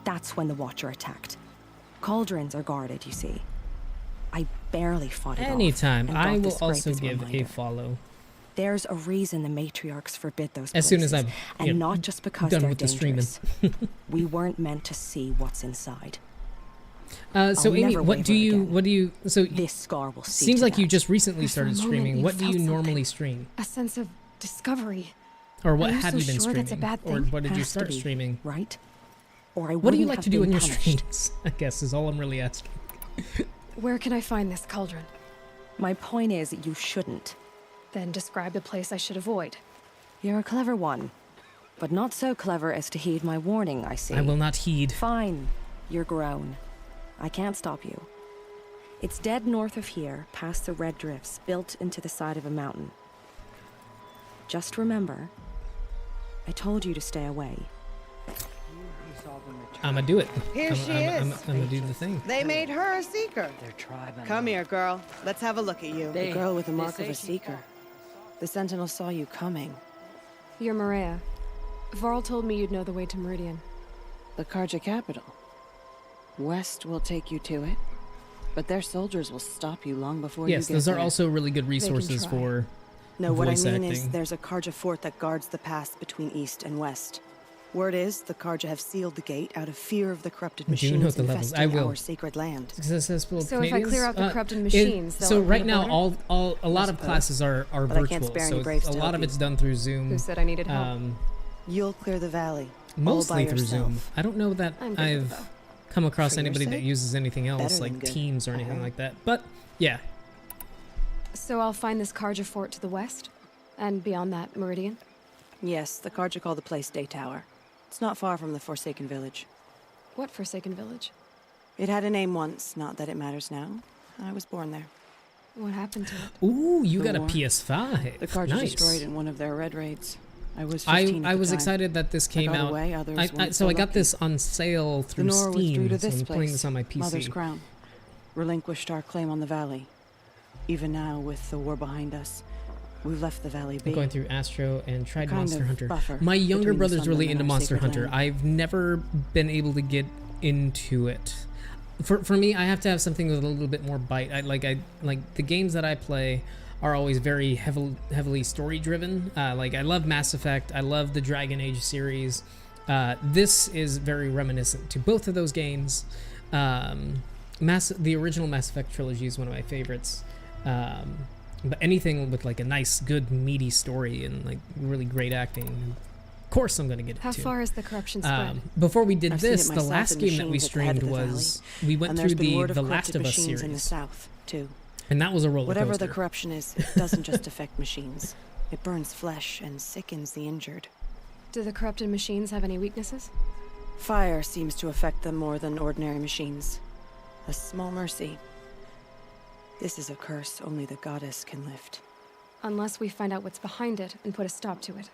[SPEAKER 10] That's when the Watcher attacked. Cauldrons are guarded, you see. I barely fought it
[SPEAKER 2] Anytime.
[SPEAKER 10] off.
[SPEAKER 2] I will also give a follow.
[SPEAKER 10] There's a reason the matriarchs forbid those
[SPEAKER 2] as
[SPEAKER 10] places,
[SPEAKER 2] soon as I'm
[SPEAKER 10] and not just because
[SPEAKER 2] done
[SPEAKER 10] they're
[SPEAKER 2] with
[SPEAKER 10] dangerous.
[SPEAKER 2] the streaming.
[SPEAKER 10] We weren't meant to see what's inside.
[SPEAKER 2] So Amy, what do you so
[SPEAKER 10] this scar will see
[SPEAKER 2] seems
[SPEAKER 10] to
[SPEAKER 2] like you
[SPEAKER 10] that.
[SPEAKER 2] just recently
[SPEAKER 3] For a
[SPEAKER 2] started
[SPEAKER 3] moment,
[SPEAKER 2] streaming.
[SPEAKER 3] you
[SPEAKER 2] What do you
[SPEAKER 3] felt
[SPEAKER 2] normally
[SPEAKER 3] something.
[SPEAKER 2] stream?
[SPEAKER 3] A sense of discovery.
[SPEAKER 2] Or what
[SPEAKER 3] Are you
[SPEAKER 2] have
[SPEAKER 3] so
[SPEAKER 2] you been
[SPEAKER 3] sure
[SPEAKER 2] streaming?
[SPEAKER 3] that's a bad
[SPEAKER 2] Or
[SPEAKER 3] thing?
[SPEAKER 2] what did you
[SPEAKER 10] Has to
[SPEAKER 2] start
[SPEAKER 10] be,
[SPEAKER 2] streaming?
[SPEAKER 10] Right? Or I
[SPEAKER 2] What do you
[SPEAKER 10] wouldn't
[SPEAKER 2] like
[SPEAKER 10] have
[SPEAKER 2] to do
[SPEAKER 10] been
[SPEAKER 2] on your
[SPEAKER 10] punished.
[SPEAKER 2] streams? I guess is all I'm really asking.
[SPEAKER 3] Where can I find this cauldron?
[SPEAKER 10] My point is, you shouldn't.
[SPEAKER 3] Then describe the place I should avoid.
[SPEAKER 10] You're a clever one, but not so clever as to heed my warning, I see.
[SPEAKER 2] I will not heed.
[SPEAKER 10] Fine. You're grown. I can't stop you. It's dead north of here, past the red drifts, built into the side of a mountain. Just remember, I told you to stay away.
[SPEAKER 2] I'ma do it.
[SPEAKER 11] Here she is.
[SPEAKER 2] I'm gonna do the thing.
[SPEAKER 11] They made her a seeker.
[SPEAKER 12] Their tribe and
[SPEAKER 11] Come here, girl. Let's have a look at you.
[SPEAKER 12] They-
[SPEAKER 11] the girl with the
[SPEAKER 12] they
[SPEAKER 11] mark
[SPEAKER 12] say
[SPEAKER 11] of a
[SPEAKER 12] she-
[SPEAKER 11] seeker. The Sentinel saw you coming.
[SPEAKER 3] You're Maria. Varl told me you'd know the way to Meridian.
[SPEAKER 11] The Karja capital. West will take you to it, but their soldiers will stop you long before you
[SPEAKER 2] Yes,
[SPEAKER 11] get
[SPEAKER 2] those are
[SPEAKER 11] there.
[SPEAKER 2] also really good resources
[SPEAKER 3] try.
[SPEAKER 2] for
[SPEAKER 11] No, what I
[SPEAKER 2] voice
[SPEAKER 11] mean is
[SPEAKER 2] acting.
[SPEAKER 11] there's a Karja fort that guards the pass between east and west. Word is the Karja have sealed the gate out of fear of the corrupted
[SPEAKER 2] Do you
[SPEAKER 11] machines
[SPEAKER 2] know the levels? I
[SPEAKER 11] infesting
[SPEAKER 2] will.
[SPEAKER 11] our sacred land.
[SPEAKER 2] Successful
[SPEAKER 3] So if I
[SPEAKER 2] Canadians?
[SPEAKER 3] clear out the corrupted
[SPEAKER 2] it-
[SPEAKER 3] machines, they'll
[SPEAKER 2] so
[SPEAKER 3] open
[SPEAKER 2] right
[SPEAKER 3] the
[SPEAKER 2] now,
[SPEAKER 3] border?
[SPEAKER 2] a lot of
[SPEAKER 11] suppose.
[SPEAKER 2] classes are
[SPEAKER 11] But I
[SPEAKER 2] virtual,
[SPEAKER 11] can't spare any
[SPEAKER 2] so
[SPEAKER 11] braves
[SPEAKER 2] a
[SPEAKER 11] to
[SPEAKER 2] lot
[SPEAKER 11] help
[SPEAKER 2] of
[SPEAKER 11] you.
[SPEAKER 2] it's done through Zoom.
[SPEAKER 3] Who said I needed help?
[SPEAKER 11] You'll clear the valley. all
[SPEAKER 2] Mostly
[SPEAKER 11] by
[SPEAKER 2] through
[SPEAKER 11] yourself.
[SPEAKER 2] Zoom. I don't know that
[SPEAKER 3] I'm good with
[SPEAKER 2] I've
[SPEAKER 3] both.
[SPEAKER 2] come across
[SPEAKER 11] For your
[SPEAKER 2] anybody that
[SPEAKER 11] sake,
[SPEAKER 2] uses anything else
[SPEAKER 11] better
[SPEAKER 2] like
[SPEAKER 11] than good.
[SPEAKER 2] Teams or anything
[SPEAKER 11] Uh-huh.
[SPEAKER 2] like that. But yeah,
[SPEAKER 3] So I'll find this Karja fort to the west? And beyond that, Meridian?
[SPEAKER 11] Yes, the Karja call the place Day Tower. It's not far from the Forsaken Village.
[SPEAKER 3] What Forsaken Village?
[SPEAKER 11] It had a name once, not that it matters now. I was born there.
[SPEAKER 3] What happened to it?
[SPEAKER 2] ooh, you
[SPEAKER 11] The
[SPEAKER 2] got a
[SPEAKER 11] war.
[SPEAKER 2] PS5.
[SPEAKER 11] The Karja
[SPEAKER 2] nice.
[SPEAKER 11] destroyed in one of their red raids. I was 15 at
[SPEAKER 2] I
[SPEAKER 11] the
[SPEAKER 2] was
[SPEAKER 11] time.
[SPEAKER 2] excited that this came
[SPEAKER 11] got
[SPEAKER 2] out.
[SPEAKER 11] away, others weren't
[SPEAKER 2] So
[SPEAKER 11] so
[SPEAKER 2] I got
[SPEAKER 11] lucky.
[SPEAKER 2] this on sale
[SPEAKER 11] The
[SPEAKER 2] through
[SPEAKER 11] Nora withdrew
[SPEAKER 2] Steam,
[SPEAKER 11] to
[SPEAKER 2] so
[SPEAKER 11] this
[SPEAKER 2] I'm
[SPEAKER 11] place,
[SPEAKER 2] playing this on my PC.
[SPEAKER 11] Mother's Crown. Relinquished our claim on the valley. Even now, with the war behind us, we've left the valley
[SPEAKER 2] I'm
[SPEAKER 11] be.
[SPEAKER 2] going through Astro and tried
[SPEAKER 11] Kind
[SPEAKER 2] Monster
[SPEAKER 11] of
[SPEAKER 2] Hunter.
[SPEAKER 11] buffer
[SPEAKER 2] My younger
[SPEAKER 11] between the
[SPEAKER 2] brother's really
[SPEAKER 11] Sunland
[SPEAKER 2] into
[SPEAKER 11] and our
[SPEAKER 2] Monster
[SPEAKER 11] sacred
[SPEAKER 2] Hunter.
[SPEAKER 11] land.
[SPEAKER 2] I've never been able to get into it. For me, I have to have something with a little bit more bite. I like the games that I play are always very heavily story driven. Like I love Mass Effect. I love the Dragon Age series. This is very reminiscent to both of those games. The original Mass Effect trilogy is one of my favorites. But anything with like a nice, good, meaty story and like really great acting, of course I'm gonna get
[SPEAKER 3] How
[SPEAKER 2] it too.
[SPEAKER 3] far is the corruption spread?
[SPEAKER 2] Before we did
[SPEAKER 11] I've seen
[SPEAKER 2] this,
[SPEAKER 11] it
[SPEAKER 2] the
[SPEAKER 11] myself
[SPEAKER 2] last
[SPEAKER 11] in
[SPEAKER 2] game that we
[SPEAKER 11] machines at the head
[SPEAKER 2] streamed
[SPEAKER 11] of the
[SPEAKER 2] was we went
[SPEAKER 11] and
[SPEAKER 2] through
[SPEAKER 11] there's been word
[SPEAKER 2] the
[SPEAKER 11] of
[SPEAKER 2] Last
[SPEAKER 11] corrupted
[SPEAKER 2] of Us
[SPEAKER 11] machines in the
[SPEAKER 2] series,
[SPEAKER 11] south too.
[SPEAKER 2] and that was a roller
[SPEAKER 11] Whatever
[SPEAKER 2] coaster.
[SPEAKER 11] the corruption is, it doesn't just affect machines. It burns flesh and sickens the injured.
[SPEAKER 3] Do the corrupted machines have any weaknesses?
[SPEAKER 11] Fire seems to affect them more than ordinary machines. A small mercy. This is a curse only the goddess can lift.
[SPEAKER 3] Unless we find out what's behind it and put a stop to it.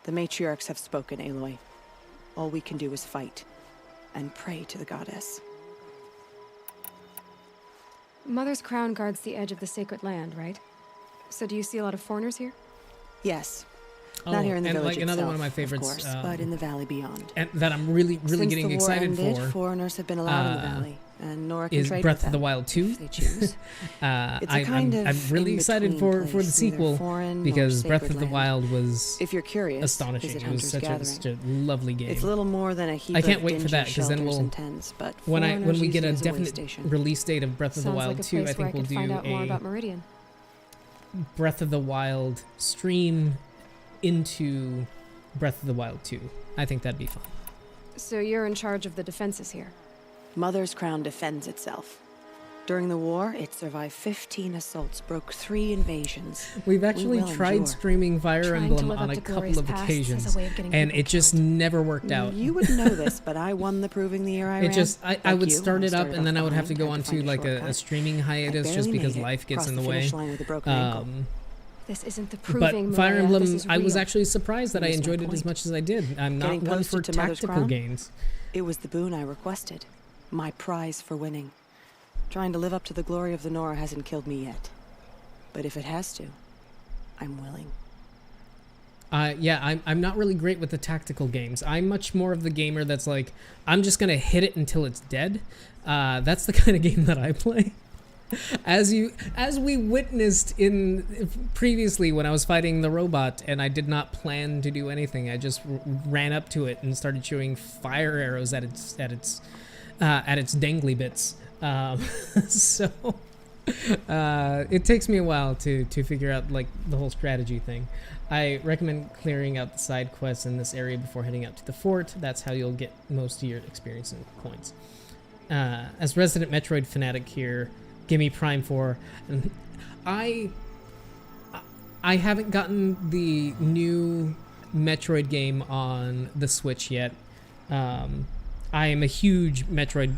[SPEAKER 11] The matriarchs have spoken, Aloy. All we can do is fight and pray to the goddess.
[SPEAKER 3] Mother's Crown guards the edge of the sacred land, right? So do you see a lot of foreigners here?
[SPEAKER 11] Yes.
[SPEAKER 2] Oh,
[SPEAKER 11] Not here in the
[SPEAKER 2] and
[SPEAKER 11] village
[SPEAKER 2] like another
[SPEAKER 11] itself,
[SPEAKER 2] one of my favorites,
[SPEAKER 11] of course, but in the valley beyond.
[SPEAKER 2] and that I'm really
[SPEAKER 11] Since
[SPEAKER 2] getting
[SPEAKER 11] the war
[SPEAKER 2] excited
[SPEAKER 11] ended,
[SPEAKER 2] for.
[SPEAKER 11] foreigners have been allowed in the valley. and Nora can
[SPEAKER 2] is
[SPEAKER 11] trade
[SPEAKER 2] Breath
[SPEAKER 11] with
[SPEAKER 2] of the
[SPEAKER 11] them,
[SPEAKER 2] Wild 2.
[SPEAKER 11] if they choose. It's a kind of
[SPEAKER 2] I'm really excited for
[SPEAKER 11] in-between
[SPEAKER 2] the
[SPEAKER 11] place, neither
[SPEAKER 2] sequel
[SPEAKER 11] foreign nor
[SPEAKER 2] because Breath
[SPEAKER 11] sacred
[SPEAKER 2] of the
[SPEAKER 11] land.
[SPEAKER 2] Wild was
[SPEAKER 11] If you're curious,
[SPEAKER 2] astonishing.
[SPEAKER 11] visit
[SPEAKER 2] It was
[SPEAKER 11] Hunter's
[SPEAKER 2] such a
[SPEAKER 11] Gathering.
[SPEAKER 2] lovely game.
[SPEAKER 11] It's little more than a heap
[SPEAKER 2] I can't
[SPEAKER 11] of
[SPEAKER 2] wait for
[SPEAKER 11] dingy
[SPEAKER 2] that because then
[SPEAKER 11] shelters
[SPEAKER 2] we'll
[SPEAKER 11] and tents, but
[SPEAKER 2] when
[SPEAKER 11] foreigners
[SPEAKER 2] we
[SPEAKER 11] use
[SPEAKER 2] get
[SPEAKER 11] it
[SPEAKER 2] a
[SPEAKER 11] as way
[SPEAKER 2] definite
[SPEAKER 11] station.
[SPEAKER 2] release date of Breath of the
[SPEAKER 3] Sounds
[SPEAKER 2] Wild
[SPEAKER 3] like a
[SPEAKER 2] 2,
[SPEAKER 3] place
[SPEAKER 2] I think
[SPEAKER 3] where I
[SPEAKER 2] we'll
[SPEAKER 3] could
[SPEAKER 2] do
[SPEAKER 3] find out more
[SPEAKER 2] a
[SPEAKER 3] about Meridian.
[SPEAKER 2] Breath of the Wild stream into Breath of the Wild 2. I think that'd be fun.
[SPEAKER 3] So you're in charge of the defenses here.
[SPEAKER 11] Mother's Crown defends itself. During the war, it survived 15 assaults, broke 3 invasions.
[SPEAKER 2] We've actually
[SPEAKER 11] will
[SPEAKER 2] tried
[SPEAKER 11] endure.
[SPEAKER 2] streaming Fire
[SPEAKER 3] Trying to
[SPEAKER 2] Emblem
[SPEAKER 3] live
[SPEAKER 2] on
[SPEAKER 3] up
[SPEAKER 2] a
[SPEAKER 3] to
[SPEAKER 2] couple
[SPEAKER 3] glorious
[SPEAKER 2] of
[SPEAKER 3] pasts as a
[SPEAKER 2] occasions,
[SPEAKER 3] way of getting
[SPEAKER 2] and
[SPEAKER 3] people
[SPEAKER 2] it just
[SPEAKER 3] killed.
[SPEAKER 2] never worked out.
[SPEAKER 11] You wouldn't know this, but I won the proving the year I
[SPEAKER 2] It
[SPEAKER 11] ran.
[SPEAKER 2] just, I
[SPEAKER 11] Like
[SPEAKER 2] would
[SPEAKER 11] you,
[SPEAKER 2] start
[SPEAKER 11] I
[SPEAKER 2] it up
[SPEAKER 11] started
[SPEAKER 2] and then
[SPEAKER 11] off
[SPEAKER 2] I would have to
[SPEAKER 11] behind,
[SPEAKER 2] go
[SPEAKER 11] had to
[SPEAKER 2] onto
[SPEAKER 11] find
[SPEAKER 2] like a
[SPEAKER 11] shortcut.
[SPEAKER 2] streaming hiatus
[SPEAKER 11] I
[SPEAKER 2] just
[SPEAKER 11] barely
[SPEAKER 2] because
[SPEAKER 11] made it,
[SPEAKER 2] life gets
[SPEAKER 11] crossed
[SPEAKER 2] in the
[SPEAKER 11] the
[SPEAKER 2] way.
[SPEAKER 11] finish line with a broken ankle.
[SPEAKER 3] This isn't the
[SPEAKER 2] But
[SPEAKER 3] proving,
[SPEAKER 2] Fire
[SPEAKER 3] Maria.
[SPEAKER 2] Emblem,
[SPEAKER 3] This is
[SPEAKER 2] I was
[SPEAKER 3] real.
[SPEAKER 2] actually surprised that I
[SPEAKER 11] Here's my
[SPEAKER 2] enjoyed it as
[SPEAKER 11] point.
[SPEAKER 2] much as I did. I'm not
[SPEAKER 11] Getting
[SPEAKER 2] one for
[SPEAKER 11] posted to Mother's
[SPEAKER 2] tactical
[SPEAKER 11] Crown?
[SPEAKER 2] games.
[SPEAKER 11] It was the boon I requested. My prize for winning. Trying to live up to the glory of the Nora hasn't killed me yet. But if it has to, I'm willing.
[SPEAKER 2] Yeah, I'm not really great with the tactical games. I'm much more of the gamer that's like, I'm just gonna hit it until it's dead. That's the kind of game that I play. As we witnessed in previously when I was fighting the robot and I did not plan to do anything. I just ran up to it and started shooting fire arrows at its dangly bits. So it takes me a while to figure out like the whole strategy thing. I recommend clearing out the side quests in this area before heading out to the fort. That's how you'll get most of your experience and points. As resident Metroid fanatic here, give me Prime 4. I haven't gotten the new Metroid game on the Switch yet. I am a huge Metroid.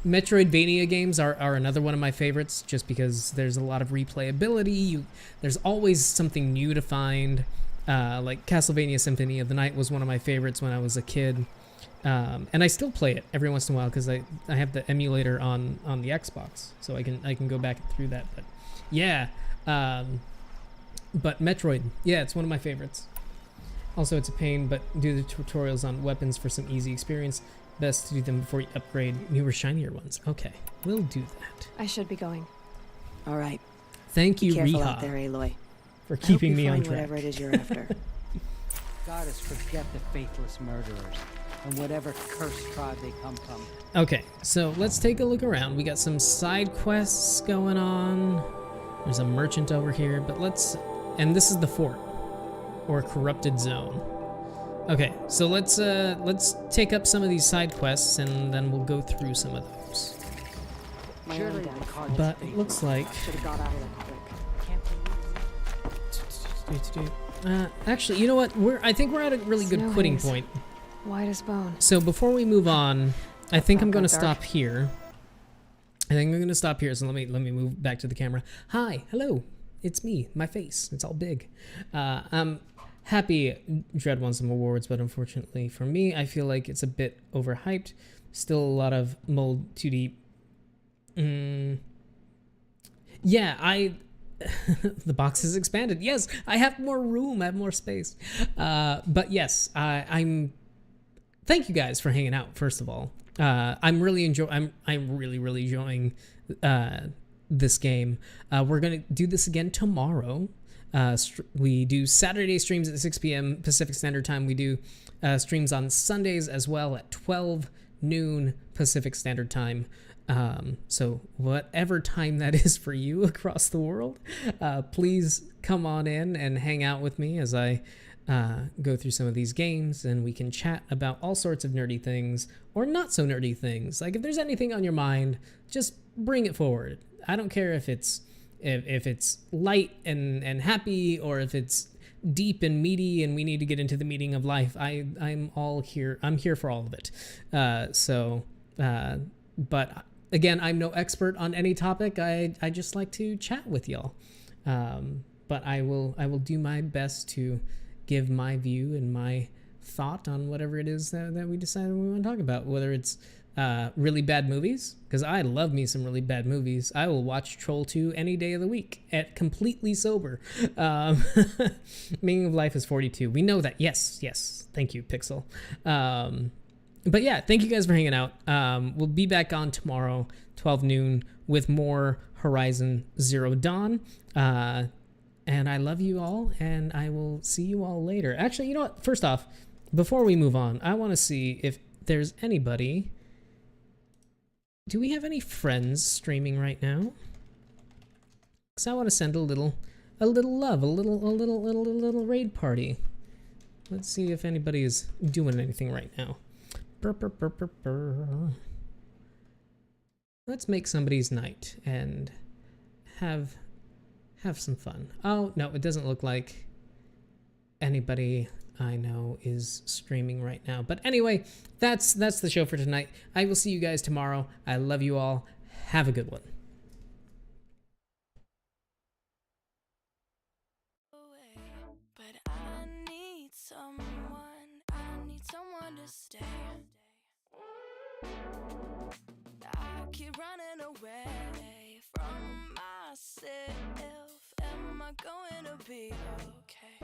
[SPEAKER 2] Metroidvania games are another one of my favorites, just because there's a lot of replayability. There's always something new to find. Like Castlevania Symphony of the Night was one of my favorites when I was a kid. And I still play it every once in a while because I have the emulator on the Xbox, so I can go back through that. But yeah, but Metroid, yeah, it's one of my favorites. Also, it's a pain, but do the tutorials on weapons for some easy experience. Best to do them before you upgrade newer, shinier ones. Okay, we'll do that.
[SPEAKER 3] I should be going.
[SPEAKER 11] All right.
[SPEAKER 2] Thank you,
[SPEAKER 11] Be careful
[SPEAKER 2] Riha,
[SPEAKER 11] out there, Aloy.
[SPEAKER 2] for keeping me on
[SPEAKER 11] find
[SPEAKER 2] track.
[SPEAKER 11] whatever it is you're after.
[SPEAKER 12] Goddess, forget the faithless murderers and whatever cursed tribe they come from.
[SPEAKER 2] Okay, so let's take a look around. We got some side quests going on. There's a merchant over here, but and this is the fort, or corrupted zone. Okay, so let's take up some of these side quests, and then we'll go through some of those. But it looks like actually, you know what? I think we're at a really good
[SPEAKER 3] Snow
[SPEAKER 2] quitting
[SPEAKER 3] haze.
[SPEAKER 2] point.
[SPEAKER 3] White as bone.
[SPEAKER 2] So before we move on, I think I'm
[SPEAKER 3] That
[SPEAKER 2] going to
[SPEAKER 3] got dark.
[SPEAKER 2] stop here. I think I'm going to stop here. So let me move back to the camera. Hi, hello, it's me, my face. It's all big. I'm happy Dread won some awards, but unfortunately for me, I feel like it's a bit overhyped. Still a lot of Mold 2D. Yeah, the box has expanded. Yes, I have more room. I have more space. But yes, I'm. Thank you guys for hanging out. First of all, I'm really enjoying this game. We're gonna do this again tomorrow. We do Saturday streams at 6 p.m. Pacific Standard Time. We do streams on Sundays as well at 12 noon Pacific Standard Time. So whatever time that is for you across the world, please come on in and hang out with me as I go through some of these games, and we can chat about all sorts of nerdy things or not so nerdy things. Like if there's anything on your mind, just bring it forward. I don't care if it's light and happy, or if it's deep and meaty and we need to get into the meaning of life. I'm all here. I'm here for all of it. But again, I'm no expert on any topic. I just like to chat with y'all. But I will do my best to give my view and my thought on whatever it is that we decided we want to talk about. Whether it's really bad movies, because I love me some really bad movies. I will watch Troll 2 any day of the week at completely sober. Meaning of life is 42. We know that. Yes. Thank you, Pixel. But yeah, thank you guys for hanging out. We'll be back on tomorrow, 12 noon, with more Horizon Zero Dawn. And I love you all, and I will see you all later. Actually, you know what? First off, before we move on, I want to see if there's anybody. Do we have any friends streaming right now? Because I want to send a little love, a little raid party. Let's see if anybody is doing anything right now. Let's make somebody's night and have some fun. Oh, no, it doesn't look like anybody I know is streaming right now. But anyway, that's the show for tonight. I will see you guys tomorrow. I love you all. Have a good one.
[SPEAKER 1] But I need someone to stay. I keep running away from myself. Am I going to be okay?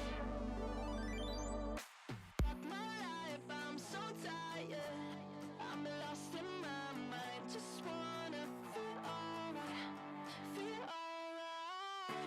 [SPEAKER 1] Fuck my life, I'm so tired. I'm lost in my mind. Just wanna feel alright, feel alright.